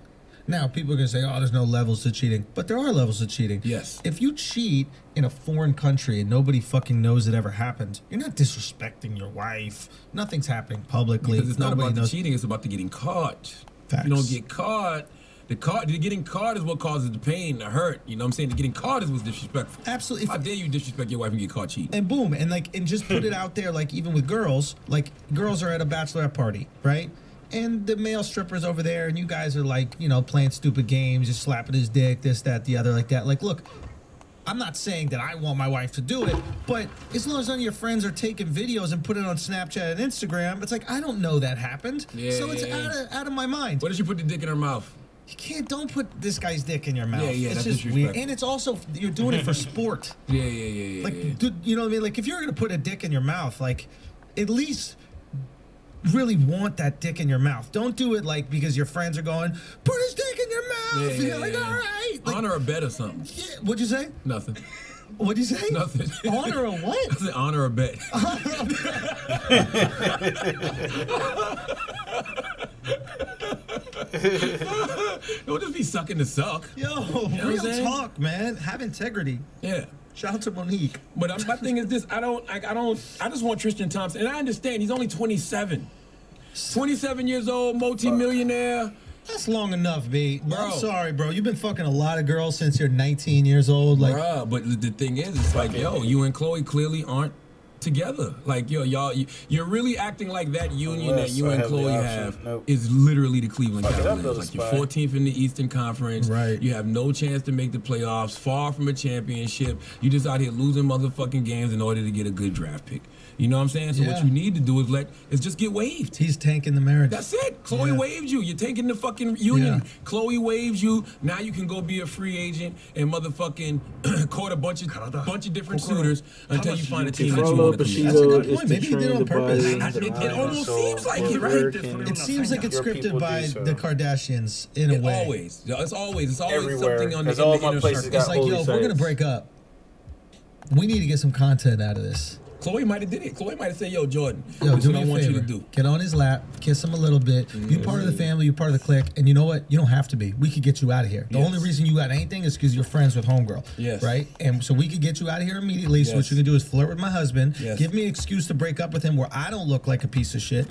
Now, people are going to say, oh, there's no levels to cheating. But there are levels to cheating.
Yes.
If you cheat in a foreign country and nobody fucking knows it ever happened, you're not disrespecting your wife. Nothing's happening publicly.
Because it's not
Nobody
about the
knows.
cheating, it's about the getting caught.
Facts.
If you don't get caught, the getting caught is what causes the pain, the hurt. You know what I'm saying? The getting caught is what's disrespectful.
Absolutely.
How dare you disrespect your wife and get caught cheating?
And boom, and just put it out there, like even with girls, like girls are at a bachelorette party, right? And the male stripper's over there, and you guys are like, you know, playing stupid games, just slapping his dick, this, that, the other, like that. Like, look, I'm not saying that I want my wife to do it, but as long as none of your friends are taking videos and putting it on Snapchat and Instagram, it's like, I don't know that happened.
Yeah,
so it's out of my mind.
What did you put the dick in her mouth?
You don't put this guy's dick in your mouth.
Yeah,
it's
that's
just weird.
disrespectful.
And it's also, you're doing it for sport.
Yeah.
Like, dude, you know what I mean? Like, if you're going to put a dick in your mouth, like, at least really want that dick in your mouth. Don't do it like because your friends are going, put his dick in your mouth. And you're like, all right. Like,
honor a bet or something.
Yeah, what'd you say?
Nothing.
What'd you say?
Nothing.
Honor a what?
I said honor a bet. Don't just be sucking to suck.
Yo,
You know what I'm
real
saying?
talk, man. Have integrity.
Yeah.
Shout out to Monique.
But my thing is this: I just want Tristan Thompson, and I understand he's only 27. 27 years old, multi-millionaire.
That's long enough, B.
Bro.
I'm sorry, bro. You've been fucking a lot of girls since you're 19 years old. Like,
bruh, but the thing is, it's like, yo, you and Chloe clearly aren't together. Like, yo, you're really acting like that union that you and Chloe have is literally the Cleveland Cavaliers. Like, you're 14th in the Eastern Conference.
Right.
You have no chance to make the playoffs, far from a championship. You just out here losing motherfucking games in order to get a good draft pick. You know what I'm saying? So what you need to do is just get waived.
He's tanking the marriage.
That's it. Chloe waived you. You're taking the fucking union.
Yeah.
Chloe waves you. Now you can go be a free agent and motherfucking court a bunch of different suitors until you find a team that you want to commit.
That's a good point. Maybe he did it on purpose.
It almost seems like it, right?
It seems like it's scripted by the Kardashians in a way.
Always. It's always
Everywhere.
something on the
All my
inner
places
circle.
It's like, yo, if we're gonna break up, we need to get some content out of this.
Chloe might have did it. Chloe might have said, yo, Jordan,
Yo,
this
do
is
me
what I
a
want
favor.
you to do.
Get on his lap, kiss him a little bit. You part of the family, you part of the clique, and you know what? You don't have to be. We could get you out of here. The only reason you got anything is because you're friends with homegirl.
Yes.
Right? And so we could get you out of here immediately. So what
Yes.
you can do is flirt with my husband,
Yes.
give me an excuse to break up with him where I don't look like a piece of shit.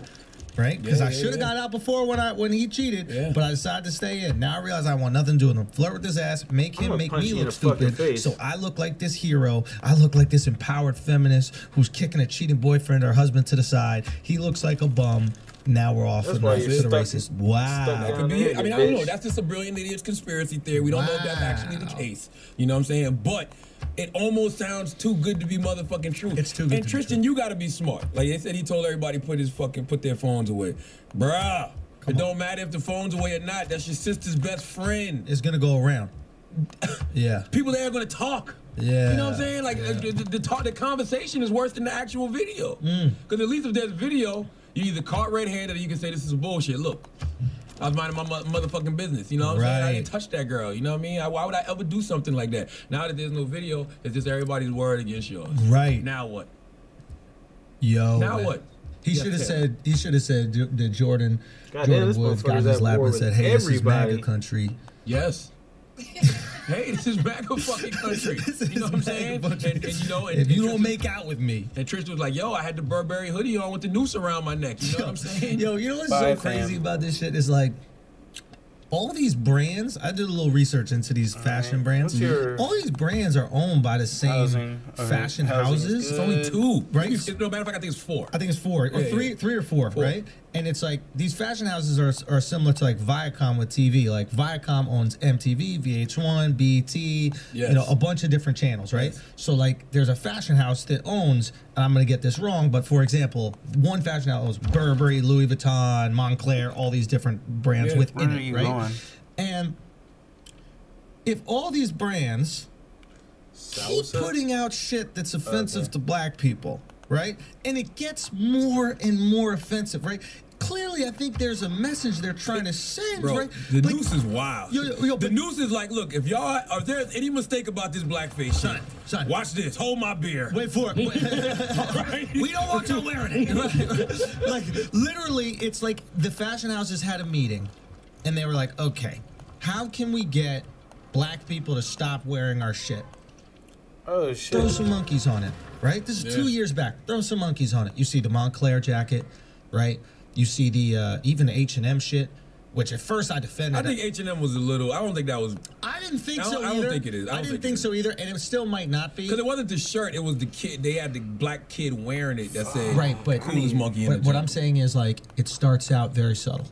Right? Because
Yeah,
I should have got out before when he cheated,
Yeah.
but I decided to stay in. Now I realize I want nothing to do with him. Flirt with his ass, make him make me look stupid. So I look like this hero. I look like this empowered feminist who's kicking a cheating boyfriend or husband to the side. He looks like a bum. Now we're off to the races. Wow.
That could be it. I mean, I don't know. That's just a brilliant idiot's conspiracy theory. We don't know if that's actually the case. You know what I'm saying? But it almost sounds too good to be motherfucking true. It's too good. And Tristan, you gotta be smart. Like they said, he told everybody put their phones away. Bruh. It don't matter if the phone's away or not. That's your sister's best friend.
It's gonna go around. Yeah.
People there are gonna talk.
Yeah.
You know what I'm saying? Like the conversation is worse than the actual video. Because at least if there's video, you either caught red-handed or you can say this is bullshit. Look, I was minding my motherfucking business. You know what I'm saying? I didn't touch that girl. You know what I mean? Why would I ever do something like that? Now that there's no video, it's just everybody's word against yours.
Right.
Now what?
Yo.
Now
man.
what?
He should have said. He should have said that Jordan
this
Woods got in
motherfucker's
his
at
lap
war
and
with
said, "Hey, this is
everybody."
MAGA country."
Yes. Hey, this is MAGA fucking country. You know what I'm saying? And you know,
If you don't make out with me,
and Tristan was like, "Yo, I had the Burberry hoodie on with the noose around my neck." You know what I'm saying?
Yo, you know what's so crazy about this shit is like all these brands. I did a little research into these fashion brands.
What's your-
All these brands are owned by the same
Housing.
fashion
Housing is
houses.
It's only two,
right?
No matter of fact, I think it's four.
I think it's four, or three or four, right? And it's like these fashion houses are similar to like Viacom with TV. Like Viacom owns MTV, VH1, BET, you know, a bunch of different channels, right? So like there's a fashion house that owns, and I'm gonna get this wrong, but for example, one fashion house owns Burberry, Louis Vuitton, Moncler, all these different brands within it, right? And if all these brands keep putting out shit that's offensive to black people, right? And it gets more and more offensive, right? clearly, I think there's a message they're trying to send,
Bro,
right?
the
Like,
noose is wild. The noose is like, look, if y'all, if there's any mistake about this blackface shit, watch this. Hold my beer.
Wait for it. We don't want you wearing it. Like, literally, it's like the fashion houses had a meeting, and they were like, okay, how can we get black people to stop wearing our shit?
Oh, shit.
Throw some monkeys on it, right? This is 2 years back. Throw some monkeys on it. You see the Montclair jacket, right? You see the even the H&M shit, which at first I defended.
I think H&M was a little. I don't think that was.
I didn't think so either.
I don't think it is.
I didn't think so either, and it still might not be.
Because it wasn't the shirt; it was the kid. They had the black kid wearing it that said
right, but
coolest monkey in the
what I'm saying is like it starts out very subtle.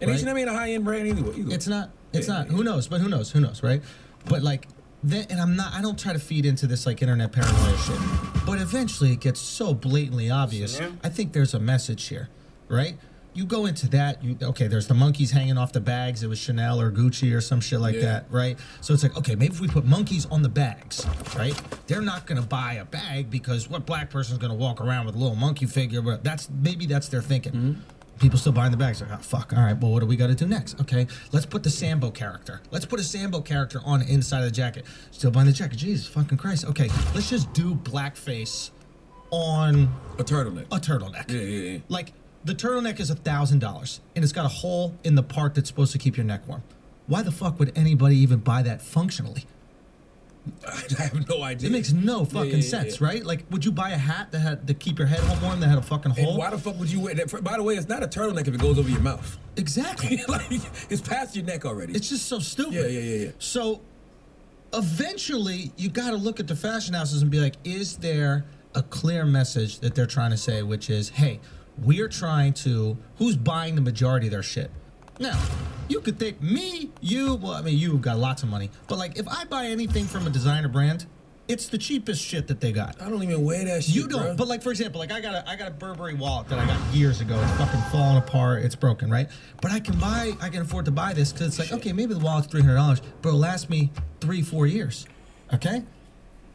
And
right?
H&M ain't a high-end brand either.
It's not. It's not. Who knows? But who knows? Who knows? Right? But like. Then, and I don't try to feed into this like internet paranoia shit, but eventually it gets so blatantly obvious.
Yeah.
I think there's a message here, right? You go into that, okay, there's the monkeys hanging off the bags. It was Chanel or Gucci or some shit like that, right? So it's like, okay, maybe if we put monkeys on the bags, right? They're not gonna buy a bag because what black person's gonna walk around with a little monkey figure? But maybe that's their thinking. People still buying the bags. Like, oh, fuck. All right, well, what do we got to do next? Okay, let's put the Sambo character. Let's put a Sambo character on the inside of the jacket. Still buying the jacket. Jesus fucking Christ. Okay, let's just do blackface on
a turtleneck.
A turtleneck.
Yeah.
Like, the turtleneck is $1,000, and it's got a hole in the part that's supposed to keep your neck warm. Why the fuck would anybody even buy that functionally?
I have no idea.
It makes no fucking sense, right? Like, would you buy a hat that had to keep your head warm that had a fucking hole?
And why the fuck would you wear that? By the way, it's not a turtleneck if it goes over your mouth.
Exactly.
Like, it's past your neck already.
It's just so stupid.
Yeah.
So, eventually, you got to look at the fashion houses and be like, is there a clear message that they're trying to say, which is, hey, we're trying to, who's buying the majority of their shit? Now, you could think me, you, well, I mean, you've got lots of money, but like, if I buy anything from a designer brand, it's the cheapest shit that they got.
I don't even wear that shit.
You don't,
bro.
but like, for example, like I got a Burberry wallet that I got years ago. It's fucking falling apart. It's broken, right? But I can afford to buy this because it's like, okay, maybe the wallet's $300, but it'll last me 3-4 years. Okay?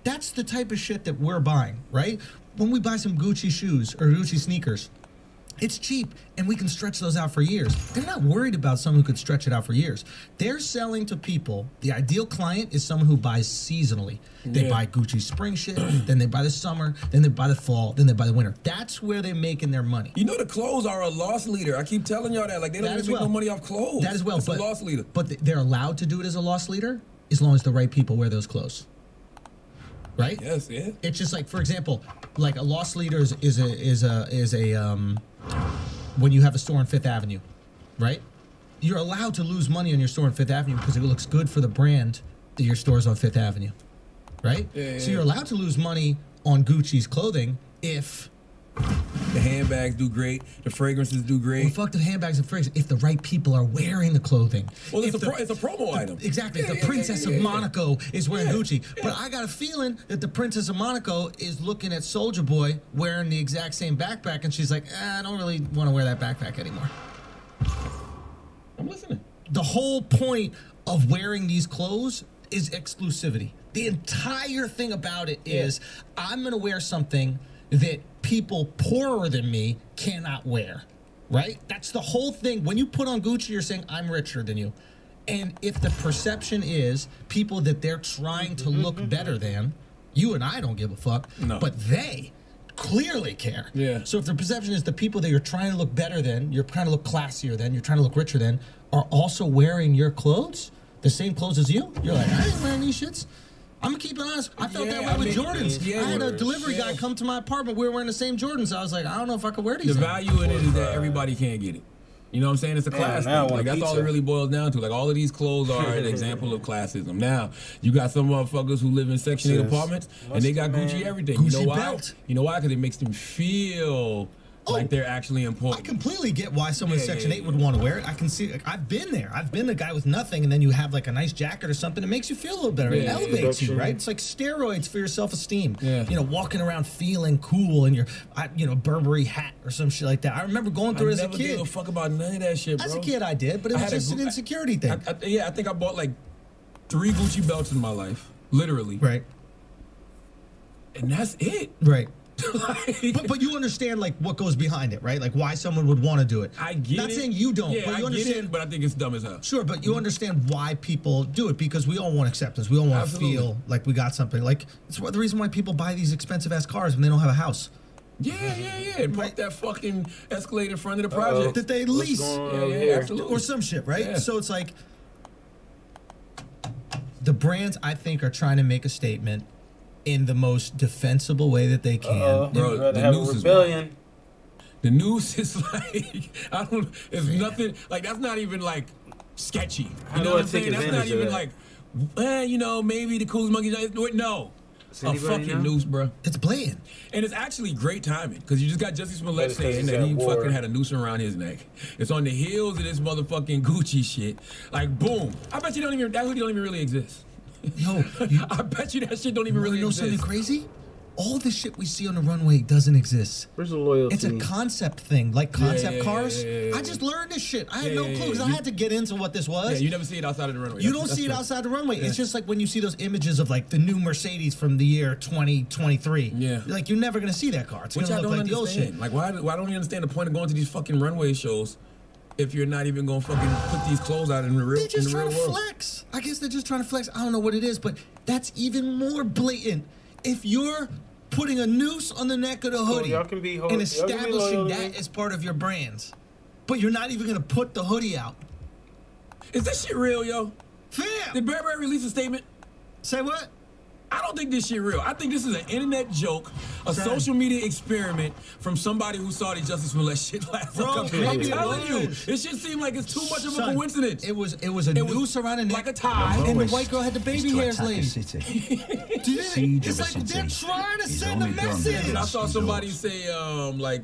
That's the type of shit that we're buying, right? When we buy some Gucci shoes or Gucci sneakers, it's cheap, and we can stretch those out for years. They're not worried about someone who could stretch it out for years. They're selling to people. The ideal client is someone who buys seasonally. They buy Gucci spring shit, then they buy the summer, then they buy the fall, then they buy the winter. That's where they're making their money.
You know the clothes are a loss leader. I keep telling y'all that. Like, they don't even make no money off clothes.
That as well.
It's a loss leader.
But they're allowed to do it as a loss leader as long as the right people wear those clothes. Right?
Yes, yeah.
It's just like, for example, like a loss leader is a when you have a store on Fifth Avenue, right? You're allowed to lose money on your store on Fifth Avenue because it looks good for the brand that your store is on Fifth Avenue, right? So you're allowed to lose money on Gucci's clothing if
the handbags do great, the fragrances do great.
Well, fuck the handbags and fragrances. If the right people are wearing the clothing.
Well, it's a promo item.
Exactly. The Princess of Monaco is wearing Gucci. But I got a feeling that the Princess of Monaco is looking at Soulja Boy wearing the exact same backpack, and she's like, I don't really want to wear that backpack anymore.
I'm listening.
The whole point of wearing these clothes is exclusivity. The entire thing about it is I'm going to wear something that people poorer than me cannot wear, right? That's the whole thing. When you put on Gucci, you're saying, I'm richer than you. And if the perception is people that they're trying to look better than, you and I don't give a fuck, but they clearly care.
Yeah.
So if the perception is the people that you're trying to look better than, you're trying to look classier than, you're trying to look richer than, are also wearing your clothes, the same clothes as you, you're like, I ain't wearing these shits. I'm gonna keep it honest. I felt that way with Jordans. I had a delivery guy come to my apartment. We were wearing the same Jordans. I was like, I don't know if I could wear these.
The value in it is that everybody can't get it. You know what I'm saying? It's a class thing. Like, that's all it really boils down to. Like, all of these clothes are an example of classism. Now, you got some motherfuckers who live in Section 8 apartments, and they got Gucci everything.
Gucci
you know why?
belt.
You know why? Because it makes them feel like they're actually important.
I completely get why someone in Section 8 would want to wear it. I can see, like, I've been there. I've been the guy with nothing, and then you have like a nice jacket or something. It makes you feel a little better. It elevates you, right? It's like steroids for your self-esteem. You know, walking around feeling cool in your, Burberry hat or some shit like that. I remember going through it as a kid.
I never gave a fuck about none of that shit, bro.
As a kid, I did, but it was just an insecurity thing.
I think I bought like 3 Gucci belts in my life, literally.
Right.
And that's it.
Right. but you understand like what goes behind it, right? Like why someone would want to do it.
I get
Not
it.
saying you don't,
Yeah,
but you
I
understand.
get it, but I think it's dumb as hell.
Sure, but you understand why people do it because we all want acceptance. We all want to feel like we got something. Like it's the reason why people buy these expensive ass cars when they don't have a house.
Yeah. And park that fucking Escalade in front of the project
that they lease.
Yeah, absolutely.
Or some shit, right?
Yeah.
So it's like the brands I think are trying to make a statement in the most defensible way that they can.
Bro, the news is wild. The news is like it's nothing like that's not even like sketchy. You know what I'm saying? That's not even like maybe the coolest monkey. No. A fucking noose, bro.
It's blatant.
And it's actually great timing because you just got Jussie Smollett saying that he fucking had a noose around his neck. It's on the heels of this motherfucking Gucci shit. Like, boom. I bet you that hoodie don't even really exist.
No.
I bet you that shit don't even really
know
exist.
something crazy? All the shit we see on the runway doesn't exist.
Where's the loyalty?
It's a concept thing, like concept cars.
yeah.
I just learned this shit. I had no clue because I had to get into what this was.
Yeah, you never see it outside of the runway.
You don't see it outside the runway. It's just like when you see those images of like the new Mercedes from the year 2023.
Yeah.
Like you're never gonna see that car. It's
Which
gonna
I
look
don't
like the old shit.
understand. Like, why don't you understand the point of going to these fucking runway shows if you're not even gonna fucking put these clothes out in the real,
They're just
in the
trying
real
to
world?
flex. I guess they're just trying to flex. I don't know what it is, but that's even more blatant. If you're putting a noose on the neck of the hoodie
y'all can be
and
y'all can be
establishing
loyal to
that
me.
as part of your brands, but you're not even gonna put the hoodie out.
Is this shit real, yo?
Fam!
Did Burberry release a statement?
Say what?
I don't think this shit real. I think this is an internet joke, a
Son.
social media experiment from somebody who saw the Jussie Smollett shit last
Bro,
couple. I'm
maybe it
telling you,
was.
it shit seemed like it's too much of a
Son,
coincidence.
It was a noose around the neck,
like a tie,
and the white girl had the baby hairs laid.
Siege
It's
of a
like they're
city
trying to
is
send a
only done
message.
And I saw
Resistance
somebody
doors.
say, like,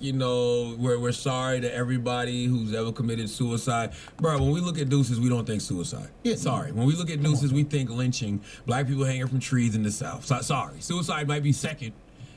we're sorry to everybody who's ever committed suicide. Bro, when we look at deuces, we don't think suicide.
Yeah.
Sorry. When we look at deuces, we think lynching, black people hanging from trees in the South. Sorry. Suicide might be second.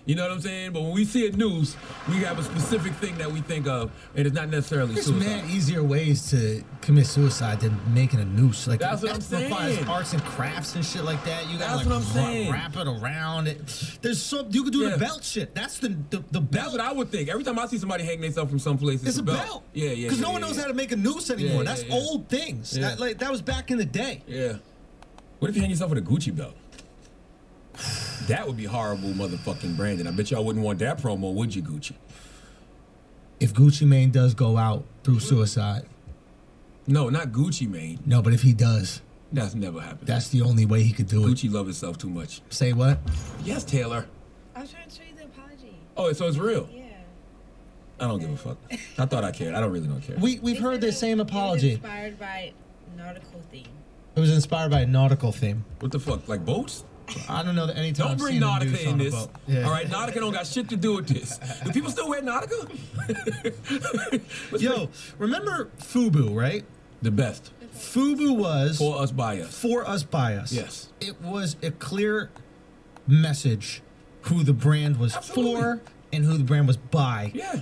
You know what I'm saying? But when we see a noose, we have a specific thing that we think of, and it's not necessarily
There's
suicide.
mad easier ways to commit suicide than making a noose. Like
That's what I'm
that requires
saying.
arts and crafts and shit like that. You gotta
That's
like
what I'm saying.
wrap it around it. There's so you could do
Yeah.
the belt shit. That's the belt.
That's what I would think. Every time I see somebody hang themselves from someplace,
It's a belt.
Yeah.
Because no one knows how to make a noose anymore.
Yeah,
That's
yeah.
old things.
Yeah.
That was back in the day.
Yeah. What if you hang yourself with a Gucci belt? That would be horrible motherfucking branding. I bet y'all wouldn't want that promo, would you, Gucci?
If Gucci Mane does go out through suicide.
No, not Gucci Mane.
No, but if he does,
that's never happened.
That's the only way he could do it.
Gucci love himself too much.
Say what?
Yes, Taylor.
I was trying to show you the apology.
Oh, so it's real?
Yeah.
I don't give a fuck. I thought I cared. I don't really care.
We've heard the same apology.
It was inspired by nautical theme.
It was inspired by a nautical theme.
What the fuck? Like boats?
I don't know that anytime.
Don't
I've
bring
seen a
Nautica
noose
in
on a
this.
boat. Yeah.
All right, Nautica don't got shit to do with this. Do people still wear Nautica?
Yo, remember FUBU, right?
The best.
FUBU was
For us, by us.
For us, by us.
Yes.
It was a clear message who the brand was for and who the brand was by.
Yeah.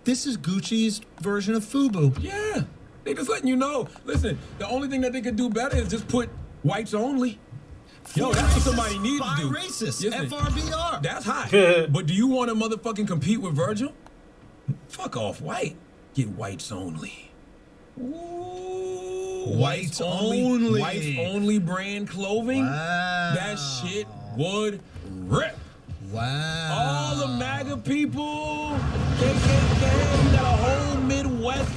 This is Gucci's version of FUBU.
Yeah. They just letting you know. Listen, the only thing that they could do better is just put whites only. Yo, that's what somebody needs to do.
Racist.
Listen,
FRBR.
That's hot. But do you want to motherfucking compete with Virgil? Fuck off, white. Get whites only. Ooh,
Whites only.
Whites only brand clothing.
Wow.
That shit would rip.
Wow.
All the MAGA people, KKK, you got a whole Midwest.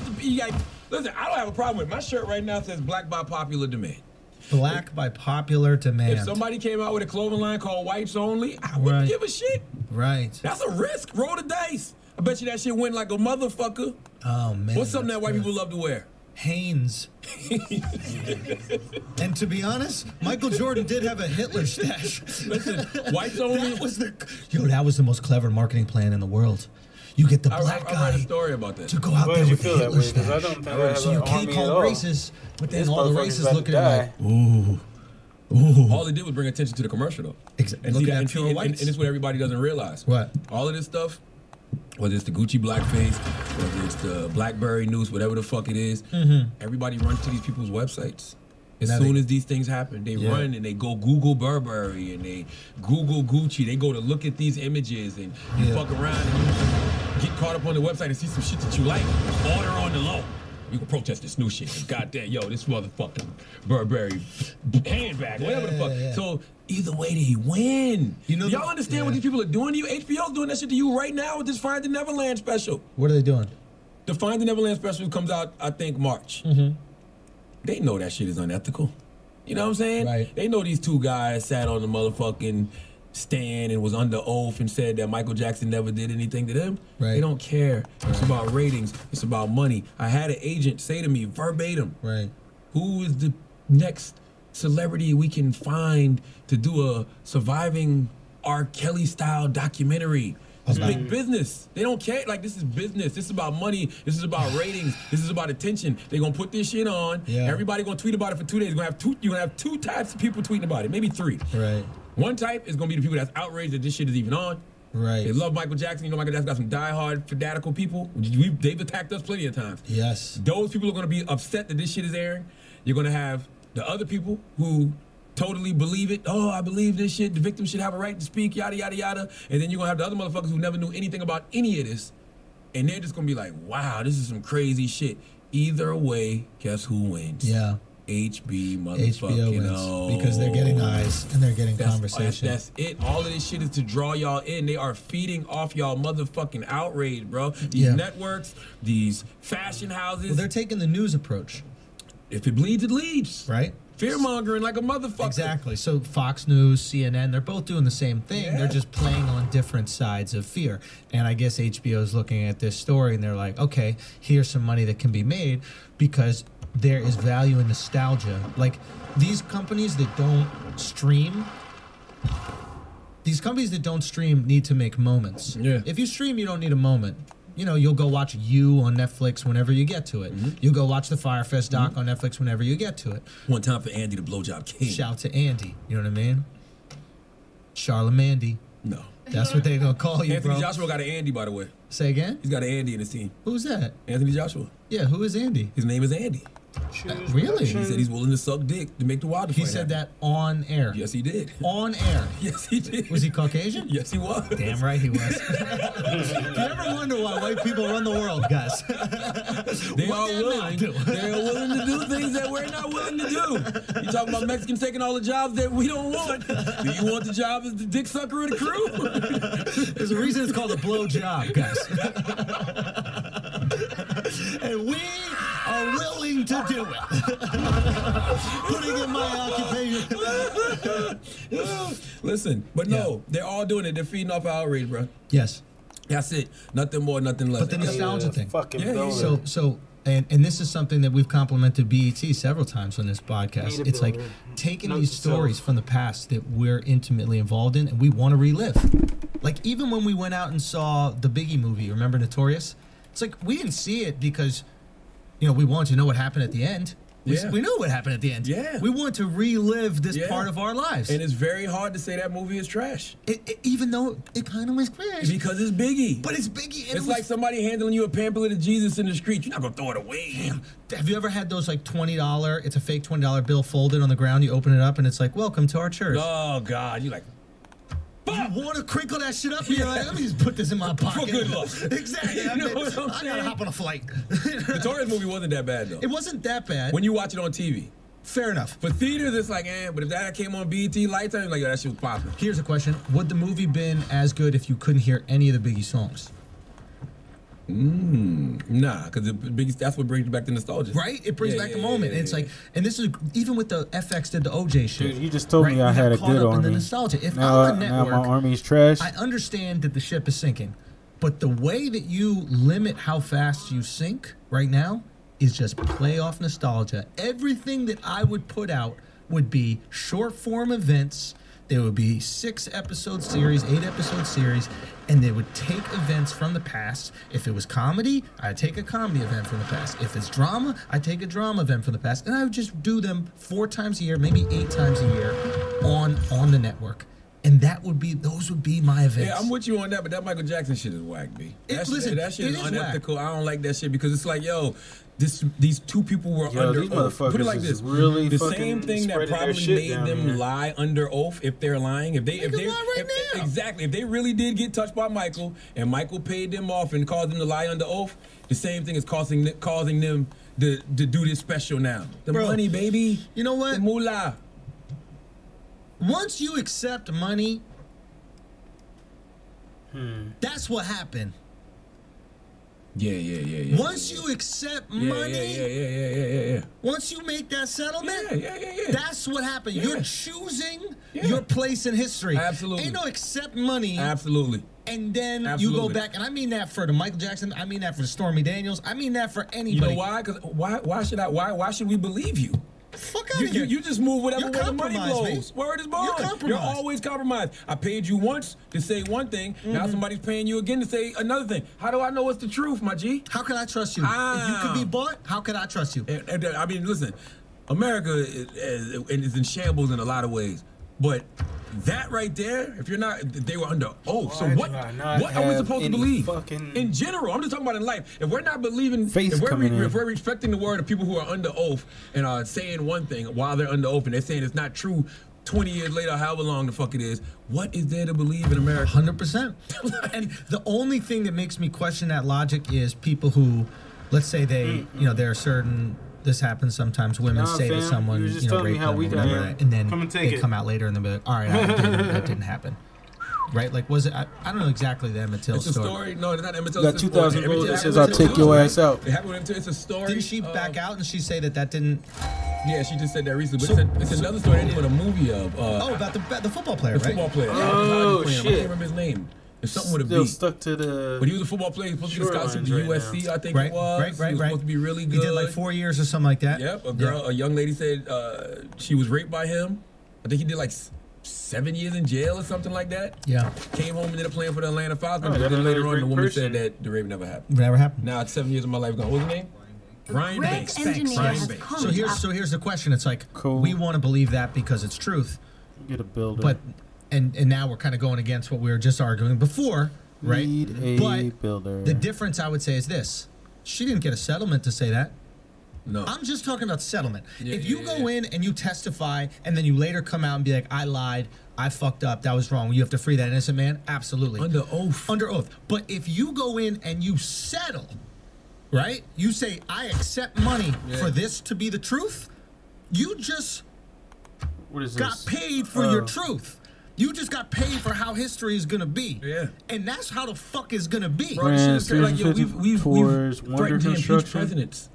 Listen, I don't have a problem with it. My shirt right now says black by popular demand.
Black by popular demand.
If somebody came out with a clothing line called whites only, I wouldn't give a shit.
Right.
That's a risk. Roll the dice. I bet you that shit went like a motherfucker.
Oh, man.
What's something that white people love to wear?
Hanes. And to be honest, Michael Jordan did have a Hitler stash.
Listen, whites only.
That was the most clever marketing plan in the world. You get the black
I
guy
read a story about that.
to go out
Why
there
did you
with the
feel that
Hitler
way? 'Cause I
stash.
don't think I have
So
an
you can't
army
call
at
them
all.
racist, but then
This
all the
motherfucker's
racists
about
look
to
at it like, ooh.
All it did was bring attention to the commercial, though.
Exactly.
And,
Looking
see,
at
and,
pure
and,
whites.
and it's what everybody doesn't realize.
What?
All of this stuff, whether it's the Gucci blackface, whether it's the BlackBerry news, whatever the fuck it is, everybody runs to these people's websites. As
Now
soon
they-
as these things happen, they
Yeah.
run and they go Google Burberry and they Google Gucci. They go to look at these images and you
Yeah.
fuck around and you get caught up on the website and see some shit that you like. Order on the low. You can protest this new shit. Goddamn, yo, this motherfucking Burberry handbag, whatever the fuck.
Yeah.
So either way, they win.
You know
Y'all understand what these people are doing to you? HBO's doing that shit to you right now with this Find the Neverland special.
What are they doing?
The Find the Neverland special comes out, I think, March.
Mm-hmm.
They know that shit is unethical. You know what I'm saying?
Right.
They know these two guys sat on the motherfucking stand and was under oath and said that Michael Jackson never did anything to them.
Right.
They don't care. It's about ratings. It's about money. I had an agent say to me verbatim,
Right.
who is the next celebrity we can find to do a surviving R. Kelly style documentary? It's big business. They don't care. Like, this is business. This is about money. This is about ratings. This is about attention. They're gonna put this shit on.
Yeah.
Everybody gonna tweet about it for 2 days. You're gonna have two types of people tweeting about it, maybe three.
Right.
One type is gonna be the people that's outraged that this shit is even on.
Right.
They love Michael Jackson. You know, Michael Jackson got some diehard fanatical people. They've attacked us plenty of times.
Yes.
Those people are gonna be upset that this shit is airing. You're gonna have the other people who totally believe it. Oh, I believe this shit. The victim should have a right to speak, yada, yada, yada. And then you're gonna have the other motherfuckers who never knew anything about any of this. And they're just gonna be like, wow, this is some crazy shit. Either way, guess who wins?
Yeah.
HB
HBO
motherfucking
wins
O.
because they're getting eyes and they're getting conversation.
That's it. All of this shit is to draw y'all in. They are feeding off y'all motherfucking outrage, bro. These
Yeah.
networks, these fashion houses.
Well, they're taking the news approach.
If it bleeds, it leads.
Right?
Fear mongering like a motherfucker.
Exactly. So Fox News, CNN, they're both doing the same thing.
Yeah.
They're just playing on different sides of fear. And I guess HBO is looking at this story and they're like, okay, here's some money that can be made because there is value in nostalgia. Like these companies that don't stream, need to make moments.
Yeah.
If you stream, you don't need a moment. You know, you'll go watch You on Netflix whenever you get to it.
Mm-hmm.
You'll go watch the Firefest doc on Netflix whenever you get to it.
One time for Andy the Blowjob King.
Shout to Andy. You know what I mean? Charlamagne.
No.
That's what they're gonna call you,
Anthony
bro.
Joshua got an Andy, by the way.
Say again?
He's got an Andy in his team.
Who's that?
Anthony Joshua.
Yeah, who is Andy?
His name is Andy.
Really?
He said he's willing to suck dick to make the Wilder
He
fight
said
happen.
that on air.
Yes, he did.
On air.
Yes, he did.
Was he Caucasian?
Yes, he was.
Damn right he was. If you ever wonder why white people run the world, guys,
They
what
are
that
willing.
man do?
They are willing to do things that we're not willing to do. You talking about Mexicans taking all the jobs that we don't want? Do you want the job as the dick sucker of the crew?
There's a reason it's called a blow job, guys. And we are willing to do it. Putting in my occupation.
Listen, but no, they're all doing it. They're feeding off outrage, bro.
Yes.
That's it. Nothing more, nothing less.
But the nostalgia thing.
Fucking
Yeah,
builder.
So and this is something that we've complimented BET several times on this podcast.
Need a
It's like
builder.
taking
Note
these
to self.
stories from the past that we're intimately involved in and we want to relive. Like even when we went out and saw the Biggie movie, remember Notorious? It's like we didn't see it because, you know, we wanted to know what happened at the end.
Yeah.
We knew what happened at the end.
Yeah.
We want to relive this
Yeah.
part of our lives.
And it's very hard to say that movie is trash.
Even though it kind of was trash.
Because it's Biggie.
But it's Biggie. And
It's like somebody handling you a pamphlet of Jesus in the street. You're not going to throw it away.
Damn. Have you ever had those like $20, it's a fake $20 bill folded on the ground, you open it up and it's like, welcome to our church.
Oh, God. You're like,
You want to crinkle that shit up? You're like, let me just put this in my pocket.
for good luck.
Exactly.
You know what I'm
I
saying?
gotta hop on a flight.
The Notorious movie wasn't that bad, though.
It wasn't that bad.
When you watch it on TV.
Fair enough.
For theaters, it's like, but if that came on BET Lifetime, like, yo, that shit was popping.
Here's a question. Would the movie been as good if you couldn't hear any of the Biggie songs?
Nah, because that's what brings you back to nostalgia.
Right? It brings
Yeah,
back
yeah,
the moment.
yeah,
and it's
yeah.
like, and this is, even with the FX did the OJ shit.
Dude, you just told me I
we
had
got
a
caught
good
up in the
army.
nostalgia. If
Now-
I'm a
now
network,
my army's trash.
I understand that the ship is sinking. But the way that you limit how fast you sink right now is just play off nostalgia. Everything that I would put out would be short form events. There would be 6-episode series, 8-episode series, and they would take events from the past. If it was comedy, I'd take a comedy event from the past. If it's drama, I'd take a drama event from the past. And I would just do them 4 times a year, maybe 8 times a year on the network. And those would be my events.
Yeah, I'm with you on that, but that Michael Jackson shit is whack, B. That shit
it
is
is whack.
unethical. I don't like that shit because it's like, yo, these two people were
Yo,
under
these
oath. Put it
motherfuckers
like
is
this:
really
the
fucking
same thing that
spreading their
probably
shit
made
down
them
here.
lie under oath if they're lying. If they exactly if they really did get touched by Michael and Michael paid them off and caused them to lie under oath, the same thing is causing them to do this special now. The money, baby.
You know what?
The moolah.
Once you accept money, that's what happened.
Yeah.
Once you accept money,
Yeah.
once you make that settlement,
Yeah.
that's what happened.
Yeah.
You're choosing your place in history.
Absolutely.
Ain't no accept money.
Absolutely.
And then you
Absolutely.
go back, and I mean that for the Michael Jackson. I mean that for the Stormy Daniels. I mean that for anybody.
You know why? Because why should we believe you?
Fuck out of here.
You just move whatever
You're
way the money
compromised,
blows.
man.
Word is born.
You're compromised.
You're always compromised. I paid you once to say one thing. Now somebody's paying you again to say another thing. How do I know what's the truth, my G?
How can I trust you? If you could be bought, how can I trust you?
I mean, listen, America is in shambles in a lot of ways. But that right there, if you're not, they were under oath. So what are we supposed to believe? In general, I'm just talking about in life. If we're not believing, if we're respecting the word of people who are under oath and are saying one thing while they're under oath and they're saying it's not true 20 years later, however long the fuck it is, what is there to believe in America?
100%. And the only thing that makes me question that logic is people who, let's say they, there are certain. This happens sometimes. Women say to someone, rape them or whatever, and then they come out later and they'll be like, all right, that didn't happen. Right? Like, was it? I don't know exactly the Emmett Till story.
It's a story. No, it's not Emmett Till.
Got 2,000 votes that says I'll take your ass out.
It happened with Emmett Till. It's a story.
Didn't she back out and she say that didn't?
Yeah, she just said that recently. But it's another story they did a movie of.
About the football player,
the
right?
Football player.
Oh,
shit. I
shit.
can't remember his name. It's something with a
Still
B.
stuck to the.
But he was a football player. He was supposed to get a scholarship to USC, I think it was.
Right.
He was supposed to be really good.
He did like 4 years or something like that.
Yep. A young lady said she was raped by him. I think he did like 7 years in jail or something like that.
Yeah.
Came home and ended up playing for the Atlanta Falcons.
Oh,
But then later on, the
great
woman
person.
said that the rape never happened.
Never happened.
Now it's 7 years of my life gone. What's his name? Brian Banks.
So here's the question. It's like we want to believe that because it's truth.
Get a builder.
But and now we're kind of going against what we were just arguing before, right?
Builder.
The difference I would say is this: she didn't get a settlement to say that.
No.
I'm just talking about settlement.
Yeah,
if you go in and you testify and then you later come out and be like, I lied, I fucked up, that was wrong, you have to free that innocent man, absolutely.
Under oath.
Under oath. But if you go in and you settle, right? You say, I accept money for this to be the truth, you just got paid for your truth. You just got paid for how history is gonna be.
Yeah.
And that's how the fuck is gonna be.
Bro, this shit is crazy. Like, yo, we've threatened to impeach presidents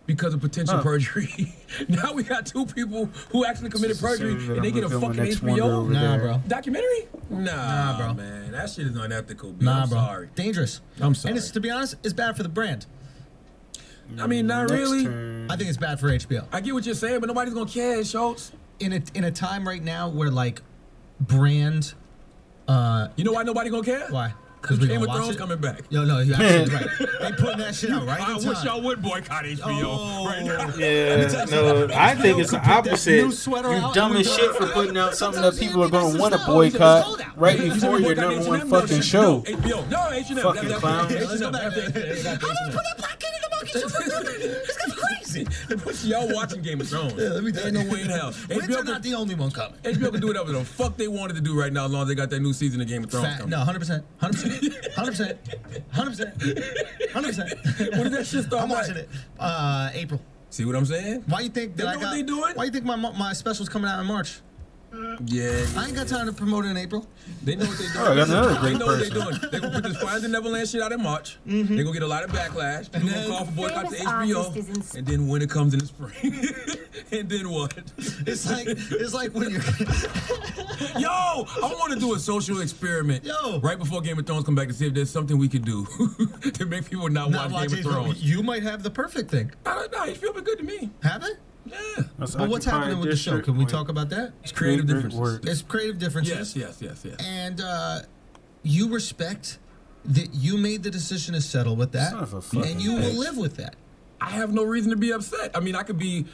because of potential perjury. Now we got two people who actually committed perjury and they get a fucking HBO documentary? Nah, bro. Man, that shit is unethical, B. I'm sorry.
Dangerous.
I'm sorry.
And it's, to be honest, it's bad for the brand.
I mean, not really.
I think it's bad for HBO.
I get what you're saying, but nobody's gonna care, Schultz.
In a time right now where like brand,
you know why nobody gonna care?
Why?
Because Game of Thrones coming back.
No, you're absolutely right. They putting that shit out right.
I wish y'all would boycott HBO right now.
Yeah, no, I think it's the opposite.
You
You dumb as shit for putting out something that people are going to want to boycott right before your number one fucking show.
HBO. No, H&M.
Fucking clown.
It's gonna be crazy.
Y'all watching Game of Thrones.
Yeah, let me tell
Ain't
you.
no way in hell.
We're not the only one coming.
HBO can do whatever the fuck they wanted to do right now as long as they got that new season of Game of Thrones coming.
No, 100%. 100%. 100%.
When did that shit start?
I'm watching it. April.
See what I'm saying?
Why you think that
They know what they doing?
Why you think my special's coming out in March?
Yeah.
I ain't got time to promote it in April.
They know what they're doing.
Oh, that's another great
They know what they're
person.
doing. They're going to put this Finding Neverland shit out in March. They're going to get a lot of backlash. People going to call for boycott to HBO. And then when it comes in the spring. And then what?
It's like when you're...
Yo, I want to do a social experiment.
Yo.
Right before Game of Thrones come back to see if there's something we could do to make people not watch Game of Thrones.
You might have the perfect thing.
I don't know. It feels good to me.
Have it?
Yeah.
But what's happening with the show? Can we talk about that?
It's creative differences.
It's creative differences.
Yes.
And you respect that you made the decision to settle with that, and you will live with that.
I have no reason to be upset. I mean, I could be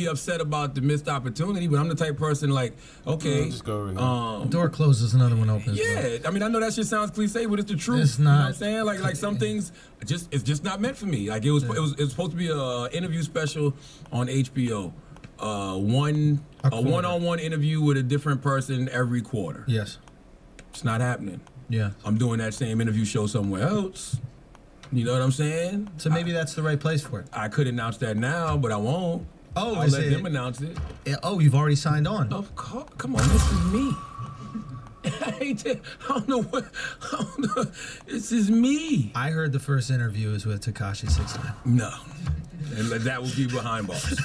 upset about the missed opportunity, but I'm the type of person like, okay,
just go over here.
Door closes, another one opens.
Yeah, I mean, I know that shit sounds cliche, but it's the truth.
It's
You know what
not.
I'm saying? Like some things, it's just not meant for me. Like it was supposed to be a interview special on HBO. A one-on-one interview with a different person every quarter.
Yes.
It's not happening.
Yeah.
I'm doing that same interview show somewhere else. You know what I'm saying?
So maybe that's the right place for it.
I could announce that now, but I won't.
Oh,
I'll let them announce it.
Oh, you've already signed on.
Of course. Come on, this is me. I don't know what. This is me.
I heard the first interview is with Tekashi 6ix9ine.
No. And that will be behind bars.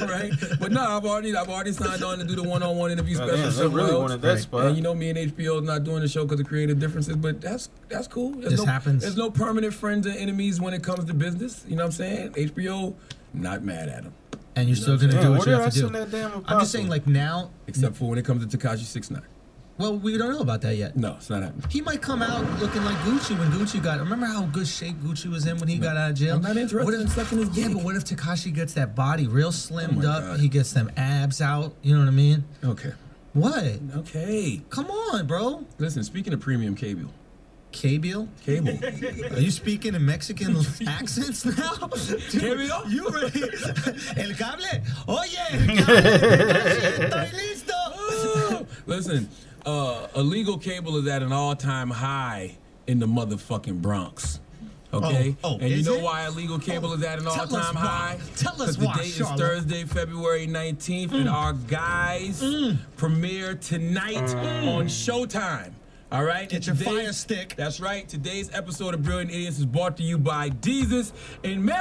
Right? But no, I've already signed on to do the one-on-one interview special.
Damn, they really wanted that spot.
And you know me and HBO is not doing the show because of creative differences, but that's cool.
This happens.
There's no permanent friends and enemies when it comes to business. You know what I'm saying? HBO, not mad at them.
And you're still going to do what you have to do.
That damn
I'm just saying, like now.
Except for when it comes to Tekashi 6ix9ine.
Well, we don't know about that yet.
No, it's not happening.
He might come out looking like Gucci when Gucci got. Remember how good shape Gucci was in when he got out of jail?
I'm not interested in sucking his dick.
Yeah, but what if Tekashi gets that body real slimmed up? He gets them abs out. You know what I mean?
Okay.
What?
Okay.
Come on, bro.
Listen, speaking of premium cable.
Cable? Are you speaking in Mexican accents now?
Cable?
You ready? El cable? Oye, el cable. Estoy listo.
Listen, illegal cable is at an all-time high in the motherfucking Bronx. Okay? And you know why illegal cable is at an all-time high?
Tell us
the
why,
date is Thursday, February 19th, and our guys premiere tonight on Showtime. All right?
Get your fire stick.
That's right. Today's episode of Brilliant Idiots is brought to you by Jesus and Mero!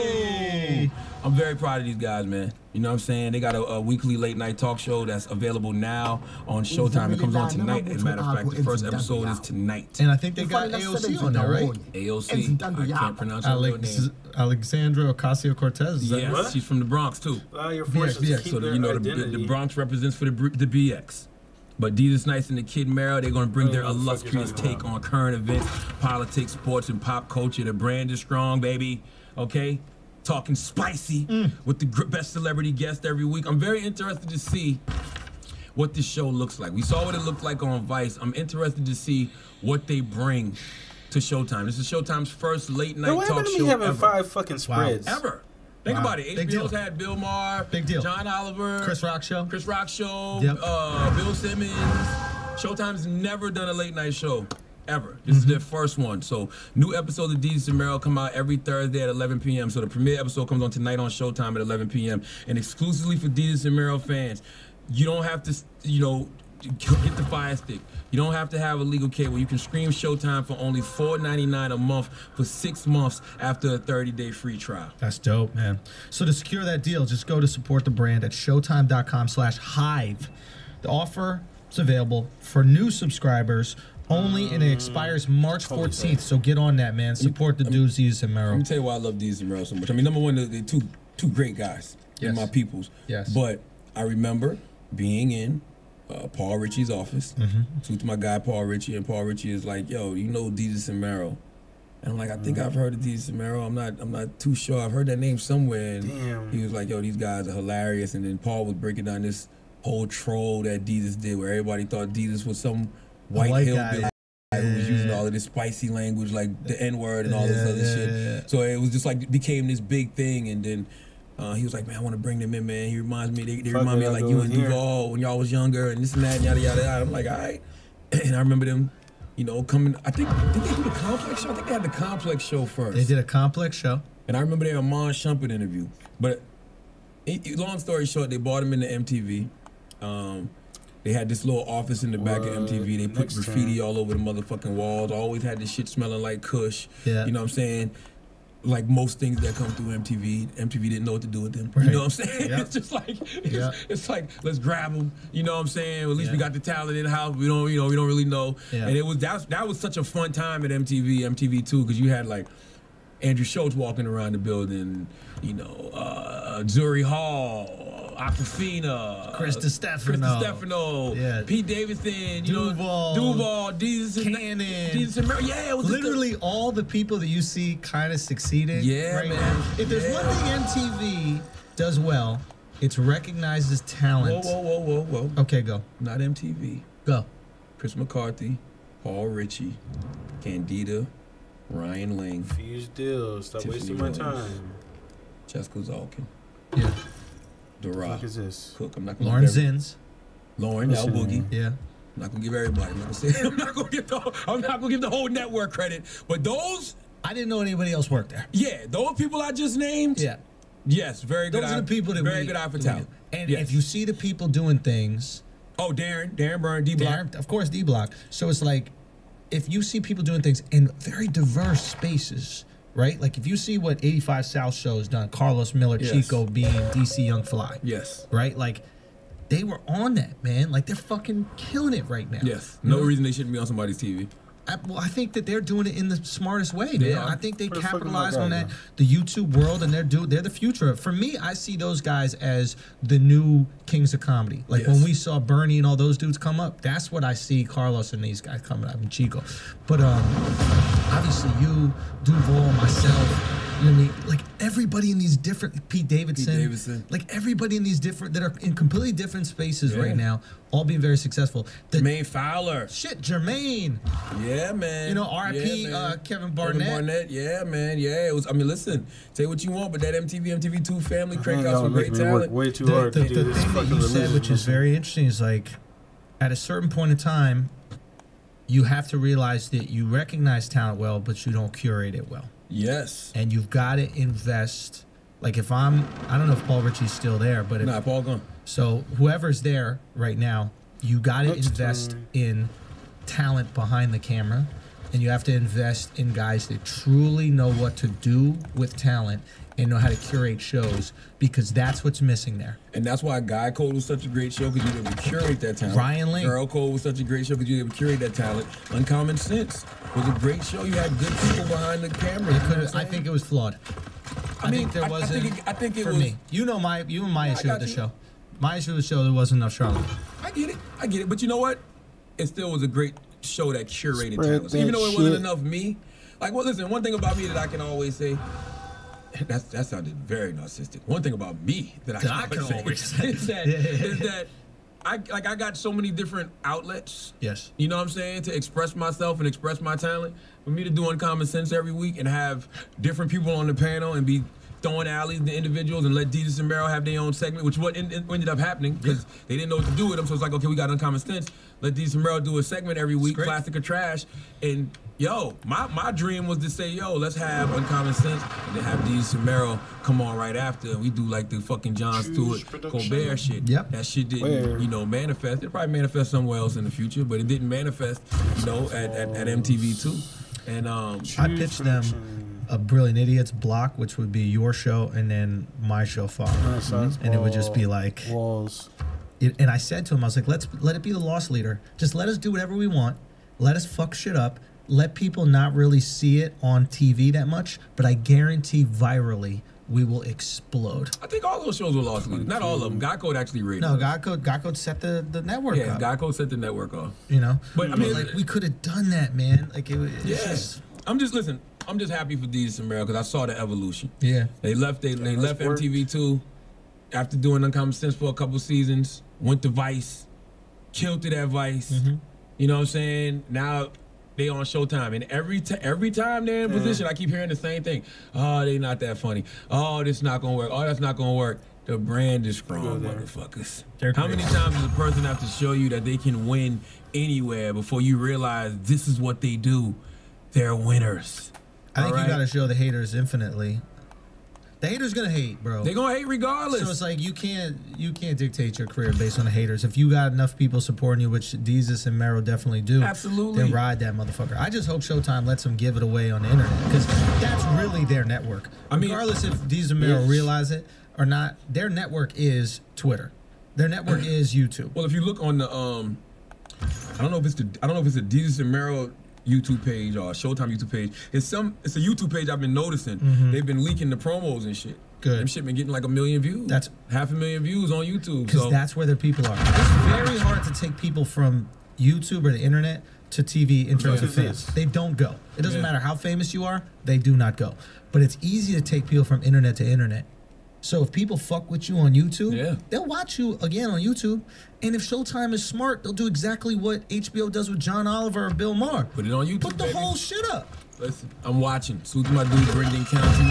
Hey. I'm very proud of these guys, man. You know what I'm saying? They got a weekly late night talk show that's available now on Showtime. It comes on tonight. As a matter of fact, the first episode is tonight.
And I think they got AOC on there, right?
AOC. I can't pronounce her real name.
Alexandra Ocasio-Cortez.
Yes, she's from the Bronx, too.
You're forced to keep
So,
their
you know,
identity.
the Bronx represents for the BX. But Jesus Nice and the Kid Mero, they're going to bring their illustrious take on current events, politics, sports, and pop culture. The brand is strong, baby. Okay? Talking spicy with the best celebrity guest every week. I'm very interested to see what this show looks like. We saw what it looked like on Vice. I'm interested to see what they bring to Showtime. This is Showtime's first late night talk show
having
ever.
5 fucking spreads.
Ever. Think about it. HBO's had Bill Maher, John Oliver,
Chris Rock Show,
Bill Simmons. Showtime's never done a late night show, ever. This is their first one. So new episodes of Jesus and Mero come out every Thursday at 11 p.m. So the premiere episode comes on tonight on Showtime at 11 p.m. And exclusively for Jesus and Mero fans, you don't have to, get the Fire Stick. You don't have to have a legal cable. You can stream Showtime for only $4.99 a month for 6 months after a 30-day free trial.
That's dope, man. So to secure that deal, just go to support the brand at showtime.com/hive. The offer is available for new subscribers only, and it expires March 14th. So get on that, man. Support the dudes, Jesus and Mero.
Let me tell you why I love Jesus and Mero so much. I mean, number one, they're two great guys. They're my peoples.
Yes.
But I remember being in Paul Ritchie's office. Talked to my guy Paul Ritchie, and Paul Ritchie is like, "Yo, you know Jesus and Mero?" And I'm like, "I think I've heard of Jesus and Mero. I'm not too sure. I've heard that name somewhere." And he was like, "Yo, these guys are hilarious." And then Paul was breaking down this whole troll that Jesus did, where everybody thought Jesus was some white hillbilly who was using all of this spicy language, like the N-word and all this other shit. So it was just like became this big thing, and then. He was like, "Man, I want to bring them in, man. He reminds me, they remind me of like you and Duval when y'all was younger and this and that and yada yada yada." I'm like, all right. And I remember them, coming. I think did they do the Complex show? I think they had the Complex show first.
They did a Complex show.
And I remember their Amon Shumpert interview. But long story short, they bought him into MTV. They had this little office in the back of MTV. They put graffiti all over the motherfucking walls. Always had this shit smelling like Kush.
Yeah.
You know what I'm saying? Like most things that come through MTV didn't know what to do with them.
Right.
You know what I'm saying?
Yep.
It's just like it's like let's grab them. You know what I'm saying? At least we got the talent in the house. We don't we don't really know.
Yeah.
And it was that was such a fun time at MTV2, because you had like Andrew Schultz walking around the building, Zuri Hall, Aquafina,
Chris
Stefano,
Yeah.
Pete Davidson,
Duval,
Jesus
Cannon.
Yeah, it was
literally all the people that you see kind of succeeding.
Yeah,
right
man.
now. If there's one thing MTV does well, it's recognizes talent.
Whoa.
Okay, go.
Not MTV.
Go.
Chris McCarthy, Paul Ritchie, Candida, Ryan Ling.
Fuse deal. Stop
Tiffany
wasting my
Williams,
time.
Jessica Zalkin.
Yeah.
Dara.
What the fuck is this?
Cook. I'm not gonna
Lauren
give every-
Zins.
Lauren
What's
L
her
Boogie.
name?
Yeah.
I'm not gonna give everybody. I'm not gonna give the whole network credit. But those,
I didn't know anybody else worked there.
yeah, those people I just named.
Yeah.
Yes, very good.
Those are the people that
very
we-
good eye for
we-
talent.
And
Yes.
if you see the people doing things,
Oh, Darren Byrne, D Block.
of course, D Block. So it's like, if you see people doing things in very diverse spaces, right? Like if you see what 85 South Show has done, Carlos Miller,
Yes.
Chico being DC Young Fly.
Yes.
Right? Like, they were on that, man. Like, they're fucking killing it right now.
Yes. No reason they shouldn't be on somebody's TV.
I think that they're doing it in the smartest way, man.
Yeah.
I think they
Where the fuck am I
capitalize on
going
that, the YouTube world, and they're the future. For me, I see those guys as the new kings of comedy. Like when we saw Bernie and all those dudes come up, that's what I see Carlos and these guys coming up, and Chico. But obviously you, Duval, myself, you know what I mean? Like everybody in these different, Pete Davidson. Like everybody in these different, that are in completely different spaces right now, all being very successful.
Jermaine Fowler.
Shit, Jermaine.
Yeah, man.
You know, R.I.P.
Yeah, man.
Kevin Barnett.
Yeah, man. Yeah, it was. I mean, listen. Say what you want, but that MTV2 family crank
Hang
out
on,
some great
making me work
talent.
way too
The
hard to
thing
do this
that
fucking
you said,
religion
which is
bullshit.
very interesting, is like, at a certain point in time, you have to realize that you recognize talent well, but you don't curate it well.
Yes.
And you've got to invest. Like if I don't know if Paul Ritchie's still there, but if,
Nah, Paul gone.
So whoever's there right now, you got to invest in talent behind the camera, and you have to invest in guys that truly know what to do with talent and know how to curate shows, because that's what's missing there.
And that's why Guy Code was such a great show, because you were able to curate that talent.
Ryan Ling.
Girl Code was such a great show because you were able to curate that talent. Uncommon Sense was a great show. You had good people behind the camera.
I think it was flawed. I think there wasn't.
I think it
for
was.
me. You and my issue with
got
the
you.
show. My issue with the show, there wasn't enough Charlotte.
I get it. But you know what? It still was a great show that curated
Spread
talent. So even
that
though it wasn't
shit.
enough me, like, well, listen, one thing about me that I can always say, that sounded very narcissistic. One thing about me that I can always say is that I got so many different outlets.
Yes.
You know what I'm saying? To express myself and express my talent. For me to do Uncommon Sense every week and have different people on the panel and be throwing alleys to individuals and let Jesus and Meryl have their own segment, which what ended up happening because they didn't know what to do with them. So it's like, okay, we got Uncommon Sense. Let Jesus and Meryl do a segment every week, classic or trash. And yo, my dream was to say, yo, let's have Uncommon Sense and then have Jesus and Meryl come on right after. And we do like the fucking Jon Stewart, Colbert shit.
Yep.
That shit didn't, manifest. It probably manifest somewhere else in the future, but it didn't manifest, at MTV too. And
I pitched them a Brilliant Idiots block, which would be your show and then my show following. And it would just be like
walls.
And I said to him, I was like, let it be the loss leader. Just let us do whatever we want. Let us fuck shit up. Let people not really see it on TV that much, but I guarantee virally we will explode.
I think all those shows were lost leaders. Not all of them. Guy Code actually rated.
No,
them.
Guy Code set the network
Yeah,
up.
Guy Code set the network off.
You know,
But I mean,
like we could have done that, man. Like it was.
Yes. I'm just happy for Jesus and Meryl because I saw the evolution.
Yeah.
They left MTV too after doing Uncommon Sense for a couple seasons. Went to Vice, killed it at Vice. You know what I'm saying? Now they on Showtime, and every time they're in position, I keep hearing the same thing. Oh, they not that funny. Oh, this not gonna work. Oh, that's not gonna work. The brand is strong, motherfuckers. How many times does a person have to show you that they can win anywhere before you realize this is what they do? They're winners.
I think you got to show the haters infinitely. The haters gonna hate, bro.
They gonna hate regardless.
So it's like you can't dictate your career based on the haters. If you got enough people supporting you, which Jesus and Meryl definitely do,
absolutely,
then ride that motherfucker. I just hope Showtime lets them give it away on the internet because that's really their network. Regardless if Jesus and Meryl realize it or not, their network is Twitter. Their network is YouTube.
Well, if you look on the I don't know if it's the Jesus and Meryl YouTube page or Showtime YouTube page. It's a YouTube page I've been noticing. They've been leaking the promos and shit.
Good.
Them shit been getting like 1 million views.
That's
500,000 views on YouTube.
Because
So
that's where their people are. It's very hard to take people from YouTube or the internet to TV in terms of fans. They don't go. It doesn't matter how famous you are, they do not go. But it's easy to take people from internet to internet. So if people fuck with you on YouTube, they'll watch you again on YouTube. And if Showtime is smart, they'll do exactly what HBO does with John Oliver or Bill Maher.
Put it on YouTube.
Put the
baby.
whole shit up.
Listen, I'm watching. Salute to my dude, Brendan County,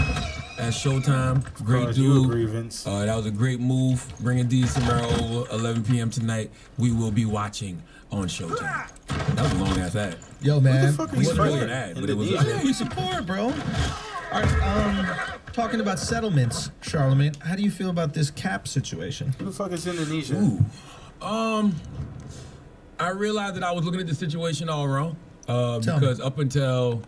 at Showtime. Great dude. That was a great move. Bringing D. Samara over 11 p.m. tonight. We will be watching on Showtime. That was a long ass ad.
Yo, man.
It wasn't really an ad, but it was.
Yeah, we support, bro. All right, talking about settlements, Charlemagne, how do you feel about this cap situation?
Who the fuck is Indonesia?
Ooh. I realized that I was looking at the situation all wrong. Because up until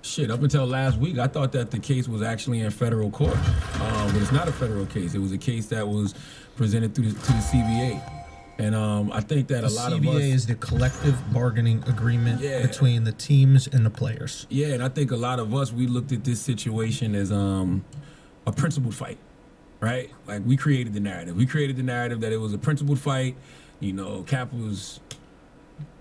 last week, I thought that the case was actually in federal court. But it's not a federal case. It was a case that was presented to the CBA. And I think that a lot of us...
The CBA is the collective bargaining agreement between the teams and the players.
Yeah, and I think a lot of us, we looked at this situation as a principled fight, right? Like, we created the narrative. We created the narrative that it was a principled fight. You know, Cap was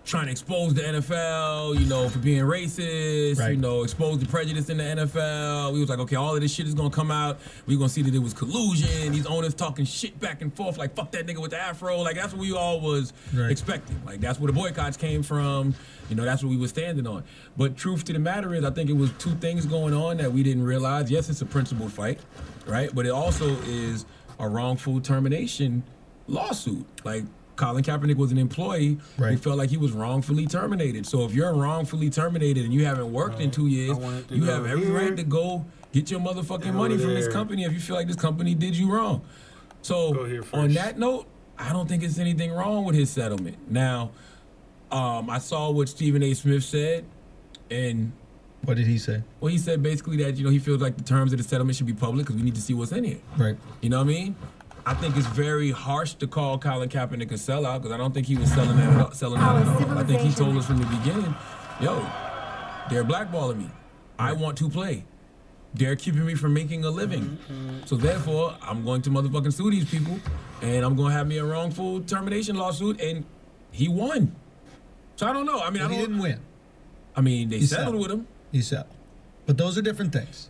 trying to expose the NFL, you know, for being racist, you know, expose the prejudice in the NFL. We was like, okay, all of this shit is gonna come out. We're gonna see that it was collusion. These owners talking shit back and forth, like, fuck that nigga with the afro. Like, that's what we all was expecting. Like, that's where the boycotts came from. You know, that's what we were standing on. But truth to the matter is, I think it was two things going on that we didn't realize. Yes, it's a principled fight, right? But it also is a wrongful termination lawsuit. Like, Colin Kaepernick was an employee who felt like he was wrongfully terminated. So if you're wrongfully terminated and you haven't worked in 2 years, you have every right to go get your motherfucking money from this company if you feel like this company did you wrong. So on that note, I don't think it's anything wrong with his settlement. Now, I saw what Stephen A. Smith said, and
what did he say?
Well, he said basically that, you know, he feels like the terms of the settlement should be public because we need to see what's in here.
Right.
You know what I mean? I think it's very harsh to call Colin Kaepernick a sellout because I don't think he was selling that at all. I think he told us from the beginning, yo, they're blackballing me. I want to play. They're keeping me from making a living. So therefore, I'm going to motherfucking sue these people and I'm going to have me a wrongful termination lawsuit, and he won. So I don't know. I mean,
he didn't win.
I mean, they settled with him.
He settled. But those are different things.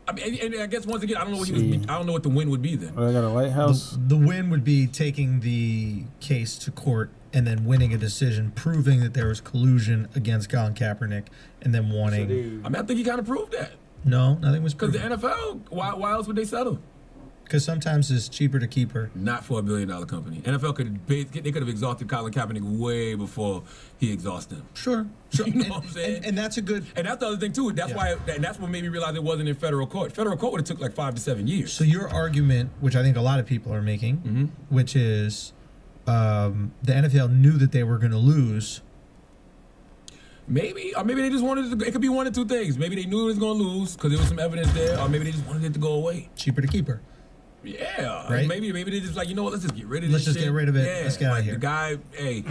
I mean, and I guess once again, I don't know what he was. I don't know what the win would be then.
I got a lighthouse.
The win would be taking the case to court and then winning a decision, proving that there was collusion against Colin Kaepernick, and then wanting.
I mean, I think he kind of proved that.
No, nothing was
because
proven.
the NFL. Why else would they settle?
Because sometimes it's cheaper to keep her.
Not for $1 billion company. NFL could have exhausted Colin Kaepernick way before he exhausted him.
Sure.
You know what I'm saying?
And that's a good.
And that's the other thing too. That's why. And that's what made me realize it wasn't in federal court. Federal court would have took like 5 to 7 years.
So your argument, which I think a lot of people are making, which is the NFL knew that they were going to lose.
Maybe, or maybe they just wanted it. It could be one of two things. Maybe they knew it was going to lose because there was some evidence there, or maybe they just wanted it to go away.
Cheaper to keep her.
Yeah,
right.
Maybe they just like, you know what? Let's just get rid of
Let's
this.
Let's just get rid of it.
Yeah,
let's get out of here.
The guy, hey,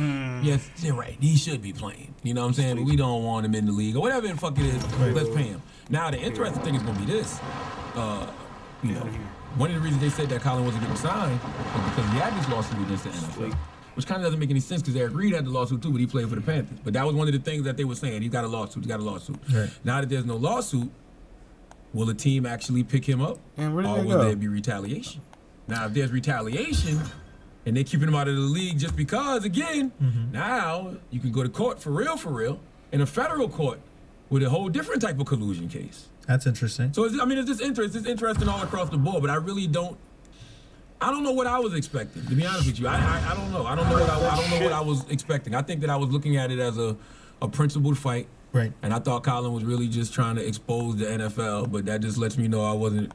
yes, you're right. He should be playing. You know what I'm saying? But we don't want him in the league or whatever the fuck it is. Let's pay him. Now the interesting thing is going to be this. You know, one of the reasons they said that Colin wasn't getting signed was because he had this lawsuit against the NFL. Which kind of doesn't make any sense because Eric Reed had the lawsuit too, but he played for the Panthers. But that was one of the things that they were saying. He's got a lawsuit. He's got a lawsuit.
Right.
Now that there's no lawsuit, will the team actually pick him up,
and where did
or
they
will
go?
there be retaliation? Now, if there's retaliation and they're keeping him out of the league just because, again, now you can go to court for real, in a federal court with a whole different type of collusion case.
That's interesting.
So, it's just interesting all across the board, but I really don't. I don't know what I was expecting, to be honest with you. I don't know. I don't know what I was expecting. I think that I was looking at it as a principled fight.
Right.
And I thought Colin was really just trying to expose the NFL, but that just lets me know I wasn't.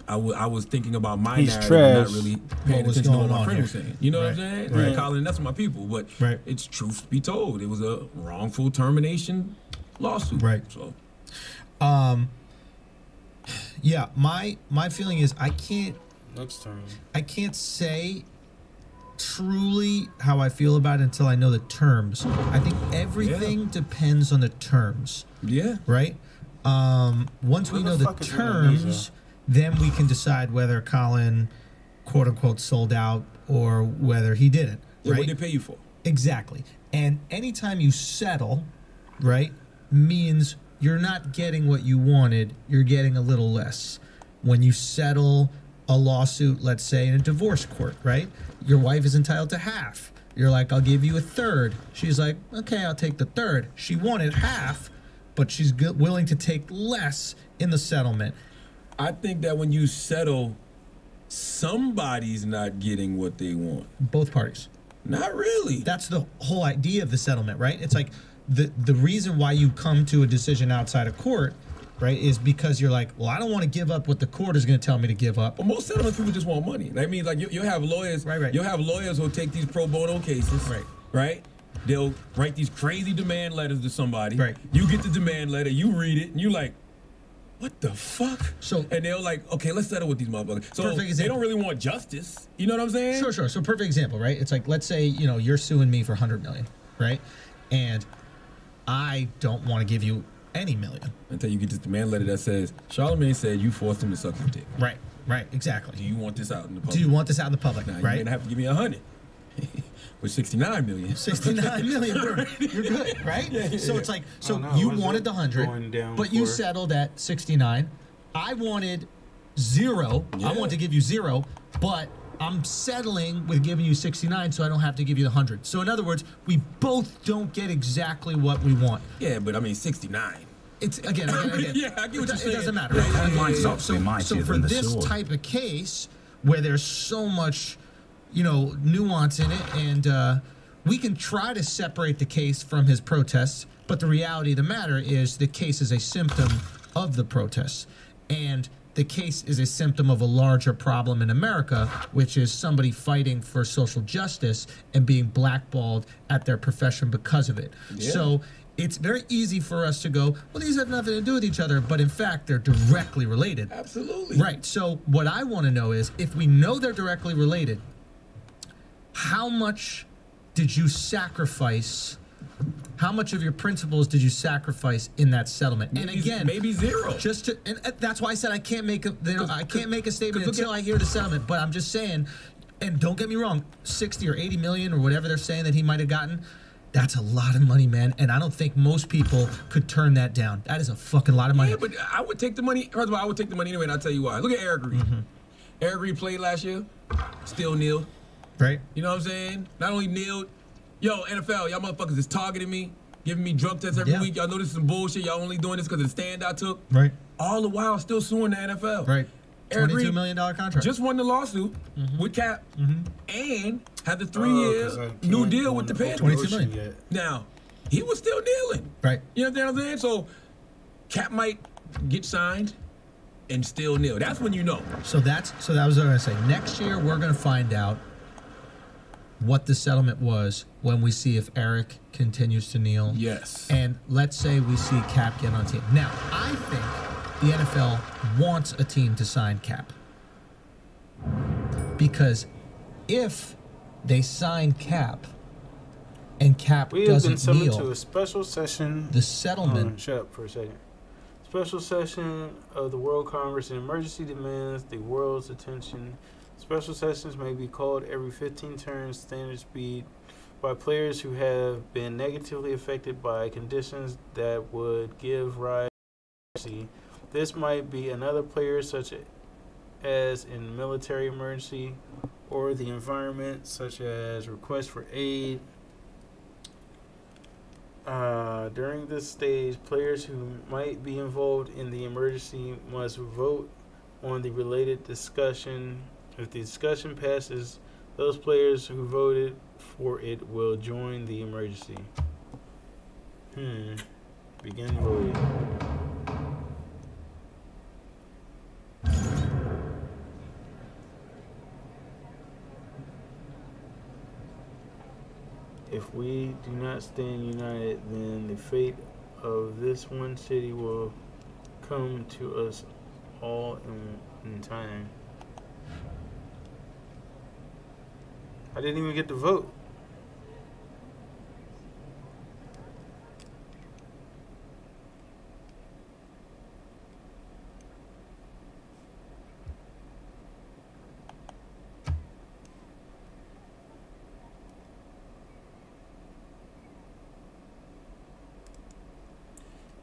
I was thinking about my narrative, and not really paying attention to what my friend was saying. You know what I'm saying?
Right.
Colin, that's my people, but it's truth be told, it was a wrongful termination lawsuit.
Right.
So,
yeah, my feeling is I can't say truly how I feel about it until I know the terms. I think everything depends on the terms.
Yeah.
Right? Once we know the terms, then we can decide whether Colin, quote unquote, sold out or whether he didn't.
Yeah,
Right?
what did they pay you for?
Exactly. And anytime you settle, right, means you're not getting what you wanted, you're getting a little less. When you settle a lawsuit, let's say in a divorce court, right, your wife is entitled to half. You're like, I'll give you a third. She's like, okay, I'll take the third. She wanted half, but she's willing to take less in the settlement.
I think that when you settle, somebody's not getting what they want.
Both parties.
Not really.
That's the whole idea of the settlement, right? It's like the reason why you come to a decision outside of court, right, is because you're like, well, I don't want to give up what the court is going to tell me to give up.
But most settlement people just want money. That means like you'll have lawyers. Right. You'll have lawyers who'll take these pro bono cases. Right. Right. They'll write these crazy demand letters to somebody. Right. You get the demand letter, you read it, and you're like, what the fuck? So and they're like, okay, let's settle with these motherfuckers. So they don't really want justice. You know what I'm saying?
Sure. So perfect example, right? It's like, let's say, you're suing me for $100 million, right? And I don't want to give you any million.
Until you get this demand letter that says, Charlamagne said you forced him to suck your dick.
Right, exactly.
Do you want this out in the public?
Do you want this out in the public,
now,
right?
You're going to have to give me 100. With 69 million.
69 million, you're good, right? So it's like, you wanted the 100, but you settled at 69. I wanted 0. I want to give you 0, but I'm settling with giving you 69, so I don't have to give you the 100. So in other words, we both don't get exactly what we want.
Yeah, but I mean 69.
It's again.
Yeah, I get what you're saying.
It doesn't matter.
So
for this type of case where there's so much, nuance in it, and we can try to separate the case from his protests, but the reality of the matter is the case is a symptom of the protests, and the case is a symptom of a larger problem in America, which is somebody fighting for social justice and being blackballed at their profession because of it.
Yeah.
So it's very easy for us to go, well, these have nothing to do with each other, but in fact, they're directly related.
Absolutely.
Right. So what I want to know is, if we know they're directly related, how much did you sacrifice? How much of your principles did you sacrifice in that settlement? And again,
maybe 0.
And that's why I said I can't make a statement until I hear the settlement. But I'm just saying, and don't get me wrong, 60 or 80 million or whatever they're saying that he might have gotten, that's a lot of money, man. And I don't think most people could turn that down. That is a fucking lot of money.
Yeah, but I would take the money. First of all, I would take the money anyway, and I'll tell you why. Look at Eric Reed. Eric Reed played last year, still kneeled.
Right.
You know what I'm saying? Not only kneeled. Yo, NFL, y'all motherfuckers is targeting me, giving me drug tests every week. Y'all know this is some bullshit. Y'all only doing this because of the stand I took.
Right.
All the while still suing the NFL.
Right.
Eric
$22
Reed
million contract.
just won the lawsuit with Cap and had the 3-year new deal with the Panthers.
22 million.
Now, he was still kneeling.
Right.
You know what I'm saying? So, Cap might get signed and still kneel. That's when you know.
So that was what I was going to say. Next year, we're going to find out what the settlement was when we see if Eric continues to kneel.
Yes.
And let's say we see Cap get on a team. Now, I think the NFL wants a team to sign Cap. Because if they sign Cap and Cap
we have been
doesn't
summoned
kneel,
to a special session.
the settlement.
Shut up for a second. Special session of the World Congress. An emergency demands the world's attention. Special sessions may be called every 15 turns standard speed by players who have been negatively affected by conditions that would give rise to emergency. This might be another player, such as in military emergency, or the environment, such as request for aid. During this stage, players who might be involved in the emergency must vote on the related discussion. If the discussion passes, those players who voted for it will join the emergency. Begin voting. If we do not stand united, then the fate of this one city will come to us all in time. I didn't even get to vote.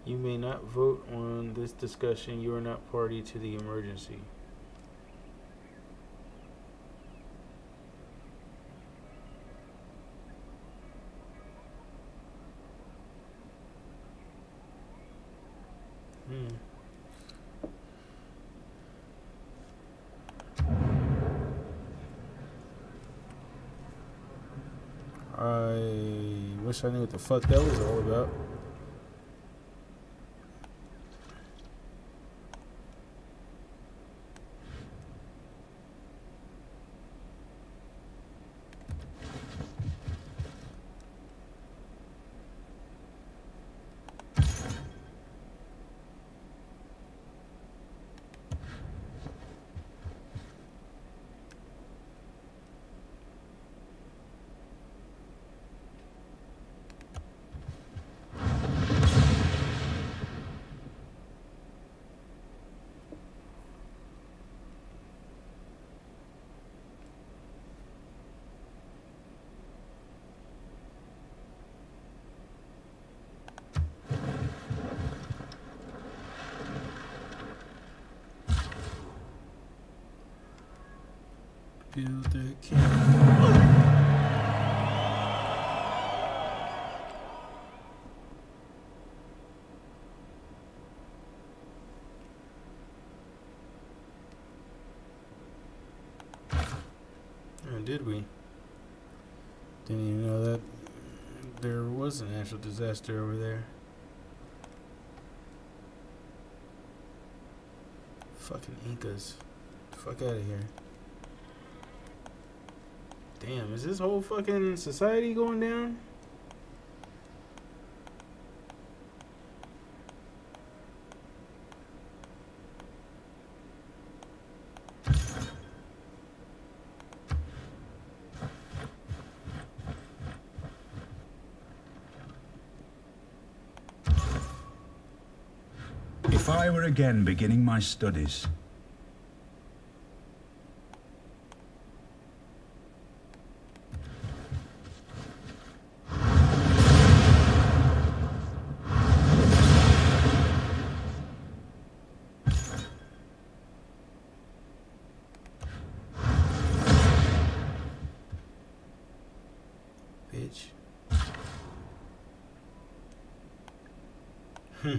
You may not vote on this discussion. You are not party to the emergency. I wish I knew what the fuck that was all about. Build that camera. Did we? Didn't even know that there was a natural disaster over there. Fucking Incas. Fuck out of here. Damn, is this whole fucking society going down?
If I were again beginning my studies,
Bitch. What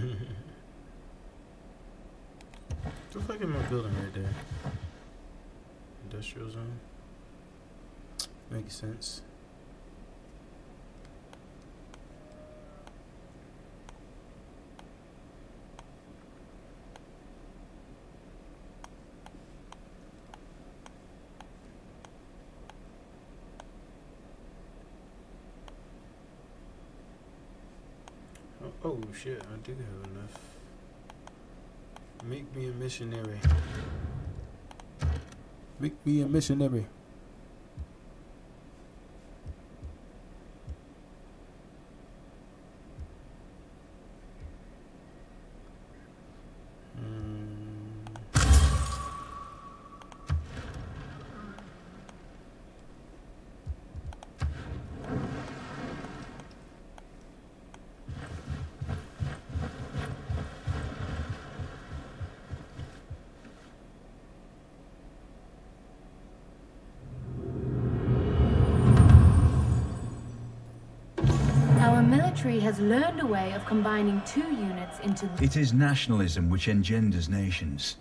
the fuck am I building right there? Industrial zone. Makes sense. Oh shit, I do have enough. Make me a missionary. Make me a missionary.
Our military has learned a way of combining two units into...
it is nationalism which engenders nations.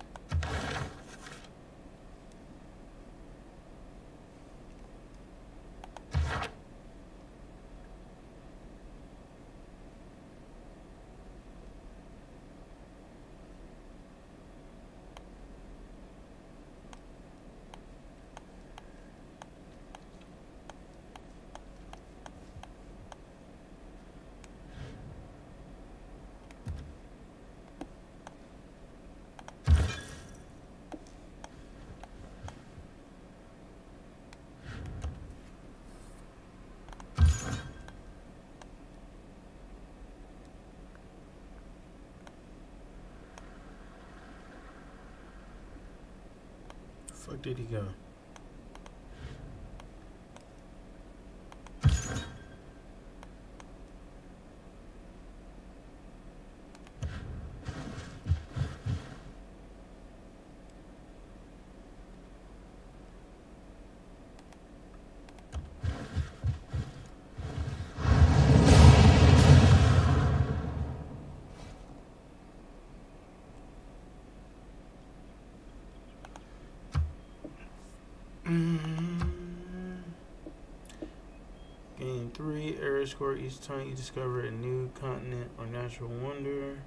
Fuck did he go? error score each time you discover a new continent or natural wonder.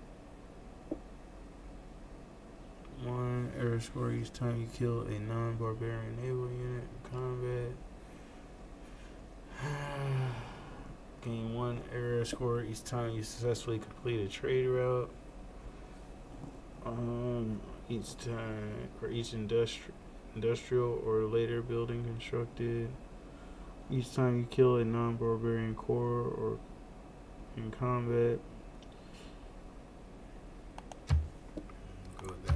1 error score each time you kill a non-barbarian naval unit in combat. Gain 1 error score each time you successfully complete a trade route. Each time for each industrial or later building constructed. Each time you kill a non-barbarian corps or in combat. Go with that.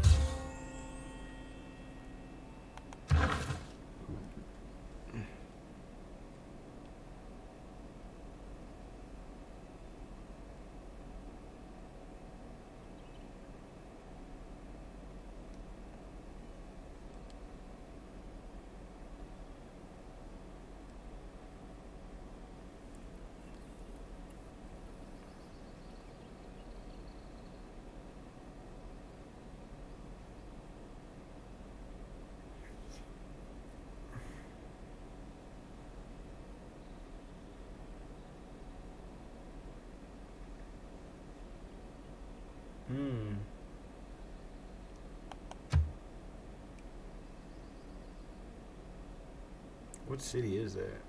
What city is that?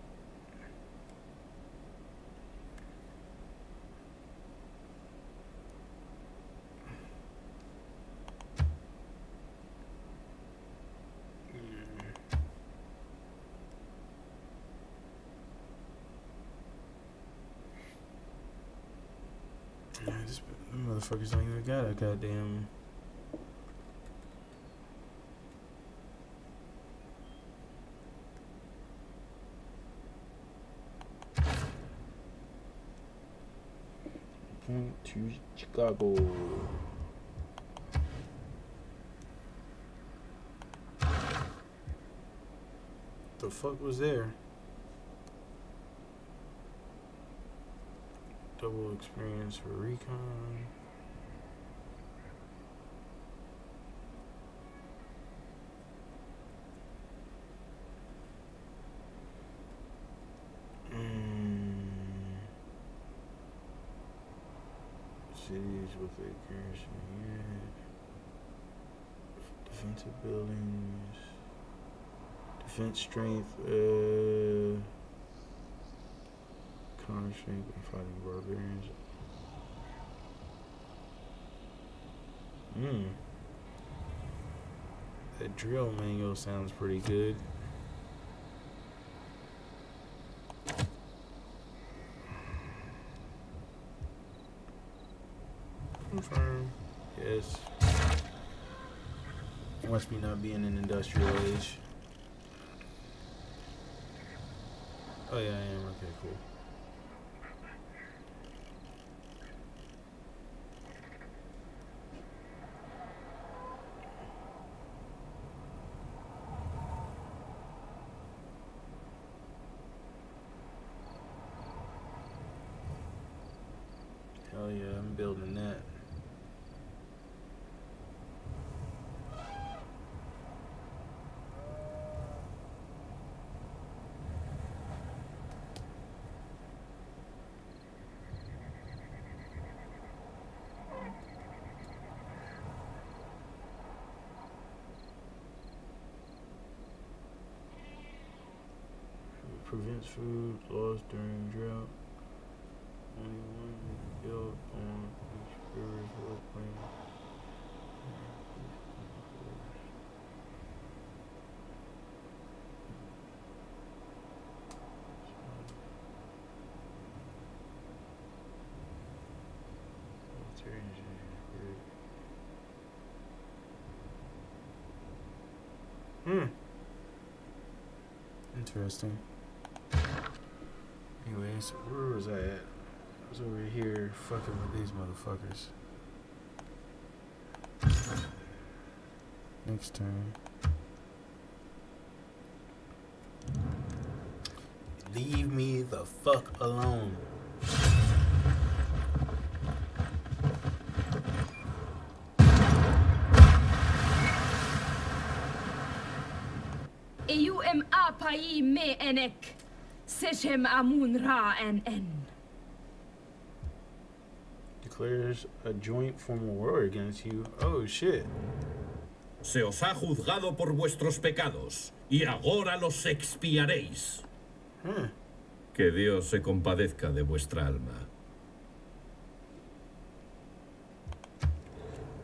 This motherfuckers don't even got a goddamn. To Chicago. The fuck was there? Double experience for recon. Cities with a garrison unit. Defensive buildings. Defense strength. Counter strength and fighting barbarians. That drill manual sounds pretty good. Confirm. Yes. Must be not being an industrial age. Oh yeah, I am. Okay, cool. Hell yeah, I'm building that. Prevents food loss during drought. Only one is built on each river's floodplain. Interesting. Anyways, where was I at? I was over here fucking with these motherfuckers. Next turn. Leave me the fuck alone.
EU a pai me enek. Seshem amun ra en.
declares a joint formal war against you. Oh shit.
Se os ha juzgado por vuestros pecados, y ahora los expiaréis. Que Dios se compadezca de vuestra alma.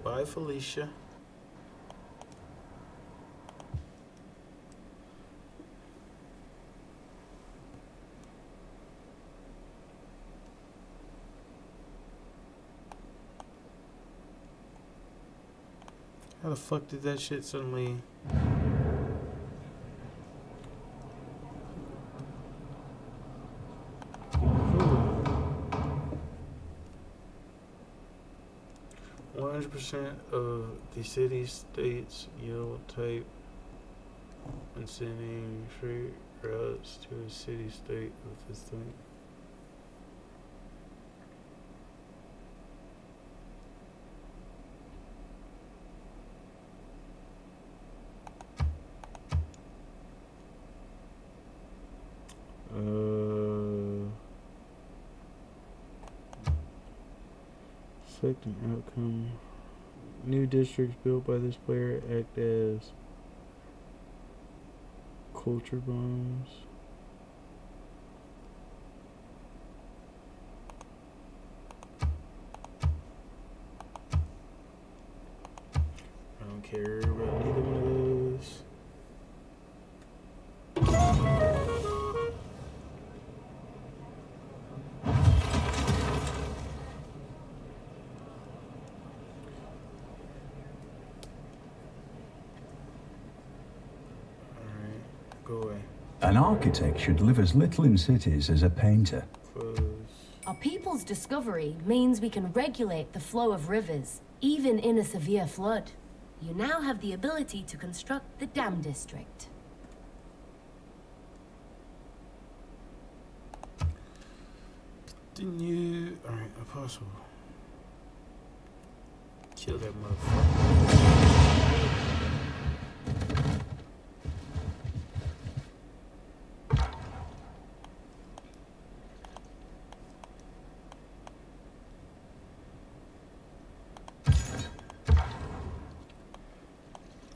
Bye, Felicia. How the fuck did that shit suddenly... 100% of the city-states yield type and sending freight routes to a city-state of this thing. Affecting outcome. New districts built by this player act as culture bombs. I don't care about neither one of those.
An architect should live as little in cities as a painter.
Our people's discovery means we can regulate the flow of rivers, even in a severe flood. You now have the ability to construct the dam district.
Continue. Alright, Apostle. Kill that motherfucker.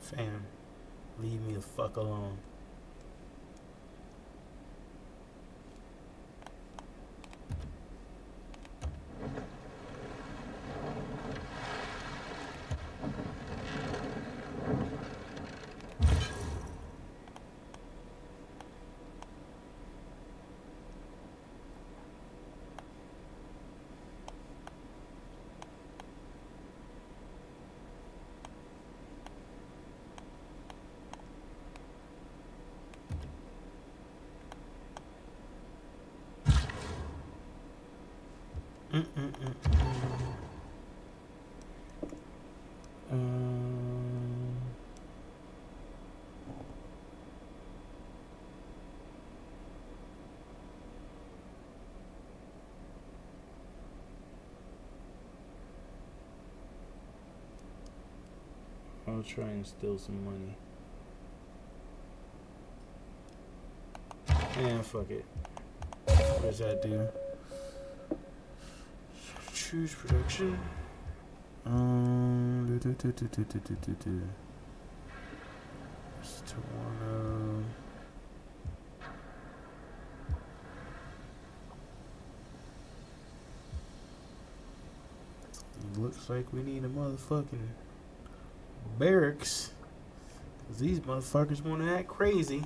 Fam, leave me the fuck alone. I'll try and steal some money. And fuck it. What does that do? Choose production. Looks like we need a motherfucking barracks. 'Cause these motherfuckers wanna act crazy.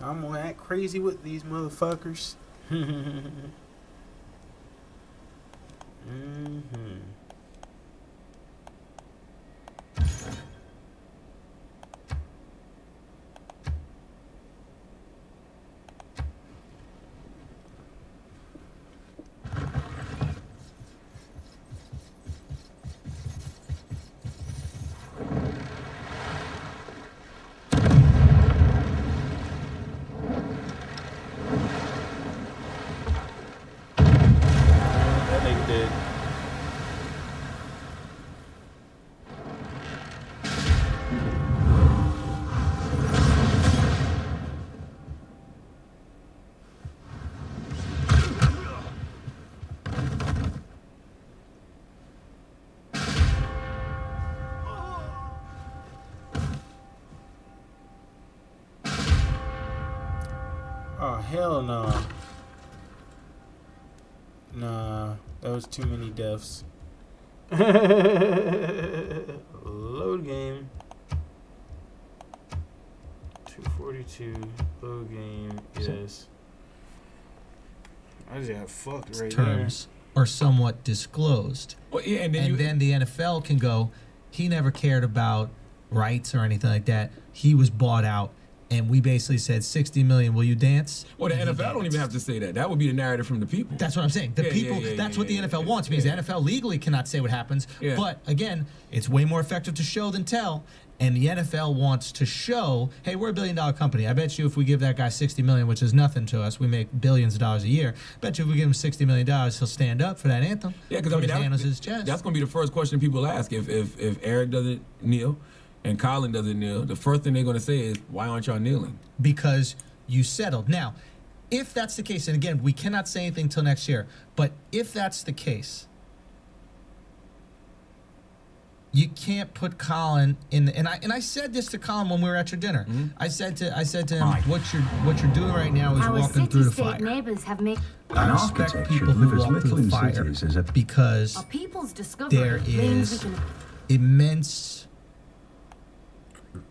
I'm gonna act crazy with these motherfuckers. Hell no. Nah, that was too many deaths. Load game. 242. Load game is. I just got fucked right
terms are somewhat disclosed.
Well, yeah, and
then the NFL can go, he never cared about rights or anything like that. He was bought out, and we basically said 60 million. Will you dance?
Well, the NFL don't even have to say that. That would be the narrative from the people.
That's what I'm saying. The people. That's what the NFL wants, because the NFL legally cannot say what happens.
Yeah.
But again, it's way more effective to show than tell. And the NFL wants to show, hey, we're $1 billion company. I bet you if we give that guy 60 million, which is nothing to us, we make billions of dollars a year. Bet you if we give him $60 million, he'll stand up for that anthem.
Yeah, because
put his hand on his chest.
That's going to be the first question people ask if Eric doesn't kneel and Colin doesn't kneel. The first thing they're going to say is, why aren't y'all kneeling?
Because you settled. Now, if that's the case, and again, we cannot say anything till next year, but if that's the case, you can't put Colin in the, and I said this to Colin when we were at your dinner. I said to him, what you're doing right now is walking through the fire.
Neighbors have made
I respect people who walk through the fire because
a people's discovery
there
means we
is
can
immense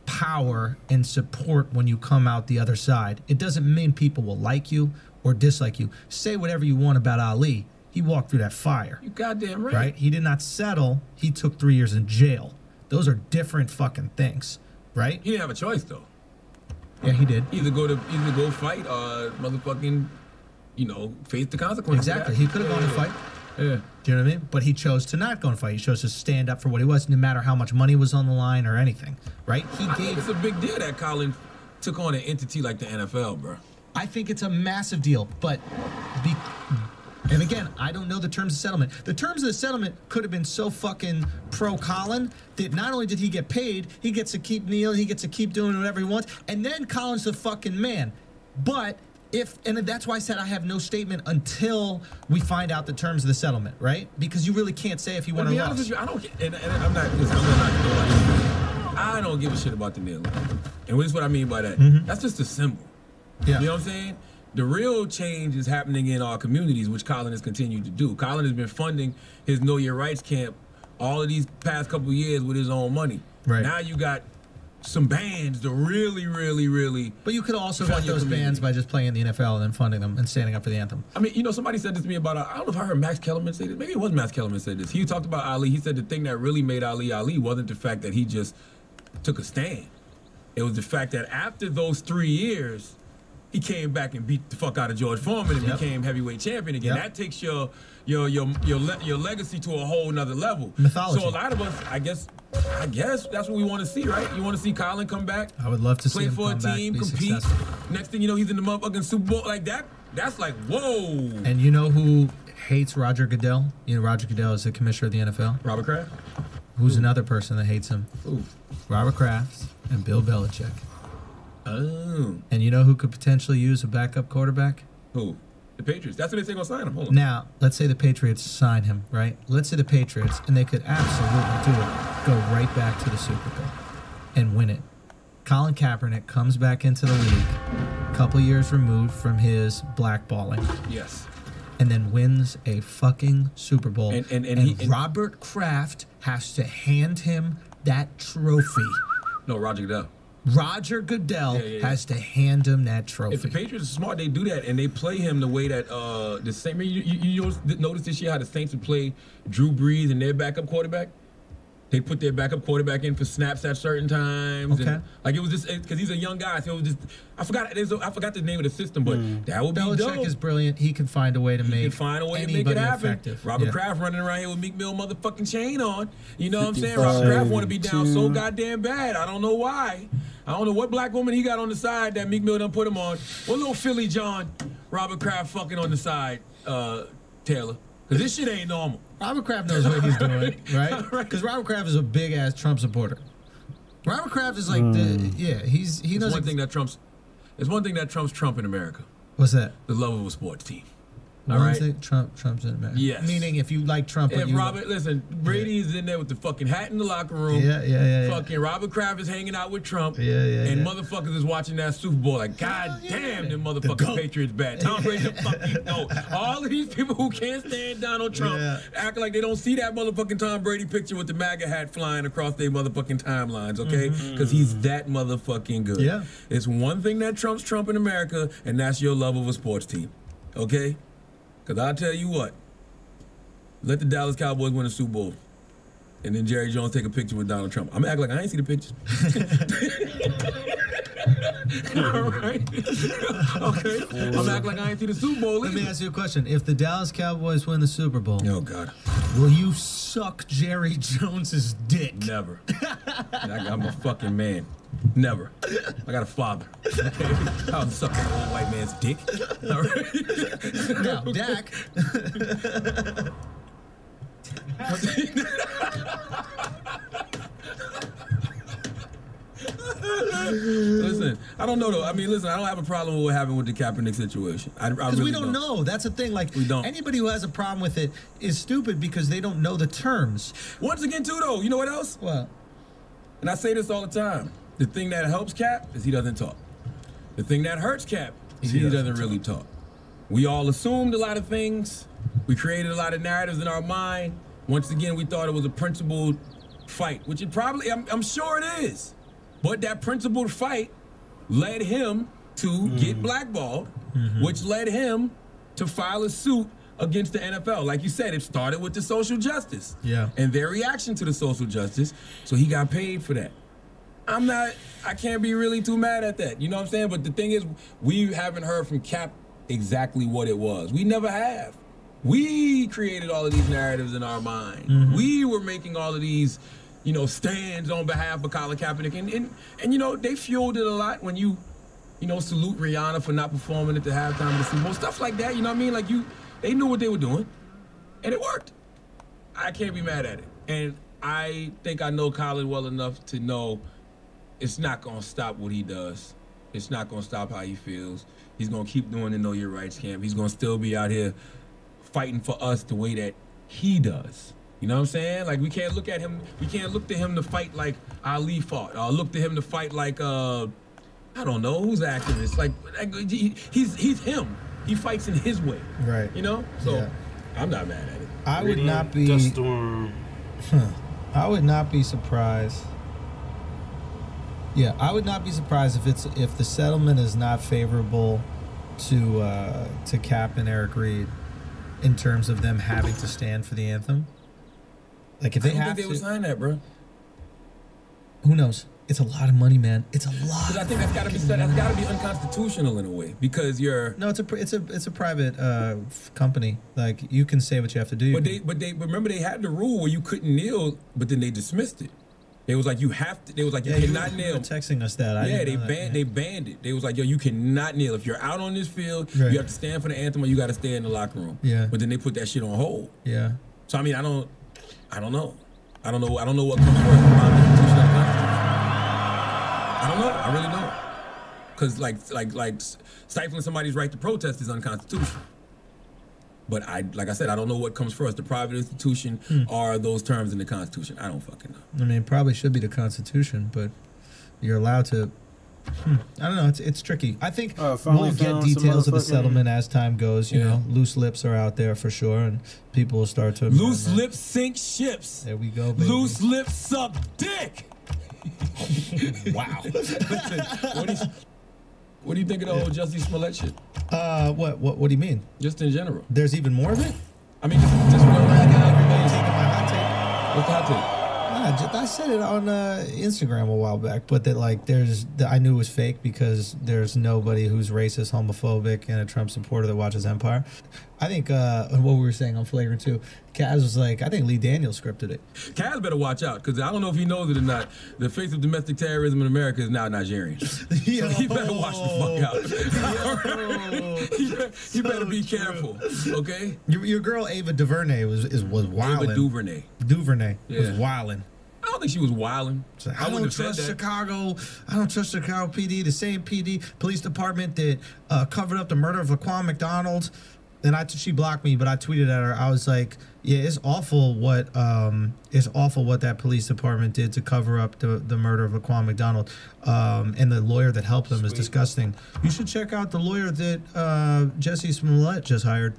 power and support when you come out the other side. It doesn't mean people will like you or dislike you. Say whatever you want about Ali. He walked through that fire.
You goddamn right.
Right? He did not settle. He took 3 years in jail. Those are different fucking things, right?
He didn't have a choice though.
Yeah, he did.
Either go fight or motherfucking, face the consequences.
Exactly. He could have gone and fight.
Yeah.
Do you know what I mean? But he chose to not go and fight. He chose to stand up for what he was, no matter how much money was on the line or anything, right?
I think it's a big deal that Colin took on an entity like the NFL, bro.
I think it's a massive deal, but and again, I don't know the terms of settlement. The terms of the settlement could have been so fucking pro-Colin that not only did he get paid, he gets to keep kneeling, he gets to keep doing whatever he wants, and then Colin's the fucking man. But and that's why I said I have no statement until we find out the terms of the settlement, right? Because you really can't say if you want to
honest with you, I don't. And I'm not. I don't give a shit about the kneeling. And this is what I mean by that. That's just a symbol.
Yeah.
You know what I'm saying? The real change is happening in our communities, which Colin has continued to do. Colin has been funding his Know Your Rights camp all of these past couple of years with his own money.
Right.
Now you got some bands to really.
But you could also fund those bands by just playing in the NFL and then funding them and standing up for the anthem.
I mean, somebody said this to me about, I don't know if I heard Max Kellerman say this. Maybe it was Max Kellerman said this. He talked about Ali. He said the thing that really made Ali wasn't the fact that he just took a stand. It was the fact that after those 3 years, he came back and beat the fuck out of George Foreman and became heavyweight champion again. That takes your legacy to a whole nother level.
Mythology.
So a lot of us, I guess that's what we want to see, right? You want to see Colin come back?
I would love to see him
play for a team, compete. Next thing you know, he's in the motherfucking Super Bowl like that. That's like, whoa.
And you know who hates Roger Goodell? You know Roger Goodell is the commissioner of the NFL.
Robert Kraft.
Who's another person that hates him?
Ooh.
Robert Kraft and Bill Belichick.
Oh.
And you know who could potentially use a backup quarterback?
Who? The Patriots. That's what they say gonna sign him. Hold on.
Now, let's say the Patriots sign him, right? Let's say the Patriots, and they could absolutely do it, go right back to the Super Bowl and win it. Colin Kaepernick comes back into the league, a couple years removed from his blackballing.
Yes.
And then wins a fucking Super Bowl.
And
Robert Kraft has to hand him that trophy.
No, Roger Goodell.
Roger Goodell has to hand him that trophy.
If the Patriots are smart, they do that, and they play him the way that the same. You notice this year how the Saints would play Drew Brees and their backup quarterback. They put their backup quarterback in for snaps at certain times.
Okay.
And, like it was just because he's a young guy, so it was just I forgot the name of the system, but that would be
Belichick
dope.
is brilliant. He can find a way to make
it happen.
Effective.
Robert Kraft running around here with Meek Mill motherfucking chain on. You know what I'm saying? Robert Kraft want to be down so goddamn bad. I don't know why. I don't know what black woman he got on the side that Meek Mill done put him on. What little Philly John Robert Kraft fucking on the side, Taylor? Because this shit ain't normal.
Robert Kraft knows what he's doing, right? Because Robert Kraft is a big ass Trump supporter. Robert Kraft is like he knows
one thing that trumps. There's one thing that trumps Trump in America.
What's that?
The love of a sports team. All right.
Trump's in America.
Yes.
Meaning, if you like Trump,
If Robert, listen, Brady is in there with the fucking hat in the locker room.
Yeah.
Fucking Robert Kraft is hanging out with Trump.
Yeah.
And motherfuckers is watching that Super Bowl like, God damn, them motherfucking Patriots bad. Tom Brady, the fucking no. All of these people who can't stand Donald Trump act like they don't see that motherfucking Tom Brady picture with the MAGA hat flying across their motherfucking timelines, okay? Because he's that motherfucking good.
Yeah.
It's one thing that trumps Trump in America, and that's your love of a sports team, okay? Because I'll tell you what, let the Dallas Cowboys win a Super Bowl, and then Jerry Jones take a picture with Donald Trump. I'm going to act like I ain't see the pictures. All right? Okay? I'm going to act like I ain't see the Super Bowl
Let me ask you a question. If the Dallas Cowboys win the Super Bowl,
oh, God,
will you suck Jerry Jones's dick?
Never. I'm a fucking man. Never. I got a father. Okay? I'll suck that old white man's dick. All right?
Now, Dak.
Listen, I don't know though. I mean, listen, I don't have a problem with what happened with the Kaepernick situation. I
Because
really
we don't know. That's the thing. Like,
we don't.
Anybody who has a problem with it is stupid because they don't know the terms.
Once again, too, though, you know what else?
What?
And I say this all the time. The thing that helps Cap is he doesn't talk. The thing that hurts Cap is he doesn't really talk. We all assumed a lot of things. We created a lot of narratives in our mind. Once again, we thought it was a principled fight, which it probably, I'm sure it is. But that principled fight led him to get blackballed, which led him to file a suit against the NFL. Like you said, it started with the social justice.
Yeah.
And their reaction to the social justice, so he got paid for that. I can't be really too mad at that. You know what I'm saying? But the thing is, we haven't heard from Cap exactly what it was. We never have. We created all of these narratives in our mind. We were making all of these, you know, stands on behalf of Colin Kaepernick. And you know, they fueled it a lot when you know, salute Rihanna for not performing at the halftime of the Super Bowl. Stuff like that, you know what I mean? Like, they knew what they were doing, and it worked. I can't be mad at it. And I think I know Colin well enough to know it's not going to stop what he does. It's not going to stop how he feels. He's going to keep doing the Know Your Rights camp. He's going to still be out here fighting for us the way that he does. You know what I'm saying? Like, we can't look at him, we can't look to him to fight like Ali fought, or look to him to fight like, I don't know, who's the activist? Like, he's him. He fights in his way.
Right.
You know? So, I'm not mad at it.
I would not be... I would not be surprised. Yeah, I would not be surprised if the settlement is not favorable to Cap and Eric Reed in terms of them having to stand for the anthem. Like, if they have to,
I don't think they would sign that, bro.
Who knows? It's a lot of money, man. It's a lot.
Because I think that's got to be said. That's got to be unconstitutional in a way, because you're.
No, it's a private company. Like, you can say what you have to do.
But they remember they had the rule where you couldn't kneel, but then they dismissed it. It was like you have to. They was like you cannot kneel.
You were texting us that.
They banned it. They was like, yo, you cannot kneel if you're out on this field.
Right.
You have to stand for the anthem, or you got to stay in the locker room.
Yeah.
But then they put that shit on hold.
Yeah.
So I mean, I don't know. I don't know what comes first. I don't know. I really don't. Because like stifling somebody's right to protest is unconstitutional. But like I said, I don't know what comes first, the private institution or those terms in the Constitution. I don't fucking know.
I mean, it probably should be the Constitution, but you're allowed to. I don't know. It's tricky. I think we'll get details of the settlement as time goes. You know, loose lips are out there for sure, and people will start to.
Loose lips sink ships.
There we go, baby.
Loose lips suck dick. Wow. What do you think of the whole Jussie Smollett shit?
What do you mean?
Just in general.
There's even more of it?
I mean, just real life.
Everybody taking my hot take.
What's the hot take?
I said it on Instagram a while back, but that I knew it was fake because there's nobody who's racist, homophobic, and a Trump supporter that watches Empire. I think what we were saying on Flagrant 2, Kaz was like, I think Lee Daniels scripted it.
Kaz better watch out, because I don't know if he knows it or not. The face of domestic terrorism in America is now Nigerian. So he better watch the fuck out. You better be careful, okay?
Your girl Ava DuVernay was wildin'.
Ava DuVernay.
DuVernay was wildin'.
I don't think she was wildin'.
I don't trust Chicago. I don't trust Chicago PD, the same police department that covered up the murder of Laquan McDonald. And she blocked me, but I tweeted at her. I was like, "Yeah, it's awful what that police department did to cover up the murder of Laquan McDonald, and the lawyer that helped them is disgusting. You should check out the lawyer that Jesse Smollett just hired."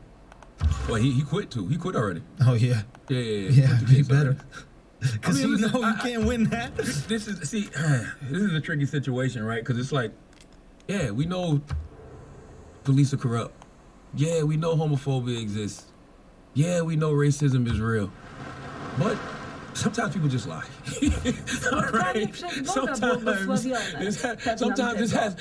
Well, he quit too. He quit already.
Oh yeah.
Yeah.
Be better. Because you can't win that.
This is a tricky situation, right? Because it's like, yeah, we know police are corrupt. Yeah, we know homophobia exists. Yeah, we know racism is real. But sometimes people just lie. All right?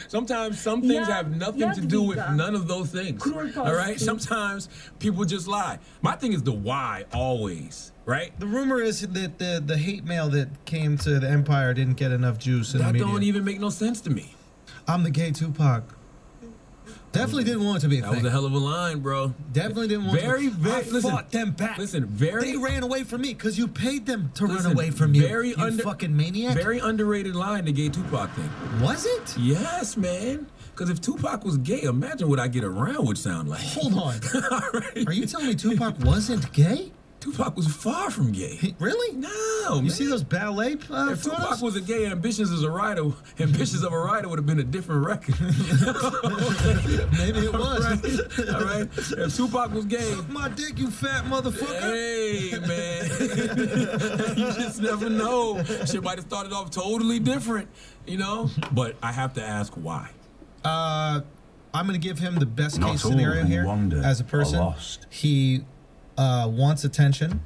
Sometimes some things have nothing to do with none of those things. All right? Sometimes people just lie. My thing is the why always, right?
The rumor is that the hate mail that came to the Empire didn't get enough juice in the media.
That don't even make no sense to me.
I'm the gay Tupac. Definitely didn't want it to be a thing.
That was a hell of a line, bro.
Definitely didn't want it to be. I fought them back.
Listen,
they ran away from me because you paid them to run away from you. You fucking maniac.
Very underrated line, the gay Tupac thing.
Was it?
Yes, man. Because if Tupac was gay, imagine what I Get Around would sound like.
Hold on. Are you telling me Tupac wasn't gay?
Tupac was far from gay.
Really?
No,
You
man.
see those ballet
If
photos?
Tupac was a gay, Ambitious of a Rider would have been a different record.
Maybe it was.
All right. If Tupac was gay,
suck my dick, you fat motherfucker.
Hey, man. You just never know. Shit might have started off totally different, you know? But I have to ask why.
I'm going to give him the best
Not
case
all
scenario
who
here
wander
as a
are
person.
lost.
He wants attention,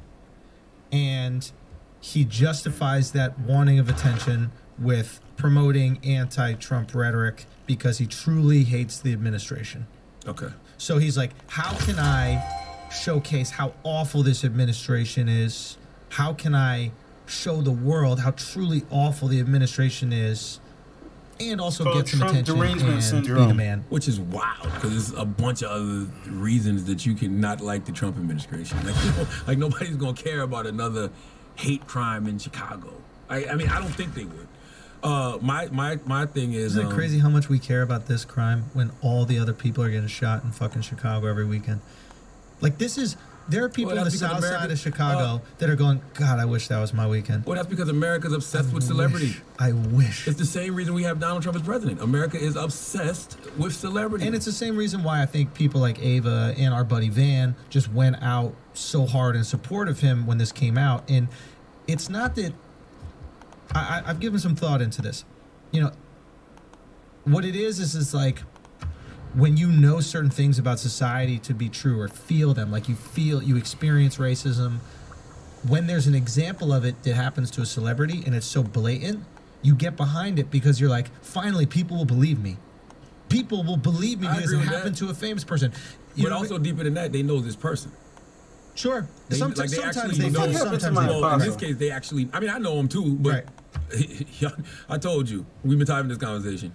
and he justifies that wanting of attention with promoting anti-Trump rhetoric because he truly hates the administration.
Okay.
So he's like, how can I showcase how awful this administration is? How can I show the world how truly awful the administration is? And also get some
Trump
attention
derangement
and
syndrome.
be the man.
Which is wild, because there's a bunch of other reasons that you can not like the Trump administration. Like nobody's going to care about another hate crime in Chicago. I mean, I don't think they would. My thing is...
Isn't it crazy how much we care about this crime when all the other people are getting shot in fucking Chicago every weekend? Like, this is... There are people on the south side of Chicago that are going, God, I wish that was my weekend.
Well, that's because America's obsessed with celebrity.
I wish.
It's the same reason we have Donald Trump as president. America is obsessed with celebrity.
And it's the same reason why I think people like Ava and our buddy Van just went out so hard in support of him when this came out. And it's not that... I've given some thought into this. You know, what it is like... when you know certain things about society to be true or feel them, like you experience racism, when there's an example of it that happens to a celebrity and it's so blatant, you get behind it because you're like, finally, people will believe me. People will believe me because it happened to a famous person.
But also deeper than that, they know this person.
Sure.
Sometimes
they know.
Well, in this case, they actually, I mean, I know him too, but I told you, we've been having this conversation.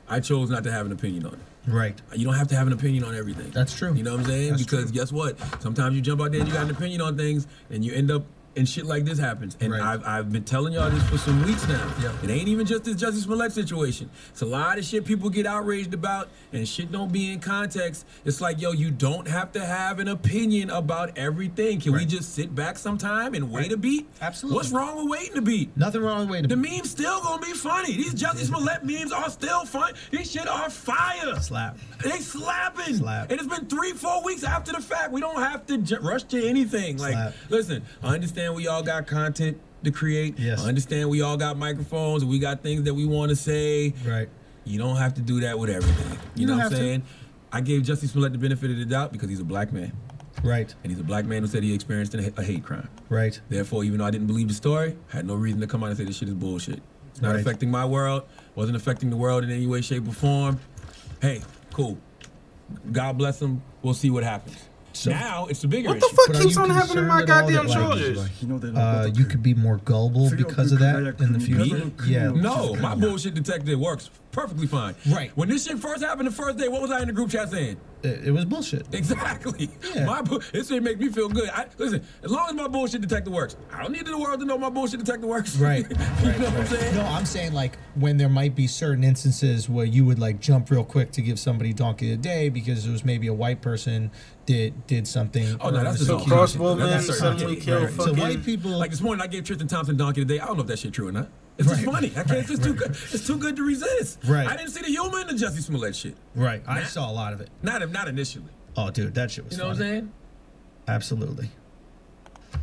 I chose not to have an opinion on it.
Right.
You don't have to have an opinion on everything.
That's true.
You know what I'm saying?
That's
because
true.
guess what? Sometimes you jump out there and you got an opinion on things and you end up and shit like this happens. And I've been telling y'all this for some weeks now. It ain't even just this Justice Smollett situation. It's a lot of shit people get outraged about and shit don't be in context. It's like, yo, you don't have to have an opinion about everything. Can we just sit back sometime and wait a beat?
Absolutely.
What's wrong with waiting a beat?
Nothing wrong with waiting a beat.
The meme's still gonna be funny. These Justice Smollett memes are still funny. These shit are fire.
Slap.
They slapping.
Slap.
And it's been 3-4 weeks after the fact. We don't have to rush to anything. Like, listen, I understand we all got content to create.
Yes.
I understand we all got microphones and we got things that we want to say.
Right.
You don't have to do that with everything. You know what I'm saying? I gave Justice Smollett the benefit of the doubt because he's a black man.
Right.
And he's a black man who said he experienced a hate crime.
Right.
Therefore, even though I didn't believe the story, I had no reason to come out and say this shit is bullshit. It's not affecting my world. Wasn't affecting the world in any way, shape, or form. Hey, cool. God bless him. We'll see what happens. So now it's the bigger issue.
What the fuck keeps on happening to my goddamn shoulders?
You could be more gullible because of that in the future. Yeah.
No, my bullshit detector works perfectly fine.
Right.
When this shit first happened the first day, what was I in the group chat saying?
It was bullshit.
Exactly.
Yeah.
It should make me feel good. Listen, as long as my bullshit detector works, I don't need the world to know my bullshit detector works.
Right.
You know what I'm saying?
No, I'm saying like when there might be certain instances where you would like jump real quick to give somebody donkey of the day because it was maybe a white person did something.
Oh no, that's
the
the
crossbowmen suddenly kill fucking.
So white people.
Like this morning, I gave Tristan Thompson donkey today. I don't know if that shit true or not. It's just funny. I can't. It's too good. It's too good to resist.
Right.
I didn't see the humor in the Jussie Smollett shit.
Right. I saw a lot of it.
Not initially.
Oh, dude, that shit was.
You know
funny.
what I'm saying?
Absolutely.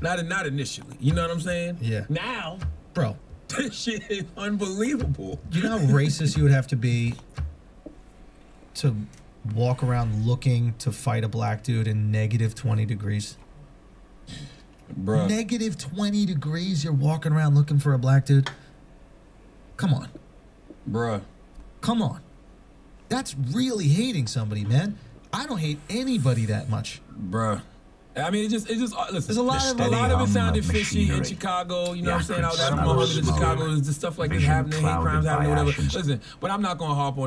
Not initially. You know what I'm saying?
Yeah.
Now,
bro,
this shit is unbelievable.
Do you know how racist you would have to be to walk around looking to fight a black dude in negative 20 degrees?
Bruh.
Negative 20 degrees, you're walking around looking for a black dude? Come on.
Bruh.
Come on. That's really hating somebody, man. I don't hate anybody that much.
Bruh. I mean, it just listen.
There's a lot
of it sounded fishy in Chicago. You know what I'm saying? I was at in Chicago. There's just stuff like this happening, hate crimes happening, whatever. Listen, but I'm not gonna harp on